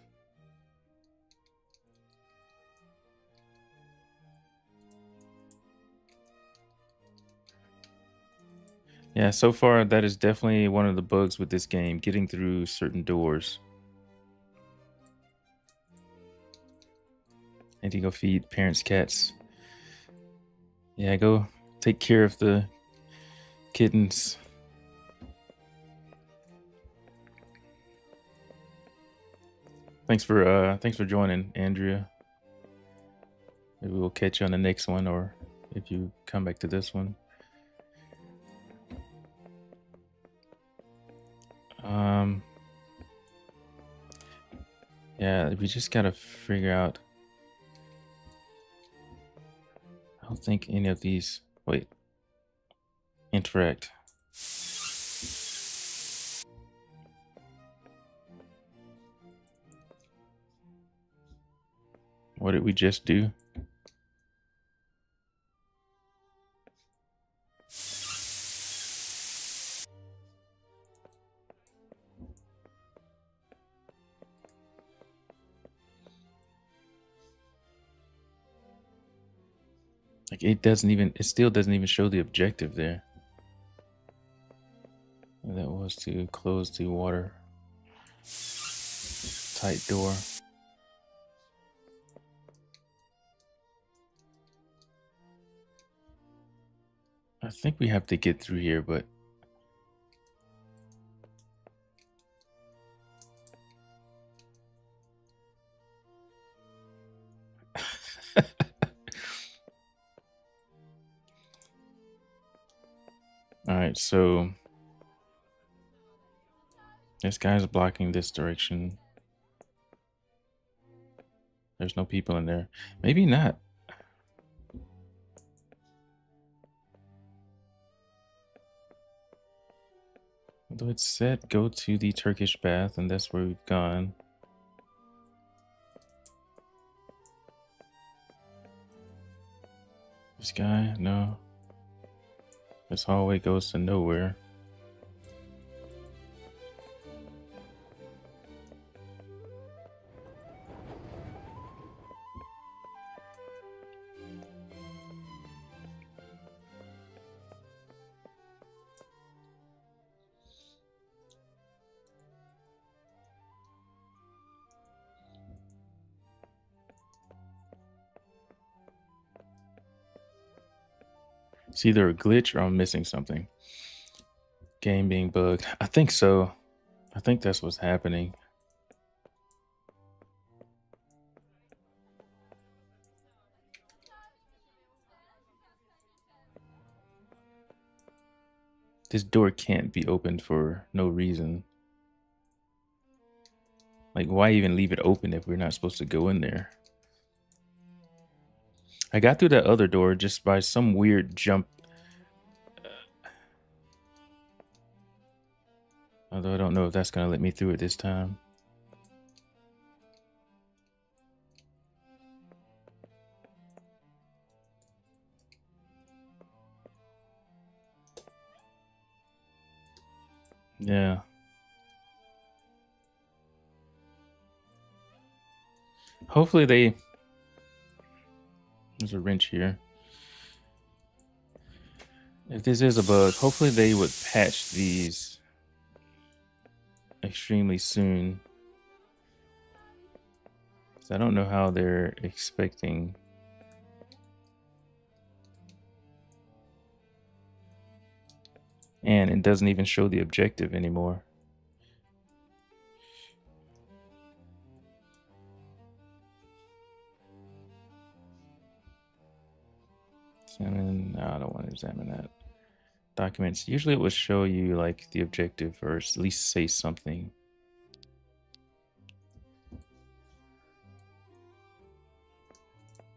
Yeah, so far that is definitely one of the bugs with this game, getting through certain doors. Need to go feed parents' cats. Yeah, go take care of the kittens. Thanks for joining, Andrea. Maybe we'll catch you on the next one, or if you come back to this one. Yeah, we just gotta figure out. I don't think any of these. Wait. Interact. What did we just do? Like it still doesn't even show the objective there. And that was to close the water tight door. I think we have to get through here, but all right, so this guy's blocking this direction. There's no people in there. Maybe not. Although it said go to the Turkish bath, and that's where we've gone. This guy, no. This hallway goes to nowhere. It's either a glitch or I'm missing something. Game being bugged. I think so. I think that's what's happening. This door can't be opened for no reason. Like, why even leave it open if we're not supposed to go in there? I got through that other door just by some weird jump. Although I don't know if that's going to let me through it this time. Yeah. Hopefully they... There's a wrench here. If this is a bug, hopefully they would patch these extremely soon. 'Cause I don't know how they're expecting. And it doesn't even show the objective anymore. Examine. No, I don't want to examine that. Documents. Usually it would show you like the objective or at least say something.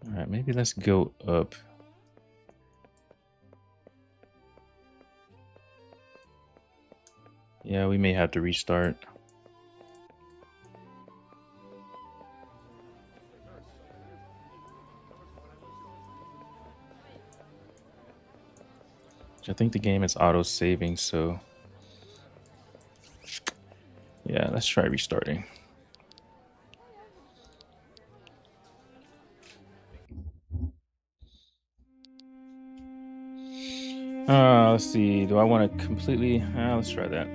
All right, maybe let's go up. Yeah, we may have to restart. I think the game is auto saving, so yeah, let's try restarting. Let's see. Do I want to completely? Let's try that.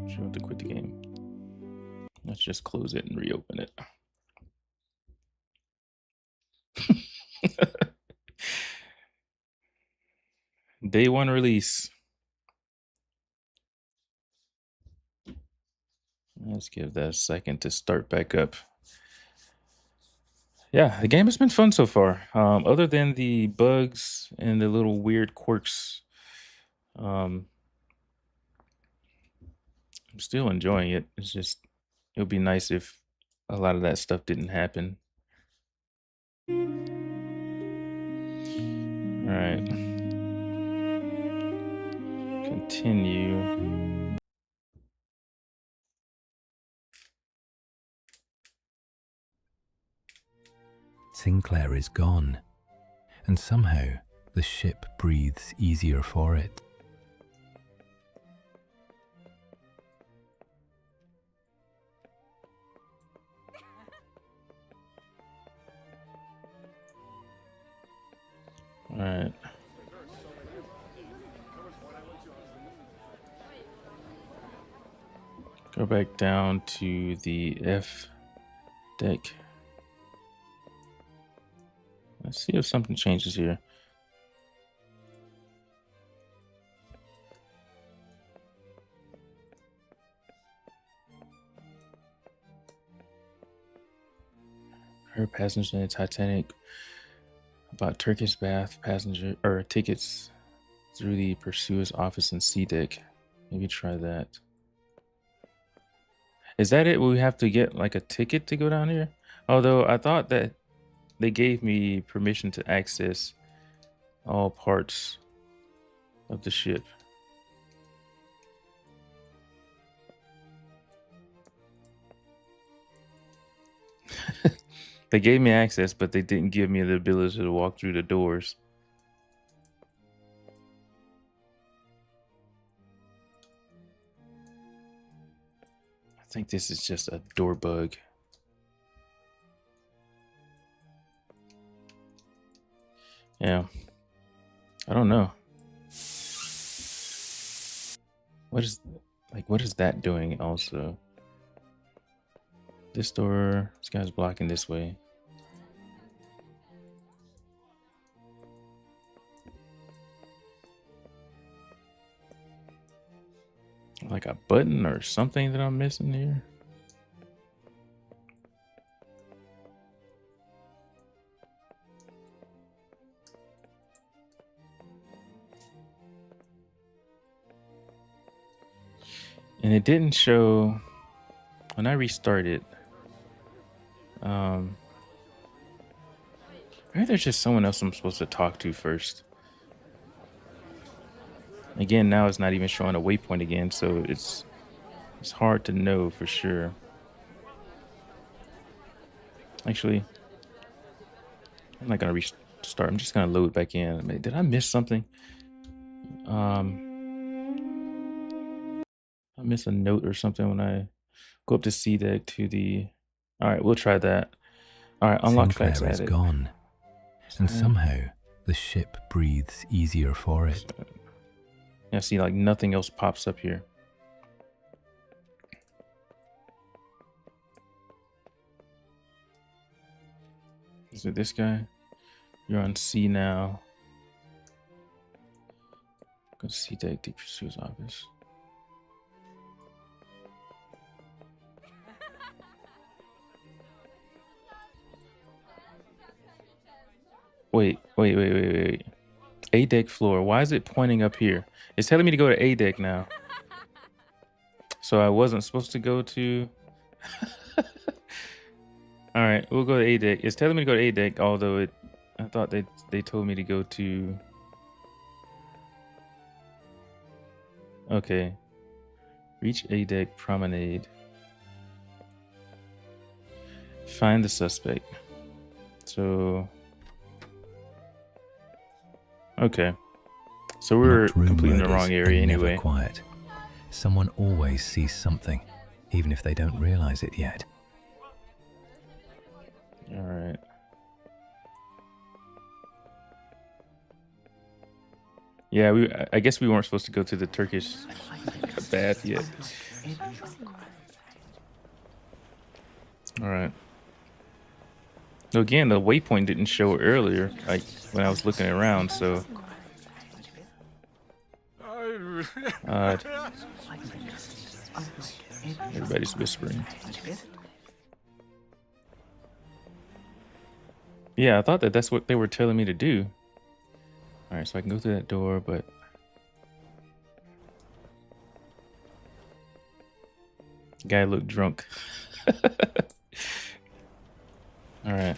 Should want to quit the game. Let's just close it and reopen it. Day one release. Let's give that a second to start back up. Yeah, the game has been fun so far. Other than the bugs and the little weird quirks, I'm still enjoying it. It's just, it would be nice if a lot of that stuff didn't happen. All right. Continue. Sinclair is gone, and somehow the ship breathes easier for it. All right. Go back down to the F deck. Let's see if something changes here. Her passenger in the Titanic about Turkish bath passenger or tickets through the pursuer's office in C deck. Maybe try that. Is that it? Will we have to get like a ticket to go down here? Although I thought that they gave me permission to access all parts of the ship. They gave me access, but they didn't give me the ability to walk through the doors. I think this is just a door bug. Yeah. I don't know. What is that doing also? This door, this guy's blocking this way. Like a button or something that I'm missing here. And it didn't show when I restarted. Maybe there's just someone else I'm supposed to talk to first. Again, now it's not even showing a waypoint again, so it's hard to know for sure. Actually, I'm not gonna restart. I'm just gonna load back in. I mean, did I miss something? I miss a note or something when I go up to C deck to the. All right, we'll try that. All right, unlock Sinclair facts is added. gone, and somehow The ship breathes easier for it. Yeah, see, like nothing else pops up here. Is it this guy? You're on C now. Go to C deck, deep pursuer's office. Wait. A deck floor. Why is it pointing up here? It's telling me to go to A deck now. So I wasn't supposed to go to... All right, we'll go to A deck. It's telling me to go to A deck, although I thought they told me to go to... Okay. Reach A deck, promenade. Find the suspect. So... Okay. So we're completely in the wrong area anyway. Never quiet. Someone always sees something, even if they don't realize it yet. All right. Yeah, I guess we weren't supposed to go to the Turkish bath yet. All right. Again, the waypoint didn't show earlier, like when I was looking around, so. Everybody's whispering. Yeah, I thought that's what they were telling me to do. All right, so I can go through that door, but. Guy looked drunk. All right.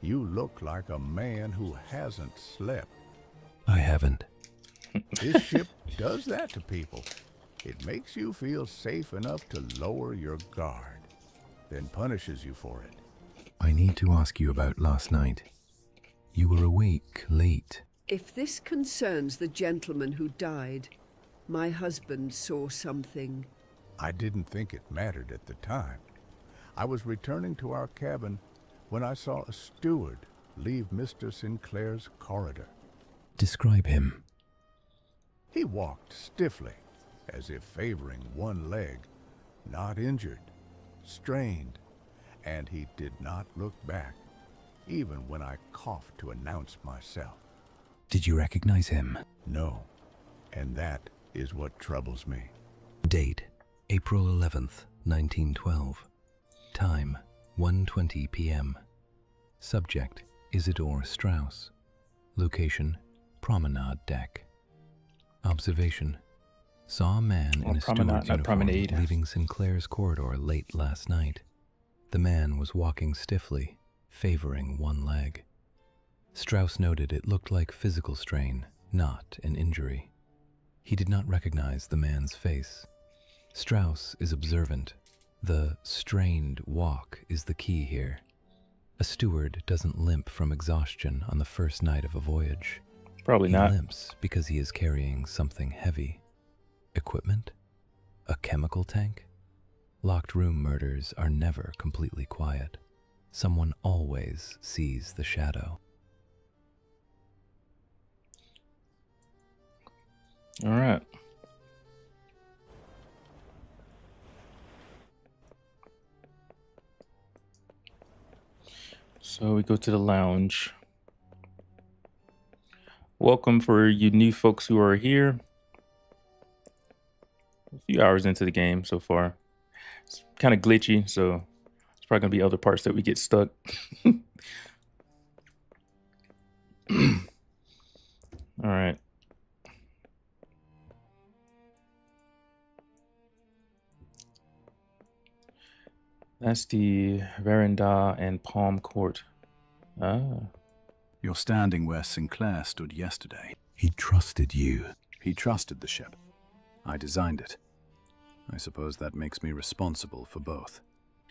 You look like a man who hasn't slept. I haven't. This ship does that to people. It makes you feel safe enough to lower your guard, then punishes you for it. I need to ask you about last night. You were awake late. If this concerns the gentleman who died, my husband saw something. I didn't think it mattered at the time. I was returning to our cabin when I saw a steward leave Mr. Sinclair's corridor. Describe him. He walked stiffly, as if favoring one leg, not injured, strained, and he did not look back, even when I coughed to announce myself. Did you recognize him? No, and that is what troubles me. Date, April 11th, 1912. Time, 1:20 p.m. Subject, Isidore Strauss. Location, promenade deck. Observation, saw a man in a steward's uniform leaving Sinclair's corridor late last night. The man was walking stiffly, favoring one leg. Strauss noted it looked like physical strain, not an injury. He did not recognize the man's face. Strauss is observant. The strained walk is the key here. A steward doesn't limp from exhaustion on the first night of a voyage. Probably not. He limps because he is carrying something heavy. Equipment? A chemical tank? Locked room murders are never completely quiet. Someone always sees the shadow. All right. So we go to the lounge. Welcome for you new folks who are here. A few hours into the game so far. It's kind of glitchy, so it's probably going to be other parts that we get stuck. All right. That's the veranda and palm court. Ah. You're standing where Sinclair stood yesterday. He trusted you. He trusted the ship. I designed it. I suppose that makes me responsible for both.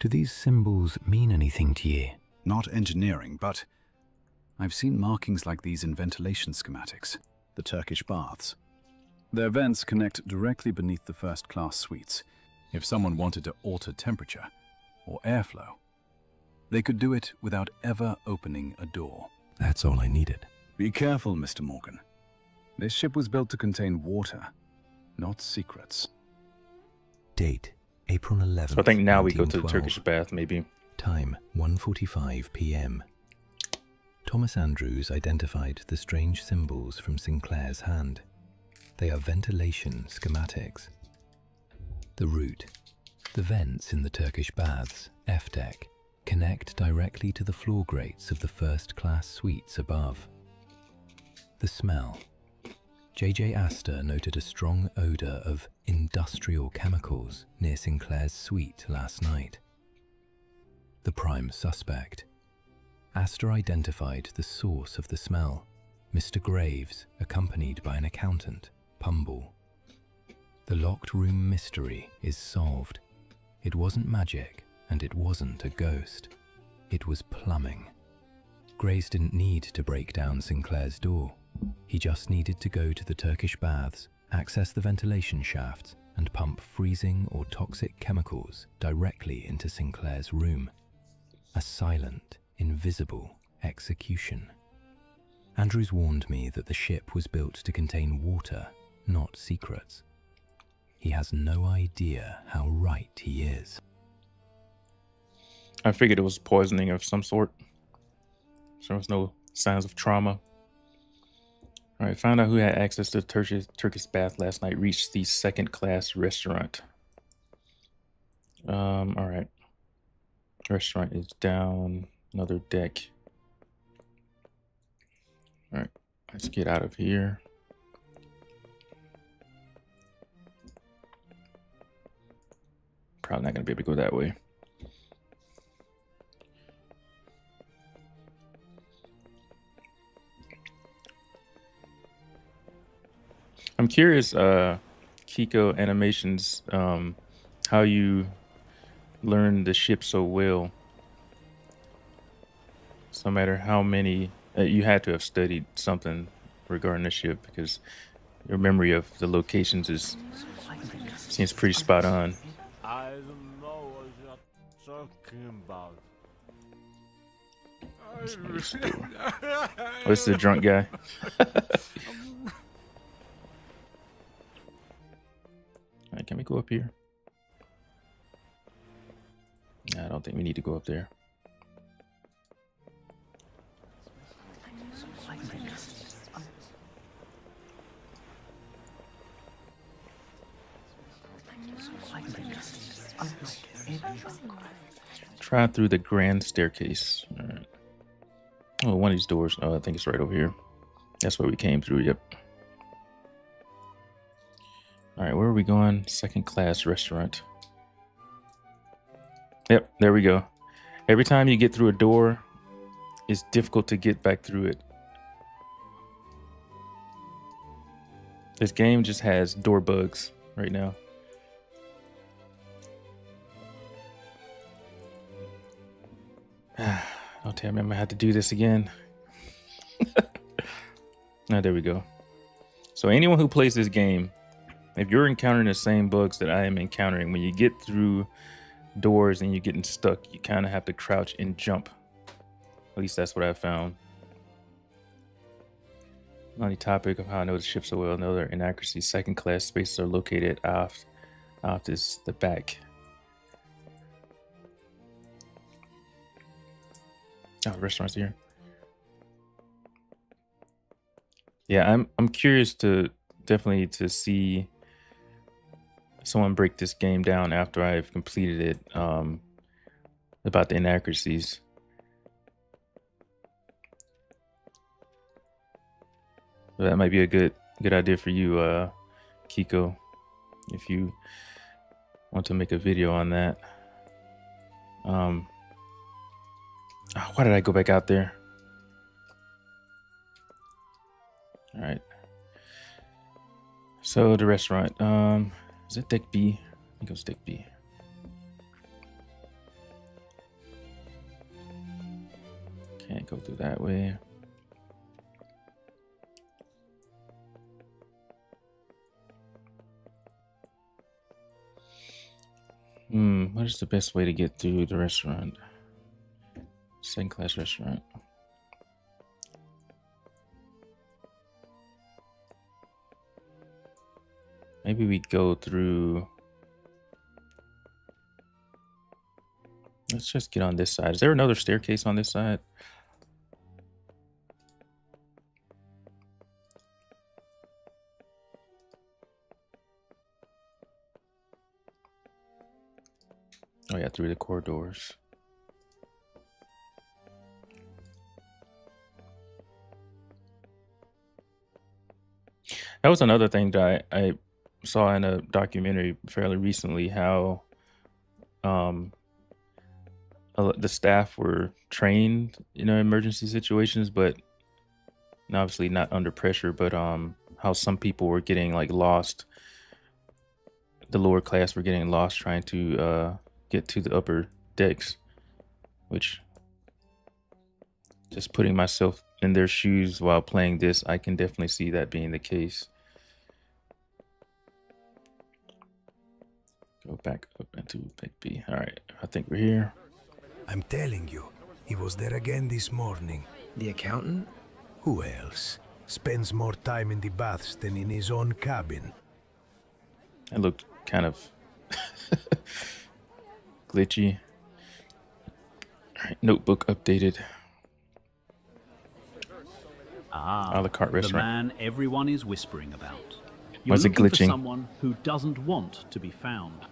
Do these symbols mean anything to you? Not engineering, but I've seen markings like these in ventilation schematics. The Turkish baths. Their vents connect directly beneath the first-class suites. If someone wanted to alter temperature or airflow, they could do it without ever opening a door. That's all I needed. Be careful, Mr. Morgan. This ship was built to contain water, not secrets. Date, April 11th, So I think now we go to the 1912. Turkish bath, maybe. Time, 1:45 p.m. Thomas Andrews identified the strange symbols from Sinclair's hand. They are ventilation schematics. The route, the vents in the Turkish baths, F deck, connect directly to the floor grates of the first-class suites above. The smell. J.J. Astor noted a strong odor of industrial chemicals near Sinclair's suite last night. The prime suspect. Astor identified the source of the smell, Mr. Graves, accompanied by an accountant, Pumble. The locked room mystery is solved. It wasn't magic, and it wasn't a ghost. It was plumbing. Graves didn't need to break down Sinclair's door. He just needed to go to the Turkish baths, access the ventilation shafts, and pump freezing or toxic chemicals directly into Sinclair's room. A silent, invisible execution. Andrews warned me that the ship was built to contain water, not secrets. He has no idea how right he is. I figured it was poisoning of some sort. So there was no signs of trauma. All right, found out who had access to the Turkish bath last night. Reached the second-class restaurant. All right. Restaurant is down another deck. All right, let's get out of here. Probably not gonna be able to go that way. I'm curious, Kiko Animations, how you learned the ship so well. So no matter how many, you had to have studied something regarding the ship because your memory of the locations seems pretty spot on. I don't know what you're talking about. Oh, this is the drunk guy. Alright, can we go up here? Nah, I don't think we need to go up there. Try through the grand staircase. All right. Oh, one of these doors. Oh, I think it's right over here. That's where we came through. Yep. All right, where are we going? Second class restaurant. Yep, there we go. Every time you get through a door, it's difficult to get back through it. This game just has door bugs right now. Don't tell me I'm gonna have to do this again. Now, there we go. So anyone who plays this game, if you're encountering the same bugs that I am encountering, when you get through doors and you're getting stuck, you kind of have to crouch and jump. At least that's what I found. On the topic of how I know the ship so well, another inaccuracy, second class spaces are located off the back. Oh, the restaurant's here. Yeah, I'm curious to definitely to see someone break this game down after I've completed it, about the inaccuracies. But that might be a good idea for you, Kiko, if you want to make a video on that. Why did I go back out there? All right. So the restaurant, is it deck B? I think it was deck B. Can't go through that way. What is the best way to get through the restaurant? Second class restaurant. Maybe we go through. Let's just get on this side. Is there another staircase on this side? Oh yeah, through the corridors. That was another thing that I saw in a documentary fairly recently, how the staff were trained, in emergency situations, but obviously not under pressure, but how some people were getting like lost. The lower class were getting lost trying to get to the upper decks, which, just putting myself in their shoes while playing this, I can definitely see that being the case. Go back up into Deck B. All right, I think we're here. I'm telling you, he was there again this morning. The accountant? Who else? Spends more time in the baths than in his own cabin. It looked kind of glitchy. All right, notebook updated. Ah, A la carte the restaurant. man everyone is whispering about. You're Why is it looking for glitching? someone who doesn't want to be found.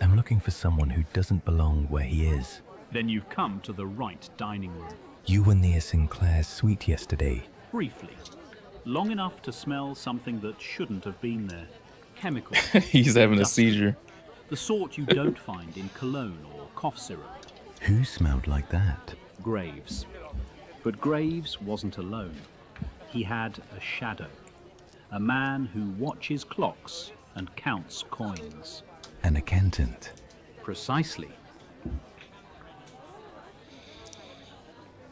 I'm looking for someone who doesn't belong where he is. Then you've come to the right dining room. You were near Sinclair's suite yesterday. Briefly. Long enough to smell something that shouldn't have been there. Chemicals. He's having a dust. seizure. The sort you don't find in cologne or cough syrup. Who smelled like that? Graves. But Graves wasn't alone. He had a shadow. A man who watches clocks and counts coins. An accountant. Precisely.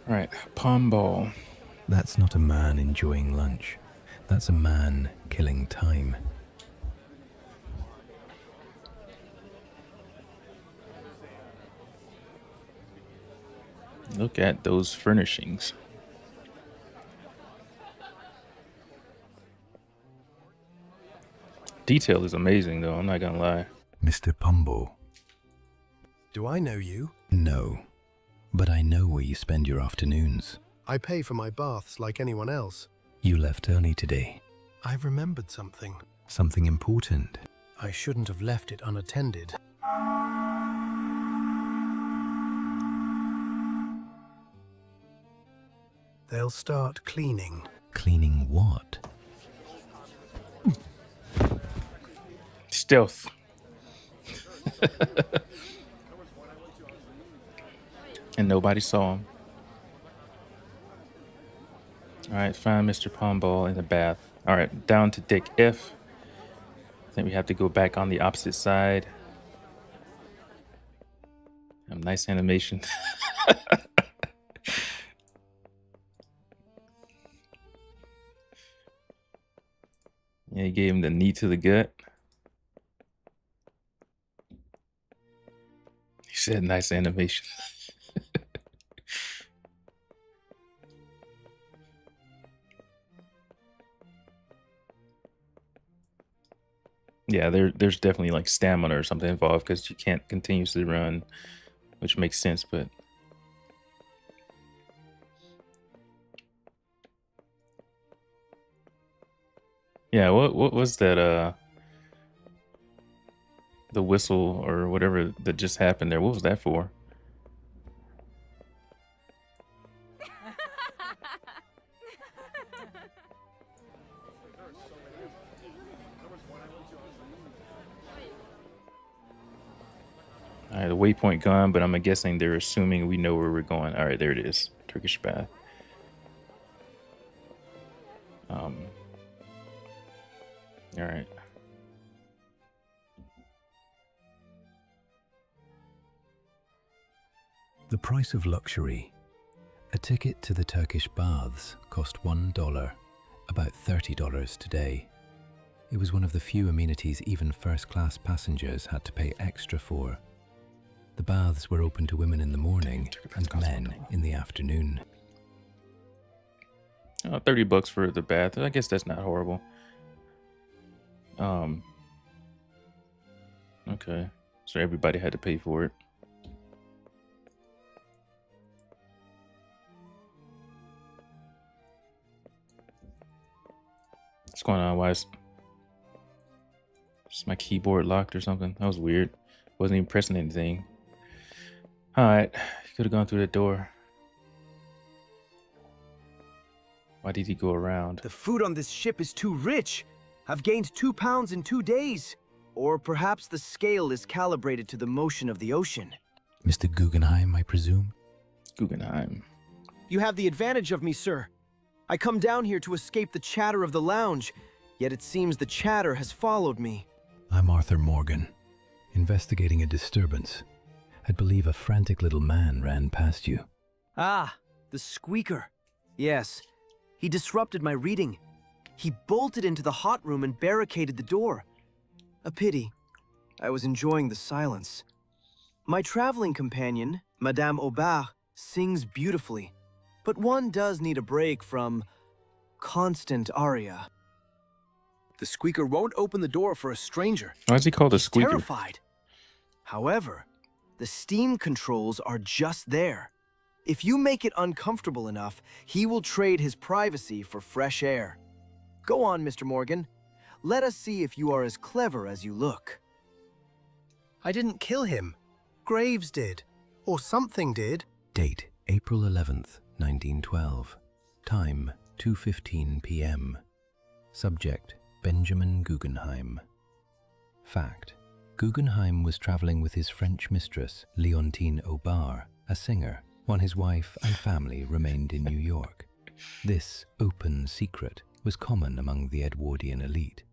All right, palm ball. That's not a man enjoying lunch. That's a man killing time. Look at those furnishings. Detail is amazing, though. I'm not gonna lie. Mr. Pumble. Do I know you? No, but I know where you spend your afternoons. I pay for my baths like anyone else. You left early today. I've remembered something. Something important. I shouldn't have left it unattended. They'll start cleaning. Cleaning what? Stealth. And nobody saw him. All right, find Mr. Palmball in the bath. All right, down to deck F. I think we have to go back on the opposite side. Nice animation. Yeah, he gave him the knee to the gut. He said nice animation. Yeah, there's definitely like stamina or something involved because you can't continuously run, which makes sense, but yeah, what was that the whistle or whatever that just happened there? What was that for? All right, the waypoint gone, but I'm guessing they're assuming we know where we're going. All right, there it is. Turkish bath. All right. The price of luxury. A ticket to the Turkish baths cost $1, about $30 today. It was one of the few amenities even first-class passengers had to pay extra for. The baths were open to women in the morning and men in the afternoon. $30 for the bath. I guess that's not horrible. Okay. So everybody had to pay for it. What's going on? Why is my keyboard locked or something? That was weird. Wasn't even pressing anything. All right. Could have gone through the door. Why did he go around? The food on this ship is too rich. I've gained 2 pounds in 2 days. Or perhaps the scale is calibrated to the motion of the ocean. Mr. Guggenheim, I presume? Guggenheim. You have the advantage of me, sir. I come down here to escape the chatter of the lounge, yet it seems the chatter has followed me. I'm Arthur Morgan, investigating a disturbance. I believe a frantic little man ran past you. Ah, the squeaker. Yes, he disrupted my reading. He bolted into the hot room and barricaded the door. A pity. I was enjoying the silence. My traveling companion, Madame Aubert, sings beautifully, but one does need a break from constant aria. The squeaker won't open the door for a stranger. Why is he called a squeaker? Terrified. However, the steam controls are just there. If you make it uncomfortable enough, he will trade his privacy for fresh air. Go on, Mr. Morgan. Let us see if you are as clever as you look. I didn't kill him. Graves did. Or something did. Date, April 11th, 1912. Time, 2:15 p.m. Subject, Benjamin Guggenheim. Fact, Guggenheim was traveling with his French mistress, Leontine Aubert, a singer, while his wife and family remained in New York. This open secret was common among the Edwardian elite.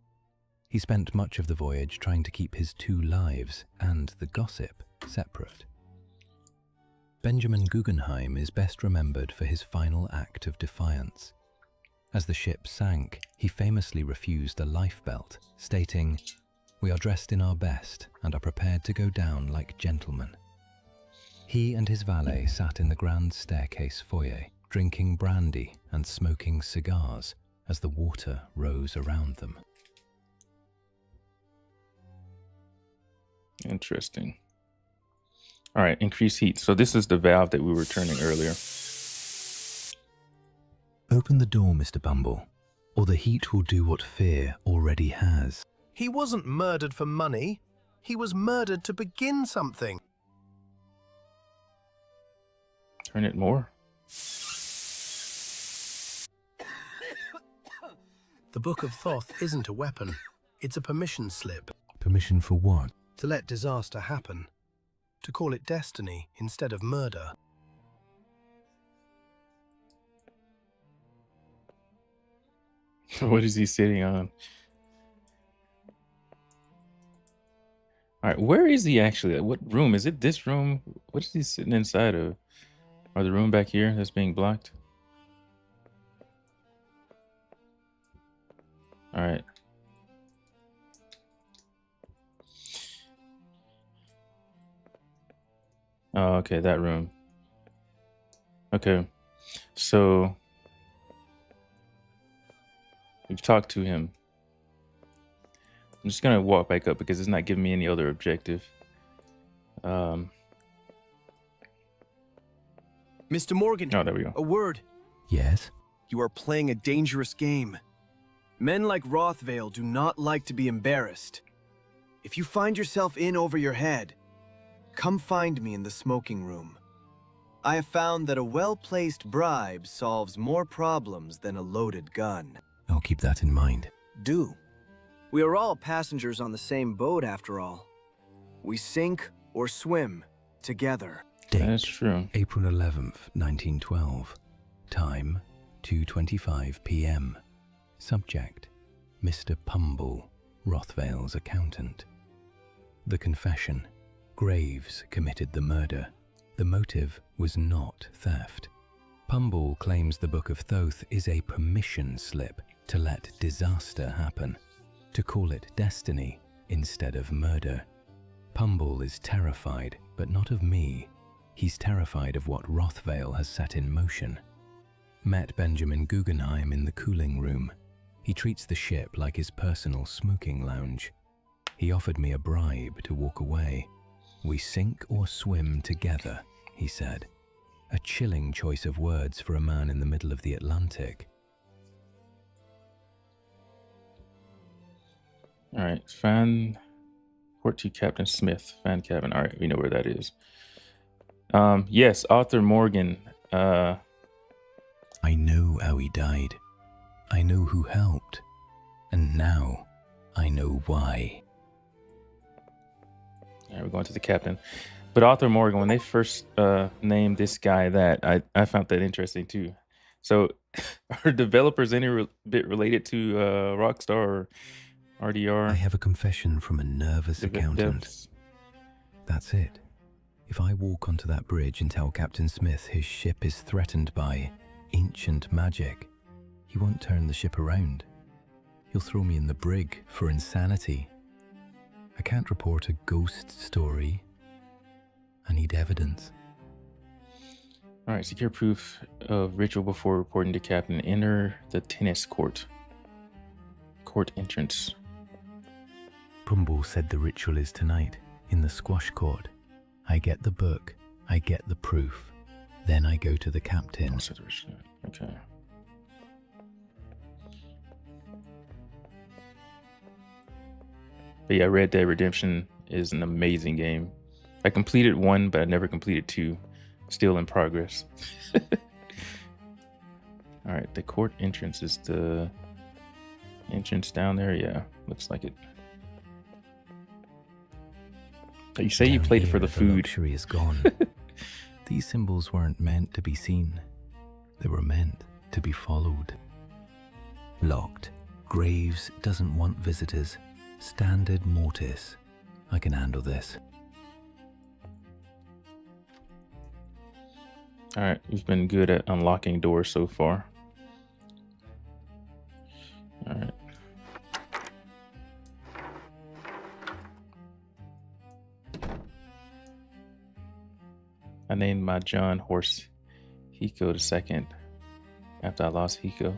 He spent much of the voyage trying to keep his 2 lives and the gossip separate. Benjamin Guggenheim is best remembered for his final act of defiance. As the ship sank, he famously refused a lifebelt, stating, "We are dressed in our best and are prepared to go down like gentlemen." He and his valet sat in the grand staircase foyer, drinking brandy and smoking cigars as the water rose around them. Interesting. All right, increase heat. So this is the valve that we were turning earlier. Open the door, Mr. Bumble, or the heat will do what fear already has. He wasn't murdered for money. He was murdered to begin something. Turn it more. The Book of Thoth isn't a weapon. It's a permission slip. Permission for what? To let disaster happen. To call it destiny instead of murder. What is he sitting on? All right, where is he actually? What room? Is it this room? What is he sitting inside of? Or the room back here that's being blocked? All right. Oh, okay, that room. Okay, so we've talked to him. I'm just gonna walk back up because it's not giving me any other objective. Mr. Morgan, Oh, there we go. a word. Yes? You are playing a dangerous game. Men like Rothvale do not like to be embarrassed. If you find yourself in over your head, come find me in the smoking room. I have found that a well-placed bribe solves more problems than a loaded gun. I'll keep that in mind. Do. We are all passengers on the same boat after all. We sink or swim together. Date, That's true. April 11th, 1912. Time, 2:25 p.m. Subject, Mr. Pumble, Rothvale's accountant. The confession, Graves committed the murder. The motive was not theft. Pumble claims the Book of Thoth is a permission slip to let disaster happen. to call it destiny instead of murder. Pumble is terrified, but not of me. He's terrified of what Rothvale has set in motion. Met Benjamin Guggenheim in the cooling room. He treats the ship like his personal smoking lounge. He offered me a bribe to walk away. We sink or swim together, he said. A chilling choice of words for a man in the middle of the Atlantic. All right, find port to Captain Smith. Find cabin. All right, we know where that is. Yes, Arthur Morgan. I know how he died. I know who helped. And now I know why. All right, we're going to the captain. But Arthur Morgan, when they first named this guy that, I found that interesting too. So are developers any bit related to Rockstar or RDR? I have a confession from a nervous accountant. That's it. If I walk onto that bridge and tell Captain Smith his ship is threatened by ancient magic, he won't turn the ship around. He'll throw me in the brig for insanity. I can't report a ghost story. I need evidence. All right, secure proof of ritual before reporting to captain. Enter the tennis court. Court entrance. Pumble said the ritual is tonight, in the squash court. I get the book, I get the proof. Then I go to the captain. Okay. But yeah, Red Dead Redemption is an amazing game. I completed 1, but I never completed 2. Still in progress. All right, the court entrance is the entrance down there. Yeah, looks like it. You say you played it for the food. Luxury is gone. These symbols weren't meant to be seen. They were meant to be followed. Locked. Graves doesn't want visitors. Standard mortis. I can handle this. All right, you've been good at unlocking doors so far. All right. I named my John horse Hiko II after I lost Hiko.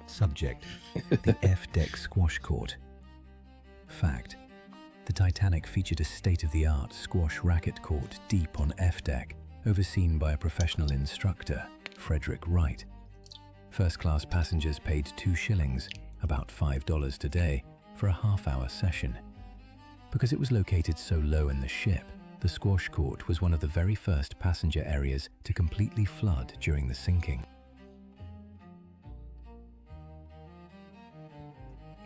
Subject, the F-deck squash court. Fact, the Titanic featured a state-of-the-art squash racket court deep on F-deck, overseen by a professional instructor, Frederick Wright. First-class passengers paid 2 shillings, about $5 today, for a half-hour session. Because it was located so low in the ship, the squash court was one of the very first passenger areas to completely flood during the sinking.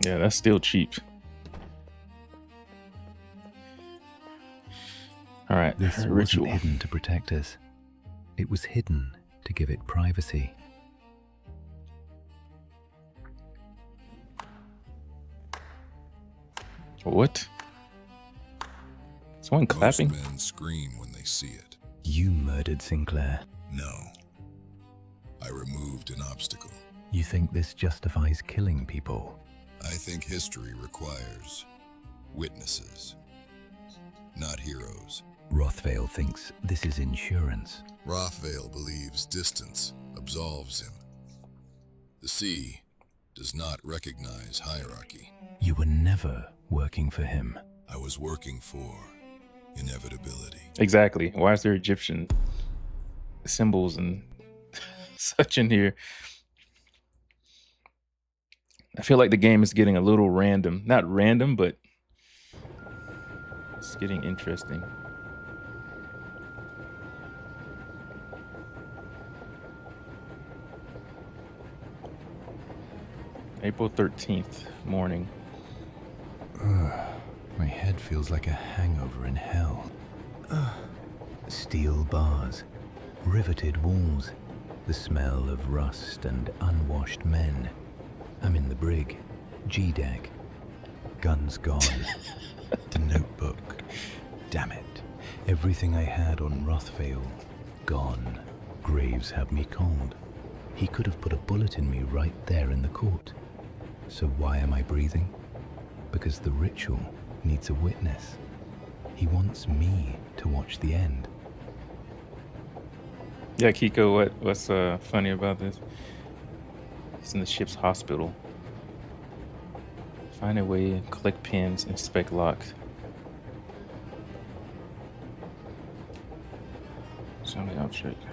Yeah, that's still cheap. All right, this ritual. wasn't hidden to protect us. It was hidden to give it privacy. What? Someone clapping? Most men scream when they see it. You murdered Sinclair. No. I removed an obstacle. You think this justifies killing people? I think history requires witnesses, not heroes. Rothvale thinks this is insurance. Rothvale believes distance absolves him. The sea does not recognize hierarchy. You were never working for him. I was working for inevitability. Exactly. Why is there Egyptian symbols and such in here? I feel like the game is getting a little random. Not random, but it's getting interesting. April 13th morning. My head feels like a hangover in hell. Steel bars, riveted walls, the smell of rust and unwashed men. I'm in the brig, G-deck. Guns gone. The notebook. Damn it. Everything I had on Rothvale, gone. Graves had me cold. He could have put a bullet in me right there in the court. So why am I breathing? Because the ritual needs a witness. He wants me to watch the end. Yeah, Kiko, what's funny about this? It's in the ship's hospital. Find a way, collect pins, inspect locks. Sound the object.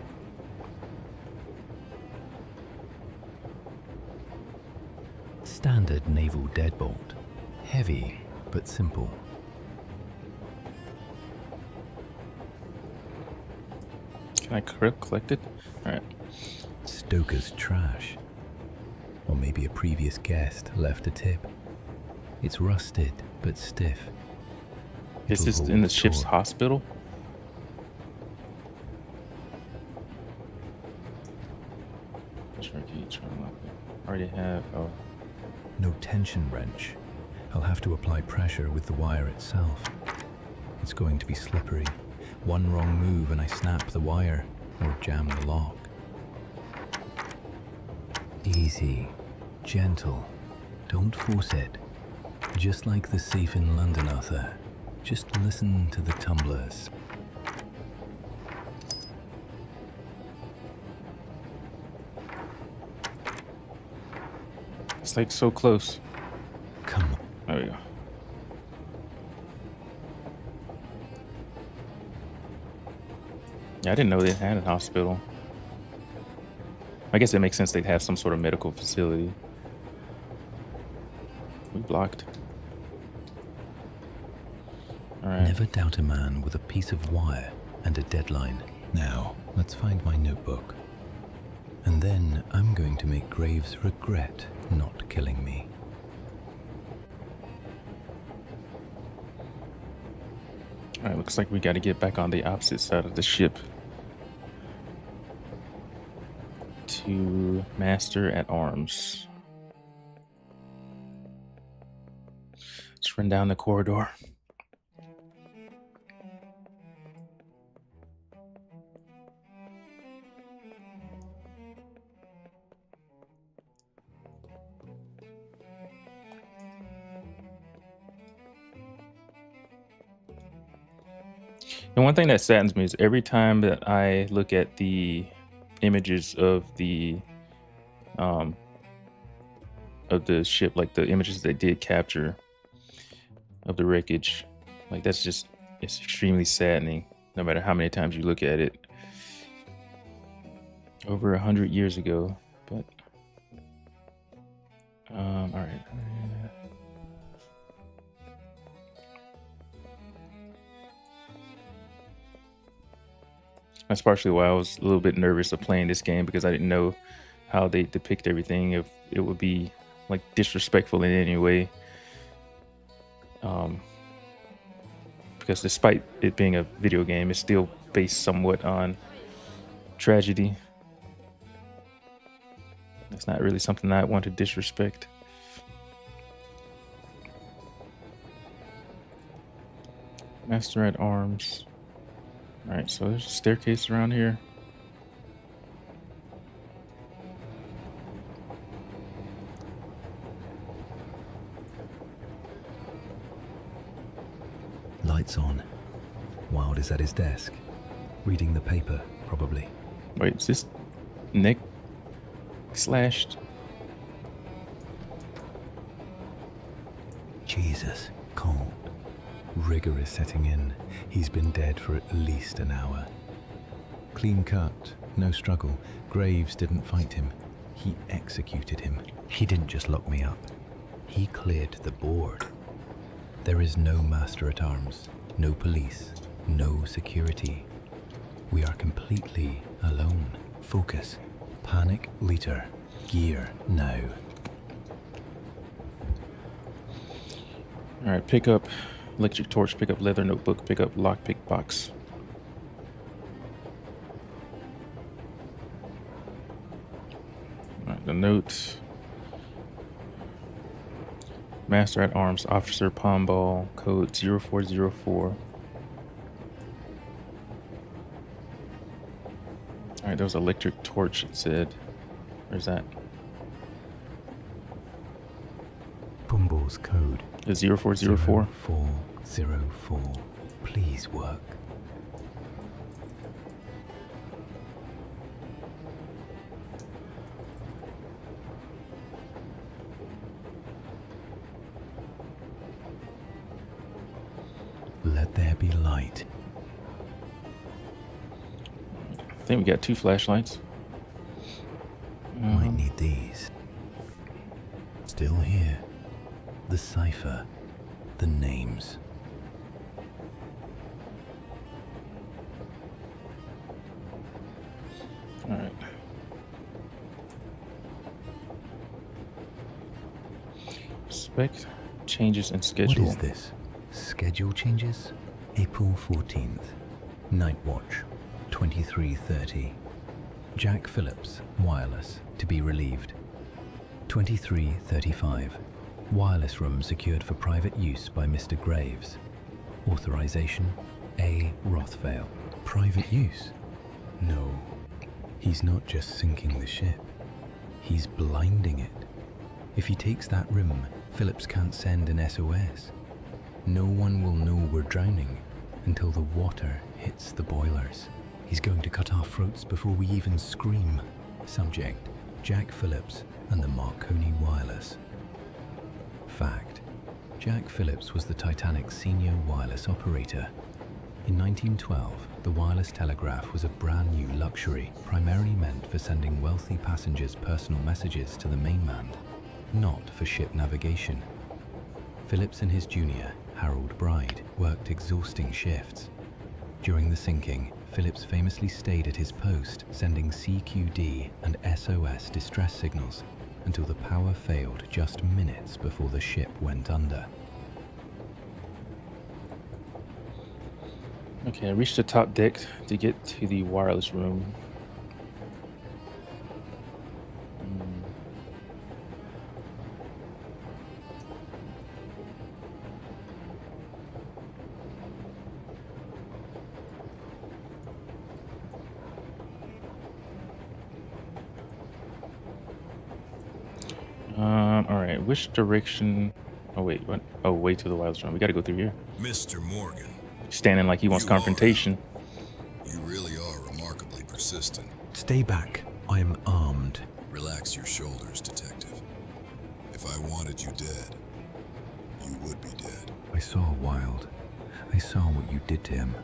Standard naval deadbolt. Heavy, but simple. Can I collect it? Alright. Stoker's trash. Or maybe a previous guest left a tip. It's rusted, but stiff. Is this in the ship's hospital? Already have, oh. No tension wrench. I'll have to apply pressure with the wire itself. It's going to be slippery. One wrong move and I snap the wire or jam the lock. Easy, gentle. Don't force it. Just like the safe in London, Arthur. Just listen to the tumblers. It's like so close. Come on. There we go. Yeah, I didn't know they had a hospital. I guess it makes sense they'd have some sort of medical facility. We blocked. All right. Never doubt a man with a piece of wire and a deadline. Now, let's find my notebook. And then I'm going to make Graves regret not killing me. All right, looks like we got to get back on the opposite side of the ship. To Master at Arms. Let's run down the corridor. And one thing that saddens me is every time that I look at the images of the ship, like the images they did capture of the wreckage, like it's extremely saddening no matter how many times you look at it. Over 100 years ago, but all right. That's partially why I was a little bit nervous of playing this game, because I didn't know how they depict everything, if it would be like disrespectful in any way. Because despite it being a video game, it's still based somewhat on tragedy. It's not really something I want to disrespect. Master at Arms. All right, so there's a staircase around here. Lights on. Wilde is at his desk, reading the paper, probably. Wait, is this neck slashed? Jesus, cold. Rigor is setting in. He's been dead for at least an hour. Clean cut, no struggle. Graves didn't fight him. He executed him. He didn't just lock me up. He cleared the board. There is no master at arms, no police, no security. We are completely alone. Focus. Panic leader. Gear now. All right, pick up electric torch, pick up leather notebook, pick up lockpick box. All right, the note. Master at Arms, Officer Pombal, code 0404. All right, there was electric torch, it said. Where's that? Pumble's code. The 0404. 0404. Please work. Let there be light. I think we got 2 flashlights. Might need these. Still here. The cipher. The names. All right. Expect changes in schedule. What is this? Schedule changes? April 14th. Night watch. 23:30. Jack Phillips, wireless, to be relieved. 23:35. Wireless room secured for private use by Mr. Graves. Authorization A. Rothvale. Private use? No. He's not just sinking the ship. He's blinding it. If he takes that room, Phillips can't send an SOS. No one will know we're drowning until the water hits the boilers. He's going to cut our throats before we even scream. Subject: Jack Phillips and the Marconi Wireless. Fact: Jack Phillips was the Titanic's senior wireless operator. In 1912, the wireless telegraph was a brand new luxury, primarily meant for sending wealthy passengers personal messages to the mainland, not for ship navigation. Phillips and his junior, Harold Bride, worked exhausting shifts. During the sinking, Phillips famously stayed at his post, sending CQD and SOS distress signals until the power failed just minutes before the ship went under. Okay, I reached the top deck to get to the wireless room. All right, which direction? Oh wait, what? Oh, way to the wireless room. We got to go through here. Mr. Morgan, Standing like he wants confrontation. you really are remarkably persistent. Stay back. I am armed. Relax your shoulders, detective. If I wanted you dead, you would be dead. I saw Wild. I saw what you did to him.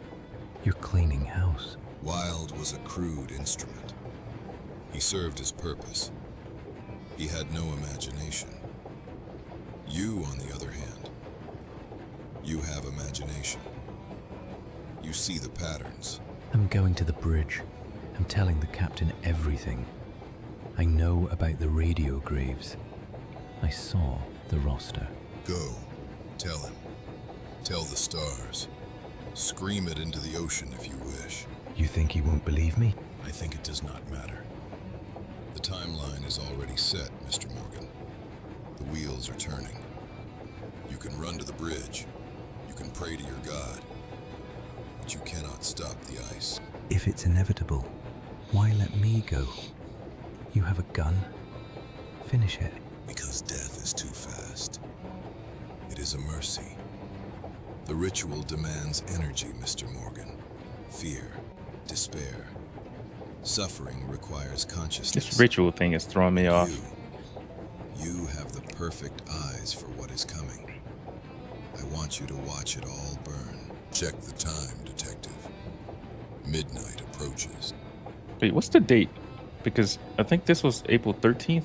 You're cleaning house. Wild was a crude instrument. He served his purpose. He had no imagination. You, on the other hand, you have imagination. You see the patterns. I'm going to the bridge. I'm telling the captain everything. I know about the radio graves. I saw the roster. Go. Tell him. Tell the stars. Scream it into the ocean if you wish. You think he won't believe me? I think it does not matter. The timeline is already set, Mr. Morgan. The wheels are turning. You can run to the bridge. You can pray to your God. But you cannot stop the ice. If it's inevitable, why let me go? You have a gun. Finish it. Because death is too fast. It is a mercy. The ritual demands energy, Mr. Morgan. Fear, despair. Suffering requires consciousness. This ritual thing is throwing me off. You have the perfect eyes for what is coming. I want you to watch it all burn. Check the time, detective. Midnight approaches. Wait, what's the date? Because I think this was April 13th.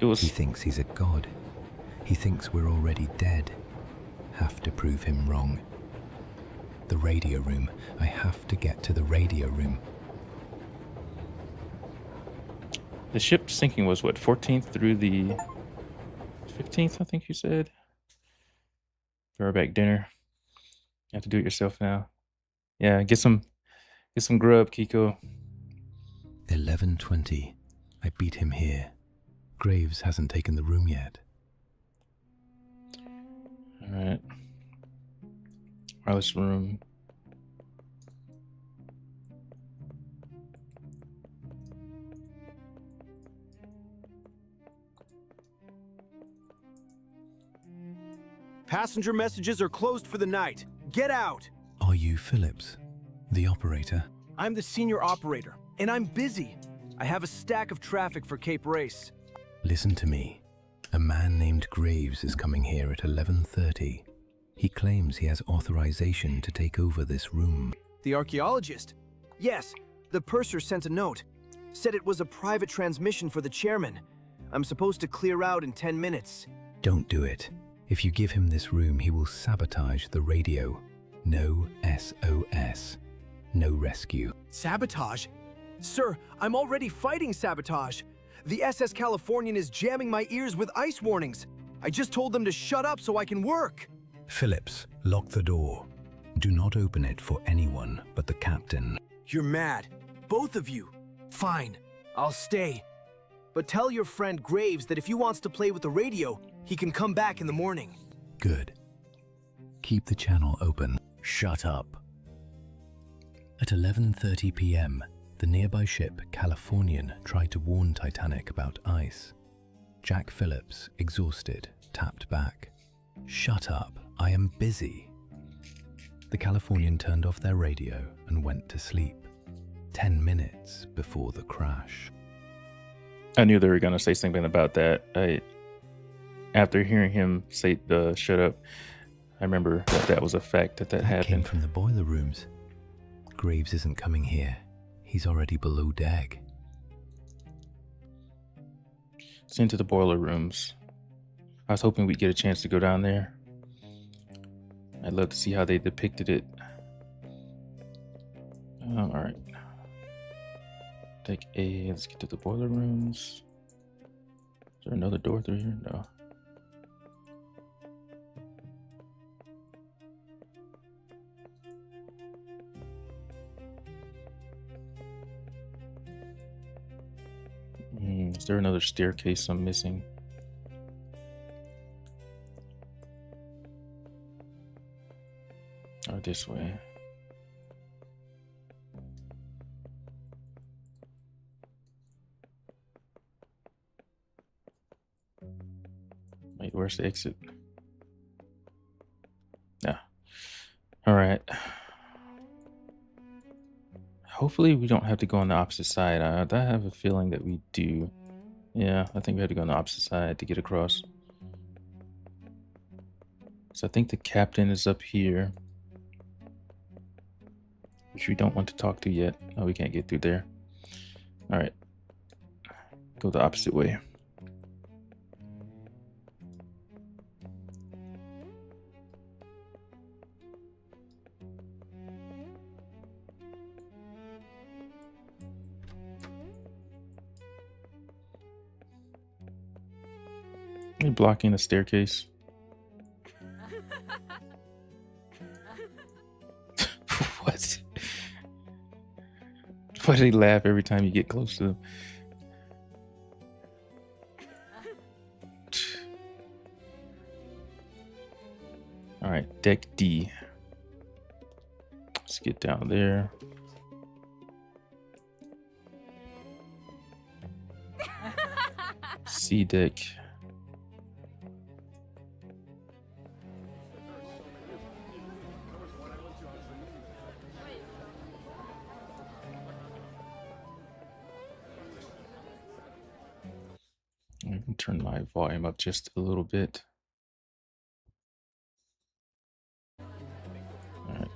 It was. He thinks he's a god. He thinks we're already dead. Have to prove him wrong. The radio room. I have to get to the radio room. The ship sinking was what, 14th through the 15th, I think you said. Back dinner. You have to do it yourself now. Yeah, get some grub, Kiko. 11:20. I beat him here. Graves hasn't taken the room yet. All right. Wireless room. Passenger messages are closed for the night. Get out! Are you Phillips, the operator? I'm the senior operator, and I'm busy. I have a stack of traffic for Cape Race. Listen to me. A man named Graves is coming here at 11:30. He claims he has authorization to take over this room. The archaeologist? Yes, the purser sent a note. Said it was a private transmission for the chairman. I'm supposed to clear out in 10 minutes. Don't do it. If you give him this room, he will sabotage the radio. No SOS. No rescue. Sabotage? Sir, I'm already fighting sabotage. The SS Californian is jamming my ears with ice warnings. I just told them to shut up so I can work. Phillips, lock the door. Do not open it for anyone but the captain. You're mad. Both of you. Fine, I'll stay. But tell your friend Graves that if he wants to play with the radio, he can come back in the morning. Good. Keep the channel open. Shut up. At 11:30 p.m., the nearby ship Californian tried to warn Titanic about ice. Jack Phillips, exhausted, tapped back. Shut up, I am busy. The Californian turned off their radio and went to sleep. 10 minutes before the crash. I knew they were going to say something about that. After hearing him say the shut up, I remember that was a fact that happened. Came from the boiler rooms. Graves isn't coming here. He's already below deck. It's into the boiler rooms. I was hoping we'd get a chance to go down there. I'd love to see how they depicted it. All right. Deck A. Let's get to the boiler rooms. Is there another door through here? No. Is there another staircase I'm missing? Or this way. Wait, where's the exit? Yeah. All right. Hopefully we don't have to go on the opposite side. I have a feeling that we do. Yeah, I think we have to go on the opposite side to get across. So I think the captain is up here, which we don't want to talk to yet. Oh, we can't get through there. All right. Go the opposite way. You're blocking the staircase. What? Why do they laugh every time you get close to them? All right, deck D. Let's get down there. C deck. I can turn my volume up just a little bit. All right.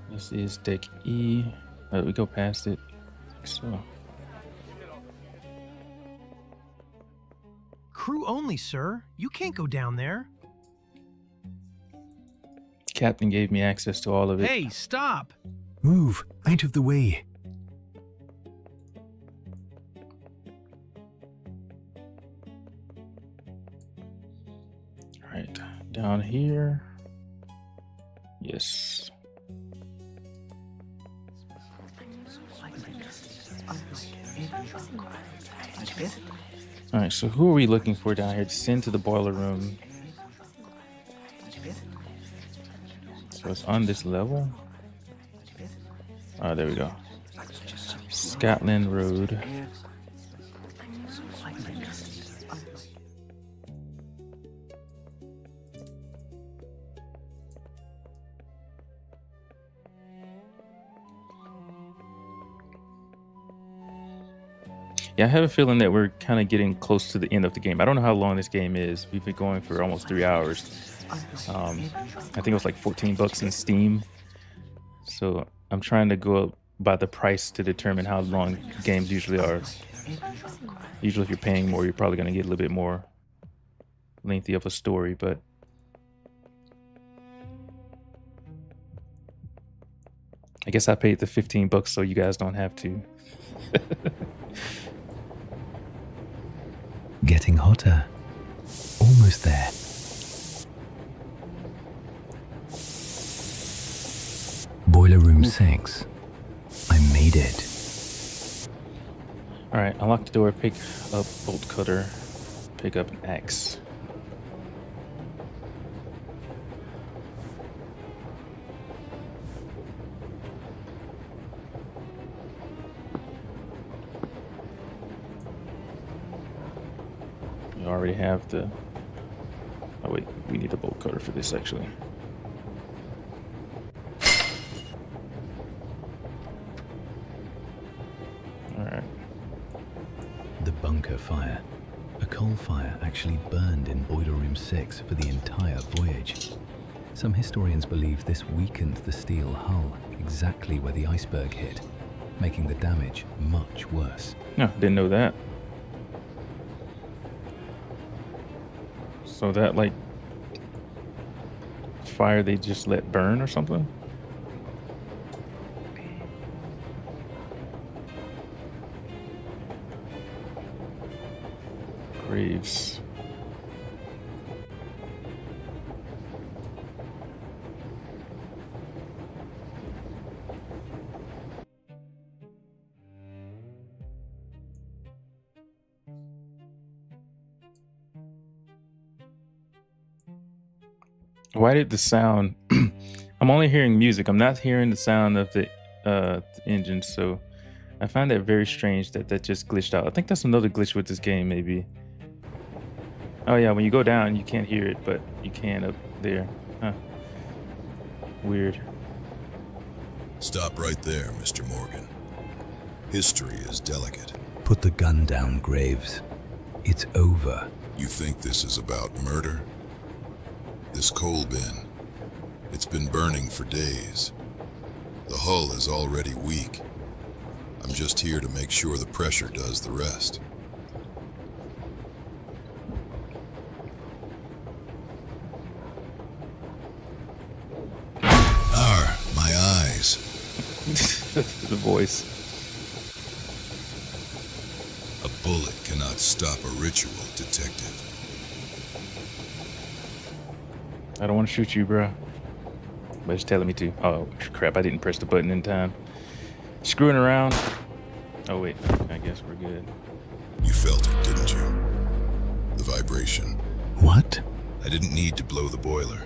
This is deck E. We go past it. So. Crew only, sir. You can't go down there. Captain gave me access to all of it. Hey, stop! Move out of the way. All right, down here. Yes. All right, so who are we looking for down here to send to the boiler room? So it's on this level. Oh, there we go. Scotland Road. Yeah, I have a feeling that we're kind of getting close to the end of the game. I don't know how long this game is. We've been going for almost 3 hours. I think it was like 14 bucks in Steam. So I'm trying to go by the price to determine how long games usually are. Usually if you're paying more, you're probably going to get a little bit more lengthy of a story, but I guess I paid the 15 bucks so you guys don't have to. Getting hotter. Almost there. Boiler room 6. I made it. All right, unlock the door, pick up bolt cutter, pick up an axe. You already have the... Oh wait, we need the bolt cutter for this actually. Alright. The bunker fire. A coal fire actually burned in Boiler Room 6 for the entire voyage. Some historians believe this weakened the steel hull exactly where the iceberg hit, making the damage much worse. No, didn't know that. So that, like, fire they just let burn or something? Graves. Why did the sound... I'm only hearing music. I'm not hearing the sound of the engine, so I find that very strange that that just glitched out. I think that's another glitch with this game, maybe. Oh yeah, when you go down, you can't hear it, but you can up there. Huh. Weird. Stop right there, Mr. Morgan. History is delicate. Put the gun down, Graves. It's over. You think this is about murder? This coal bin, it's been burning for days. The hull is already weak. I'm just here to make sure the pressure does the rest. My eyes. The voice. A bullet cannot stop a ritual, detective. I don't want to shoot you, bro. But it's telling me to. Oh, crap. I didn't press the button in time. Screwing around. Oh, wait. I guess we're good. You felt it, didn't you? The vibration. What? I didn't need to blow the boiler.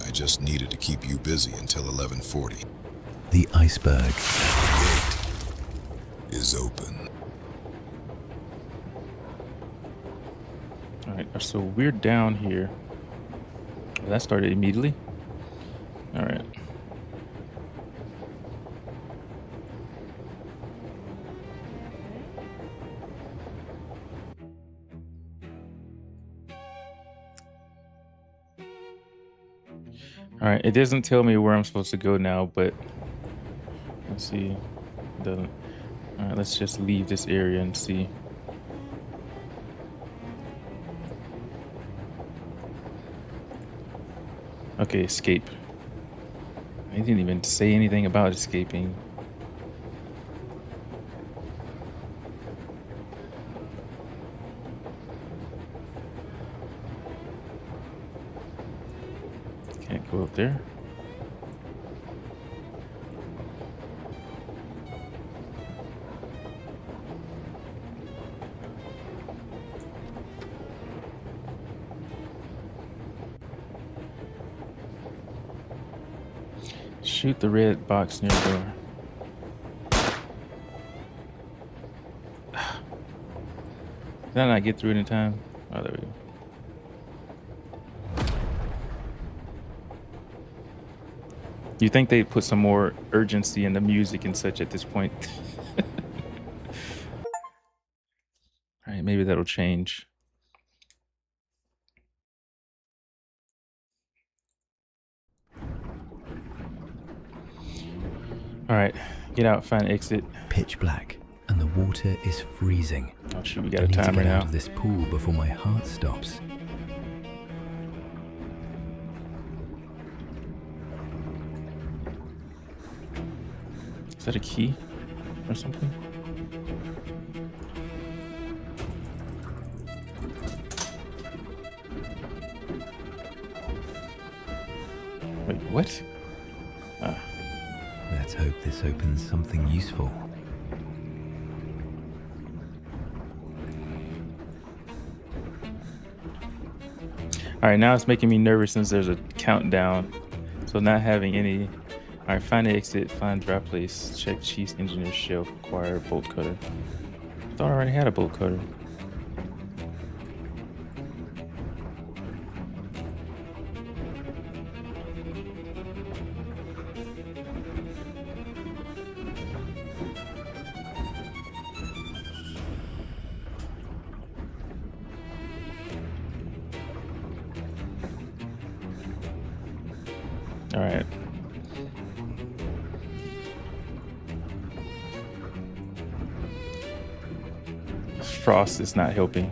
I just needed to keep you busy until 11:40. The iceberg. The gate is open. All right. So we're down here. That started immediately. All right. All right. It doesn't tell me where I'm supposed to go now, but let's see. It doesn't. All right. Let's just leave this area and see. Okay, escape. I didn't even say anything about escaping. Can't go up there. Shoot the red box near the door. Did I not get through it in time? Oh, there we go. You think they'd put some more urgency in the music and such at this point? maybe that'll change. All right, get out, find exit. Pitch black, and the water is freezing. Oh shoot, we got I a need to timer get now. out of this pool before my heart stops. Is that a key or something? Wait, what? Ah. Let's hope this opens something useful. All right, now it's making me nervous since there's a countdown. So not having any. All right, find the exit, find dry place, check Chief's engineer shelf, acquire bolt cutter. I thought I already had a bolt cutter. All right. Frost is not helping.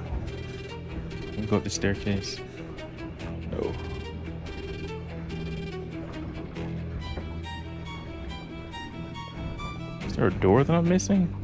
Let me go up the staircase. No. Is there a door that I'm missing?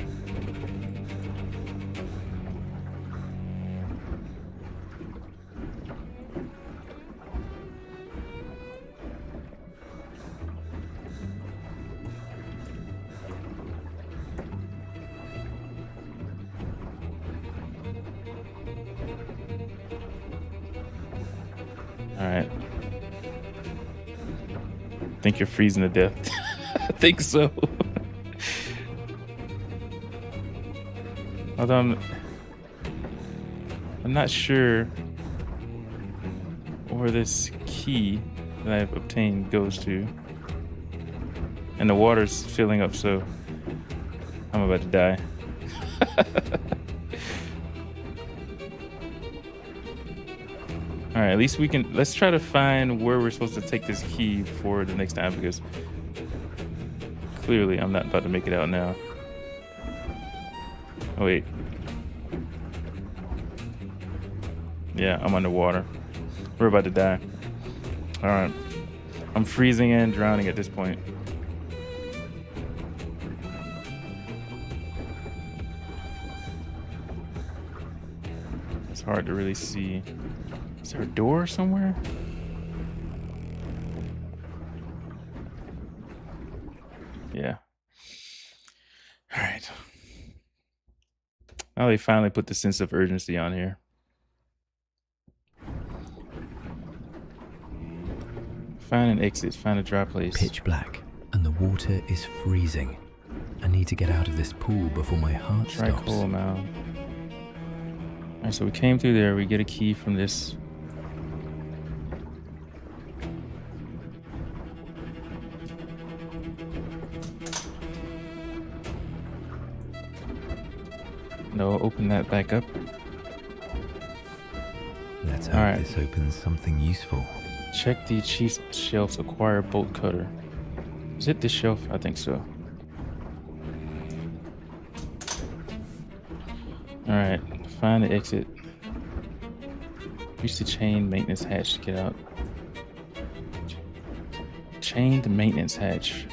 All right. I think you're freezing to death. I think so. Although I'm not sure where this key that I've obtained goes to. And the water's filling up, so I'm about to die. All right, at least we can, let's try to find where we're supposed to take this key for the next time, because clearly I'm not about to make it out now. Oh, wait. Yeah, I'm underwater. We're about to die. All right. I'm freezing and drowning at this point. It's hard to really see. Is there a door somewhere? Yeah. All right. Now they finally put the sense of urgency on here. Find an exit, find a dry place. Pitch black, and the water is freezing. I need to get out of this pool before my heart Try stops. coal mound. All right, so we came through there. We get a key from this. No, open that back up. Let's hope All right. this opens something useful. Check the chief's shelves, acquire bolt cutter. Is it this shelf? I think so. All right, find the exit. Use the chain maintenance hatch to get out. Chained maintenance hatch.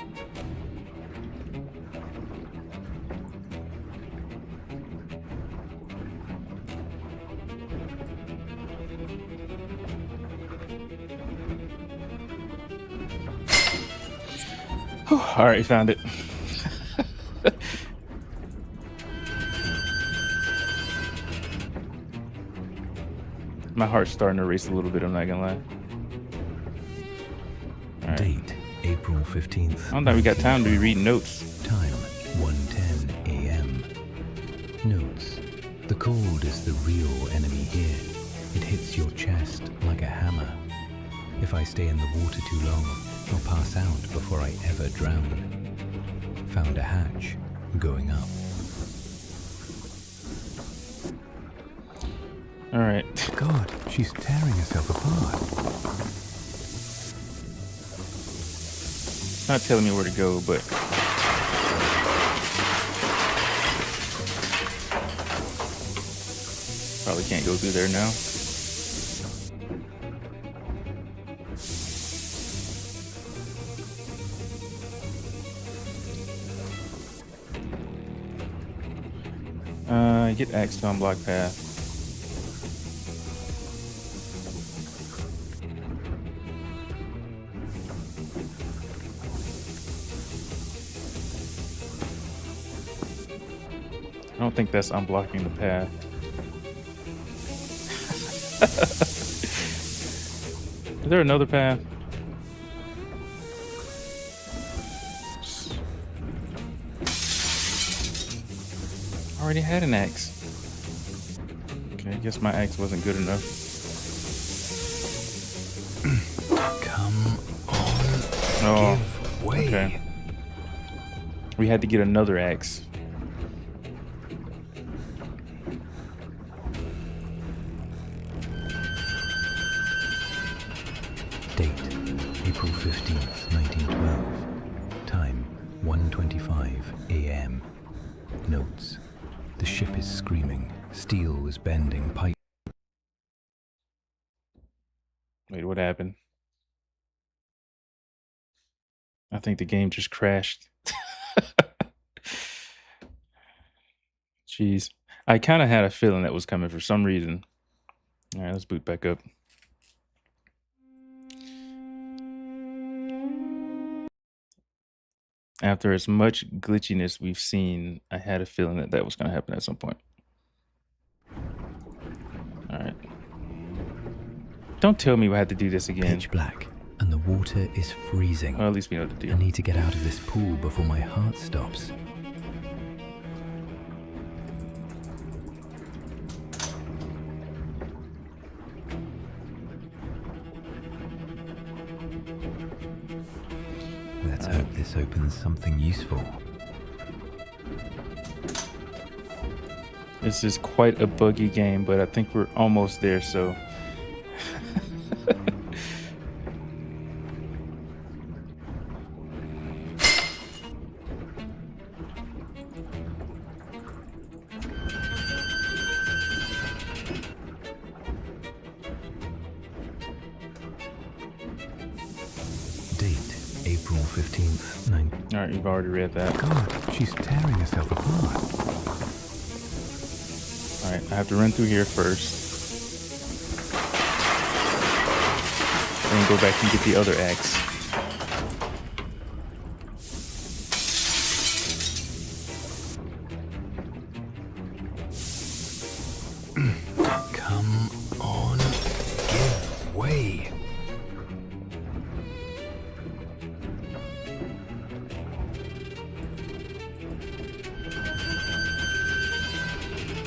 All right, found it. My heart's starting to race a little bit, I'm not gonna lie. All right. Date, April 15th. I don't think we got time to be reading notes. Time, 1:10 a.m. Notes. The cold is the real enemy here. It hits your chest like a hammer. If I stay in the water too long, I'll pass out before I ever drown. Found a hatch. Going up. All right. God, she's tearing herself apart. Not telling me where to go, but probably can't go through there now. Get axe to unblock path. I don't think that's unblocking the path. Is there another path? I already had an axe. Okay, I guess my axe wasn't good enough. Come on. Oh, Give way. okay. We had to get another axe. Date, April 15th, 1912. Time, 1:25 a.m. Notes. The ship is screaming. Steel is bending. Pipe. Wait, what happened? I think the game just crashed. Jeez. I kind of had a feeling that was coming for some reason. All right, let's boot back up. After as much glitchiness we've seen, I had a feeling that that was going to happen at some point. All right. Don't tell me we had to do this again. Pitch black, and the water is freezing. Well, at least we know the deal. I need to get out of this pool before my heart stops. Let's hope this opens something useful. This is quite a buggy game, but I think we're almost there, so. Date, April 15th, 9. All right, you've already read that. God, she's tearing herself apart. All right, I have to run through here first. Then go back and get the other axe. Come on. Give way.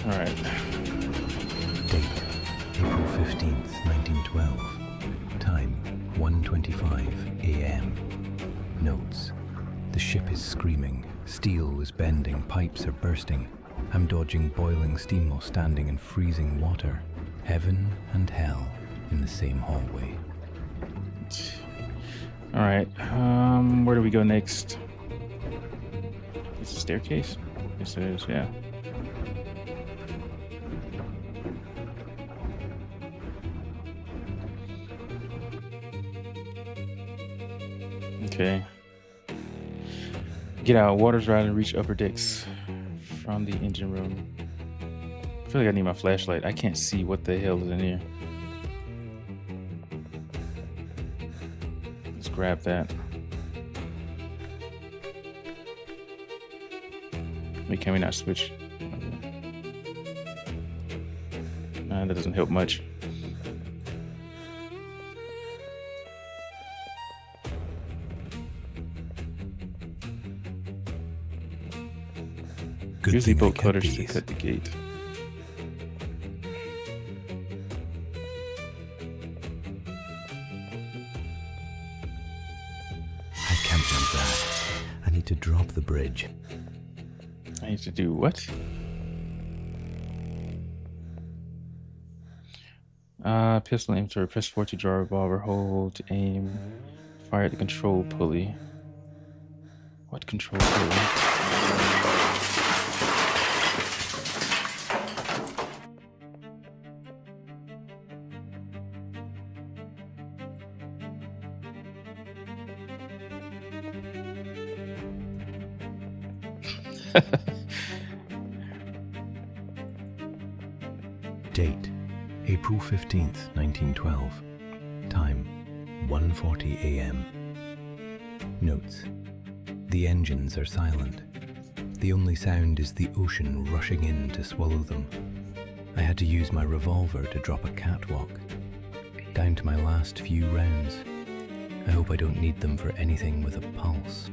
All right. Date, April 15th, 1912. Time, 1:25 a.m. Notes. The ship is screaming. Steel is bending. Pipes are bursting. I'm dodging boiling steam while standing in freezing water. Heaven and hell in the same hallway. All right. Where do we go next? Is it a staircase? Yes, it is. Yeah. Okay. Get out. Water's rising. Reach upper decks from the engine room. I feel like I need my flashlight. I can't see what the hell is in here. Let's grab that. Wait, can we not switch? That doesn't help much. Use the bolt cutters to cut the gate. I can't jump that. I need to drop the bridge. I need to do what? Pistol inventory. Press 4 to draw a revolver. Hold, aim, fire at the control pulley. What control pulley? Date, April 15th, 1912. Time, 1:40 a.m. Notes. The engines are silent. The only sound is the ocean rushing in to swallow them. I had to use my revolver to drop a catwalk. Down to my last few rounds. I hope I don't need them for anything with a pulse.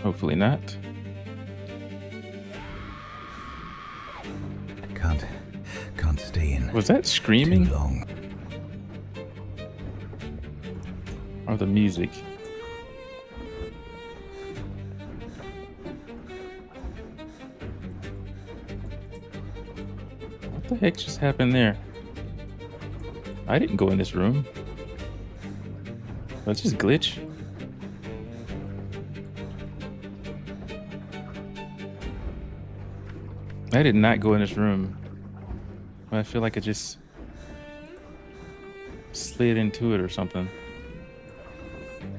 Hopefully not. Can't stay in. Was that screaming? Too long. Or the music? What the heck just happened there? I didn't go in this room. That's just glitch. I did not go in this room. I feel like I just slid into it or something.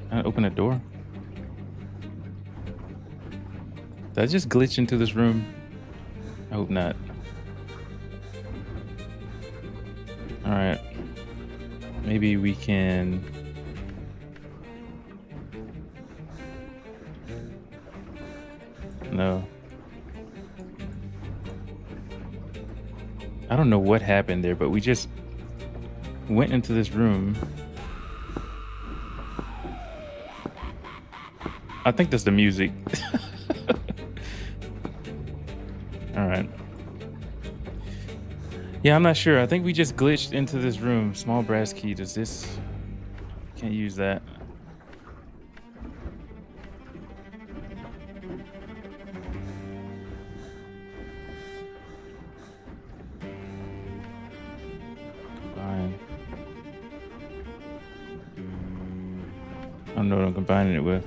Can I open a door? Did I just glitch into this room? I hope not. Alright. Maybe we can... No. I don't know what happened there, but we just went into this room. I think that's the music. All right. Yeah, I'm not sure. I think we just glitched into this room. Small brass key. Does this... Can't use that. I don't know what I'm combining it with.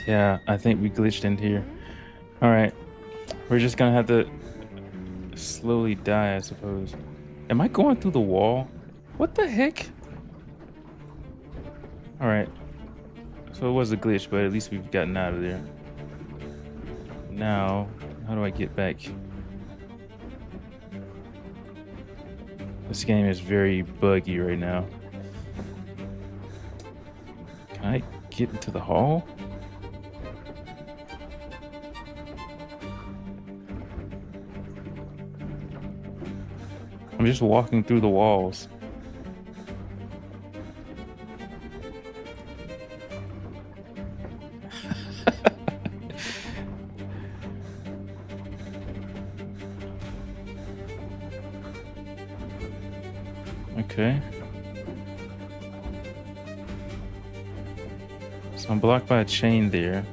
Yeah, I think we glitched in here. All right, we're just gonna have to slowly die, I suppose. Am I going through the wall? What the heck? All right, so it was a glitch, but at least we've gotten out of there. Now, how do I get back? This game is very buggy right now. Can I get into the hall? I'm just walking through the walls. Okay. So I'm blocked by a chain there.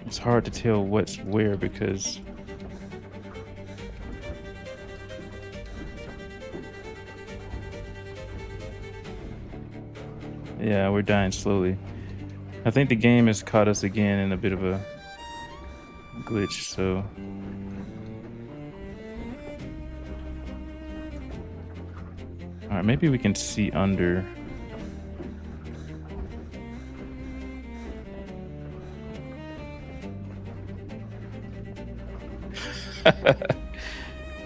It's hard to tell what's where because yeah, we're dying slowly. I think the game has caught us again in a bit of a glitch, so all right, maybe we can see under.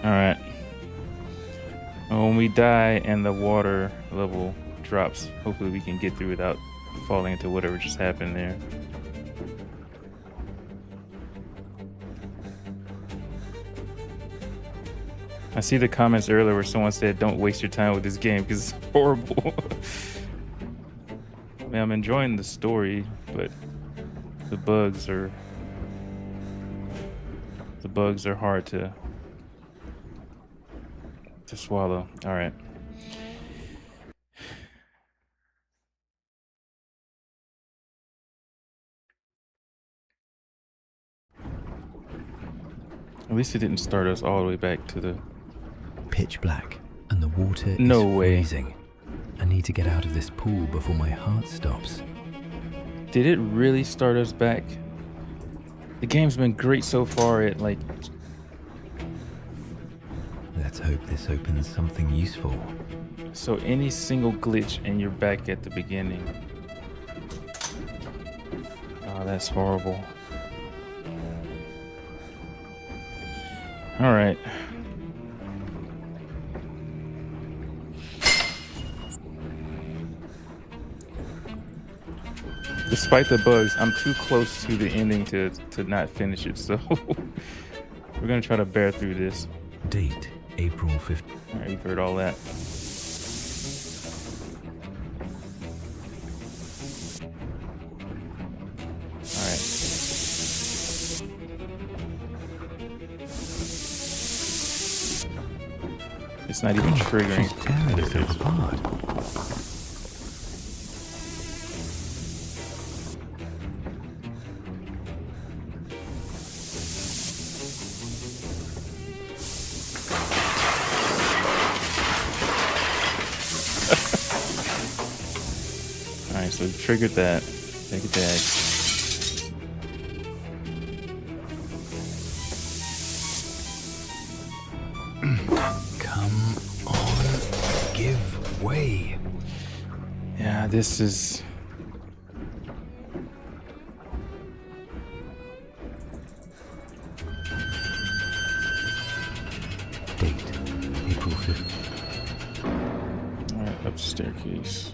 All right, when we die and the water level drops, hopefully we can get through without falling into whatever just happened there. I see the comments earlier where someone said, don't waste your time with this game because it's horrible. I mean, I'm enjoying the story, but the bugs are hard to swallow. All right. At least it didn't start us all the way back to the... Pitch black, and the water No is way. freezing. I need to get out of this pool before my heart stops. Did it really start us back? The game's been great so far at like... Let's hope this opens something useful. So any single glitch and you're back at the beginning. Oh, that's horrible. All right. Despite the bugs, I'm too close to the ending to not finish it, so we're gonna try to bear through this. Date, April 5th. All right, you've heard all that. All right. It's not even triggering. She's tearing herself apart. Alright, so we triggered that. Take a dag. Come on, give way. Yeah, this is... Date, April 5th. Alright, up the staircase.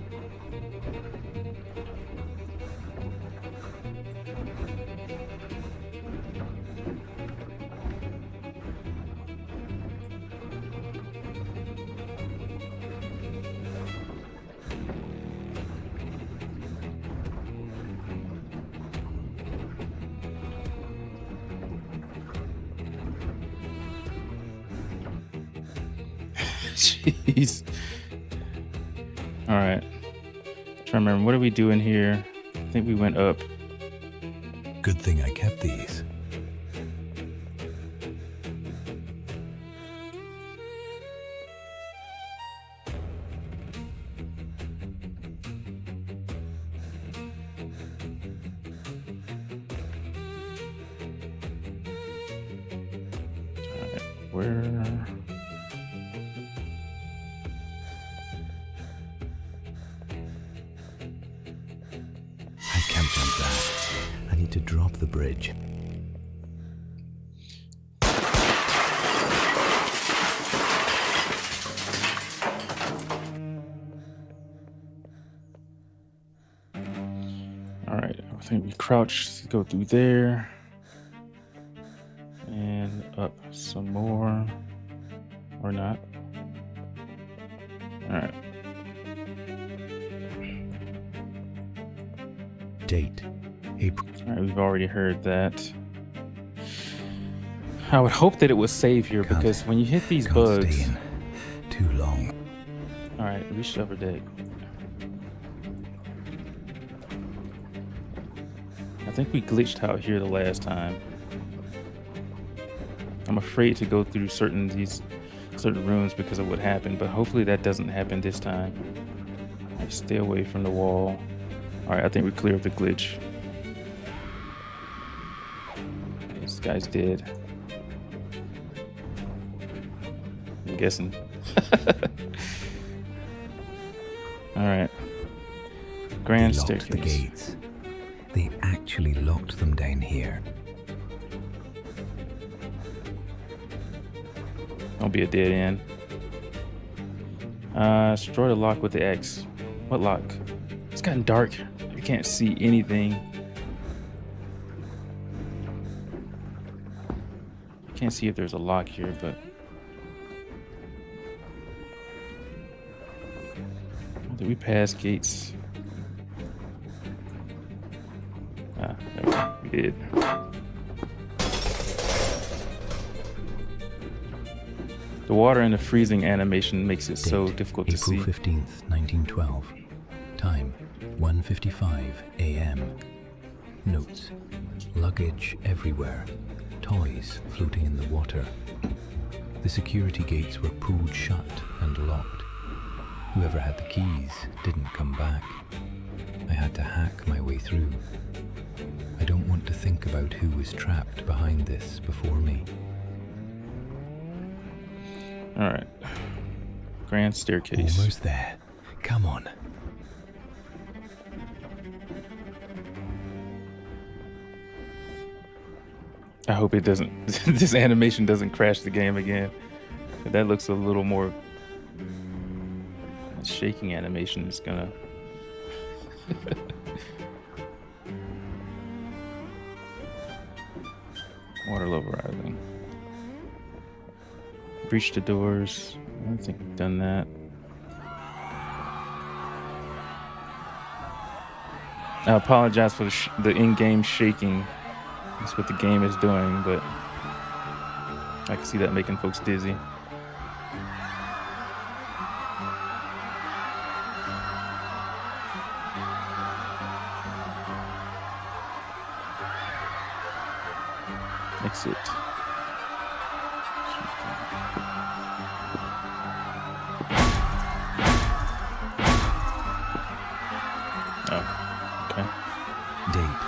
Jeez. All right. Trying to remember, what are we doing here? I think we went up. Good thing I kept these. All right, where? I can't jump that. I need to drop the bridge. All right, I think we crouch to go through there. And up some more. Or not. All right. Date, April. All right, we've already heard that. I would hope that it would save here because when you hit these bugs... Stay in too long. All right, reach the upper deck. I think we glitched out here the last time. I'm afraid to go through certain rooms because of what happened, but hopefully that doesn't happen this time. All right, stay away from the wall. All right, I think we cleared the glitch. This guy's dead. I'm guessing. All right. Grand They locked staircase. the gates. They actually locked them down here. Don't be a dead end. Destroy the lock with the X. What lock? It's gotten dark. I can't see anything. Can't see if there's a lock here, but did we pass gates? Ah, there we go. We did. The water and the freezing animation makes it so difficult to see. April 15th, 1912. Time, 1:55 a.m. Notes. Luggage everywhere. toys floating in the water. The security gates were pulled shut and locked. Whoever had the keys didn't come back. I had to hack my way through. I don't want to think about who was trapped behind this before me. All right. Grand staircase. Almost there. Come on. I hope it doesn't, this animation doesn't crash the game again. That looks a little more, shaking animation is gonna. Water level rising. Breach the doors. I don't think we've done that. I apologize for the in-game shaking. That's what the game is doing, but I can see that making folks dizzy. Exit. Oh, okay. Date,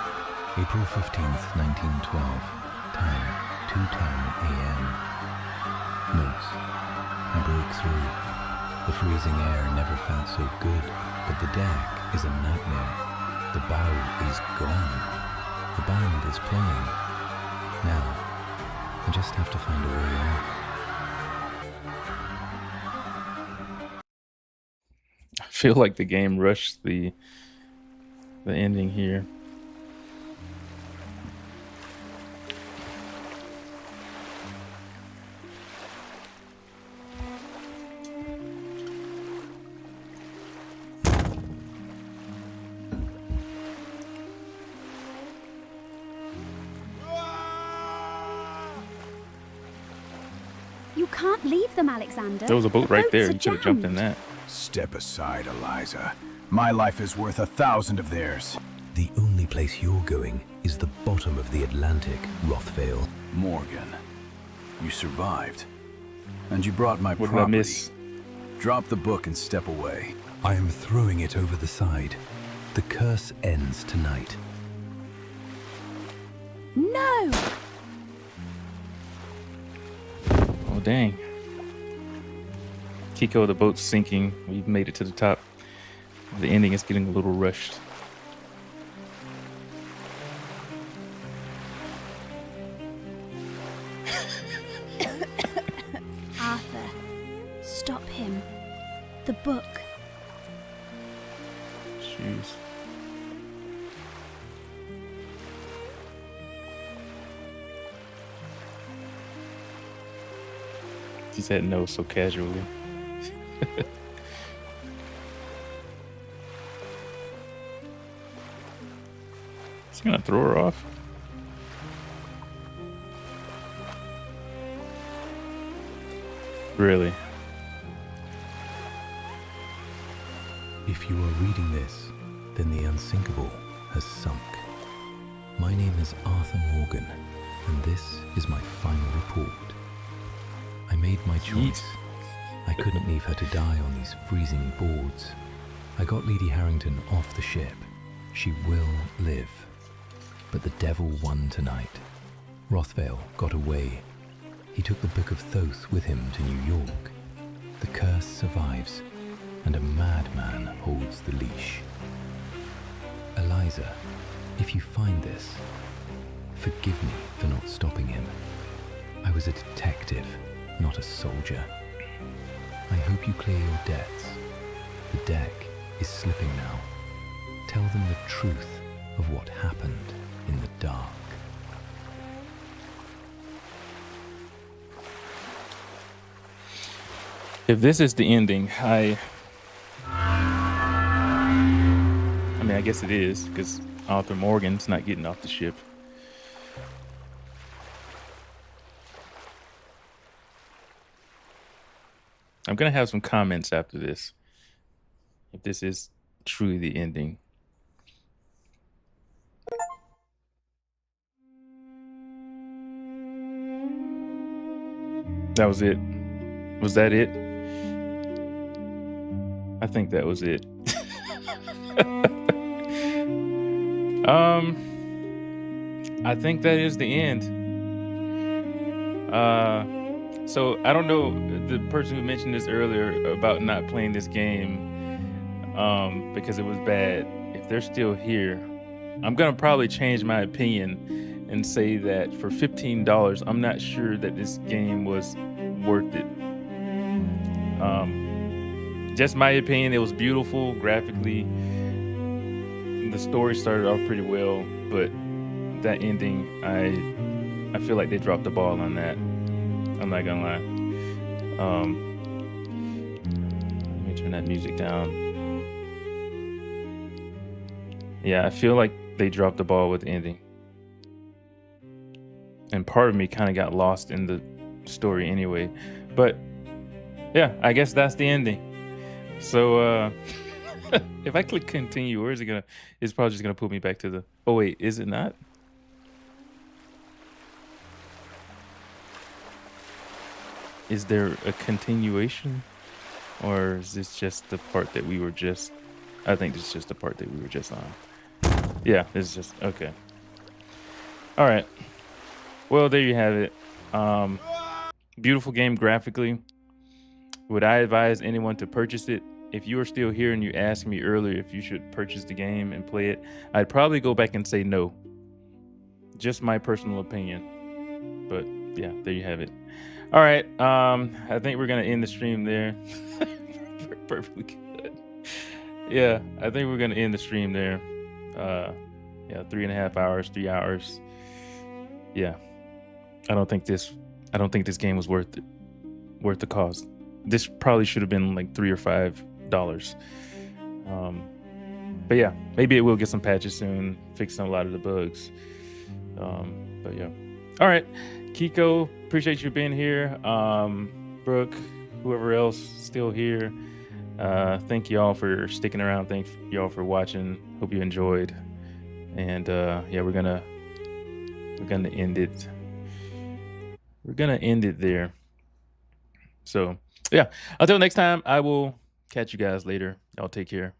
April 15th, 1912. Time, 2:10 a.m. Notes. I broke through. The freezing air never felt so good, but the deck is a nightmare. The bow is gone. The band is playing. Now, I just have to find a way off. I feel like the game rushed the ending here. You can't leave them, Alexander. There was a boat The right boats there. are You could have jumped in jammed. that. Step aside, Eliza. My life is worth 1,000 of theirs. The only place you're going is the bottom of the Atlantic, Rothvale. Morgan, you survived. And you brought my What did I property. miss? Drop the book and step away. I am throwing it over the side. The curse ends tonight. No! Oh, dang. Kiko, the boat's sinking. We've made it to the top. The ending is getting a little rushed. Arthur, stop him. The book. Jeez. She said no so casually. He's gonna throw her off. Really? If you are reading this, then the unsinkable has sunk. My name is Arthur Morgan, and this is my final report. I made my choice. I couldn't leave her to die on these freezing boards. I got Lady Harrington off the ship. She will live. But the devil won tonight. Rothvale got away. He took the Book of Thoth with him to New York. The curse survives, and a madman holds the leash. Eliza, if you find this, forgive me for not stopping him. I was a detective, not a soldier. I hope you clear your debts. The deck is slipping now. Tell them the truth of what happened in the dark. If this is the ending, I mean, I guess it is, because Arthur Morgan's not getting off the ship. I'm gonna have some comments after this, if this is truly the ending. That was it. Was that it? I think that was it. I think that is the end. So I don't know the person who mentioned this earlier about not playing this game because it was bad. If they're still here, I'm gonna probably change my opinion and say that for $15, I'm not sure that this game was worth it. Just my opinion, it was beautiful graphically. The story started off pretty well, but that ending, I feel like they dropped the ball on that. I'm not gonna lie. Let me turn that music down. Yeah, I feel like they dropped the ball with the ending. And part of me kind of got lost in the story anyway. But yeah, I guess that's the ending. So if I click continue, where is it gonna? It's probably just gonna put me back to the. Oh wait, is it not? Is there a continuation, or is this just the part that we were just? I think this is just the part that we were just on. Yeah, this is just okay. All right. Well, there you have it. Beautiful game graphically. Would I advise anyone to purchase it? If you are still here and you asked me earlier if you should purchase the game and play it, I'd probably go back and say no. Just my personal opinion. But yeah, there you have it. All right. I think we're gonna end the stream there. Perfectly good. Yeah, I think we're gonna end the stream there. Yeah, 3.5 hours, 3 hours. Yeah. I don't think this game was worth the cost. This probably should have been like $3 or $5. But yeah, maybe it will get some patches soon, fix a lot of the bugs. But yeah. All right, Kiko, appreciate you being here. Brooke, whoever else still here. Thank y'all for sticking around. Thank y'all for watching. Hope you enjoyed. And yeah, we're gonna end it. We're gonna end it there. So yeah, until next time, I will catch you guys later. Y'all take care.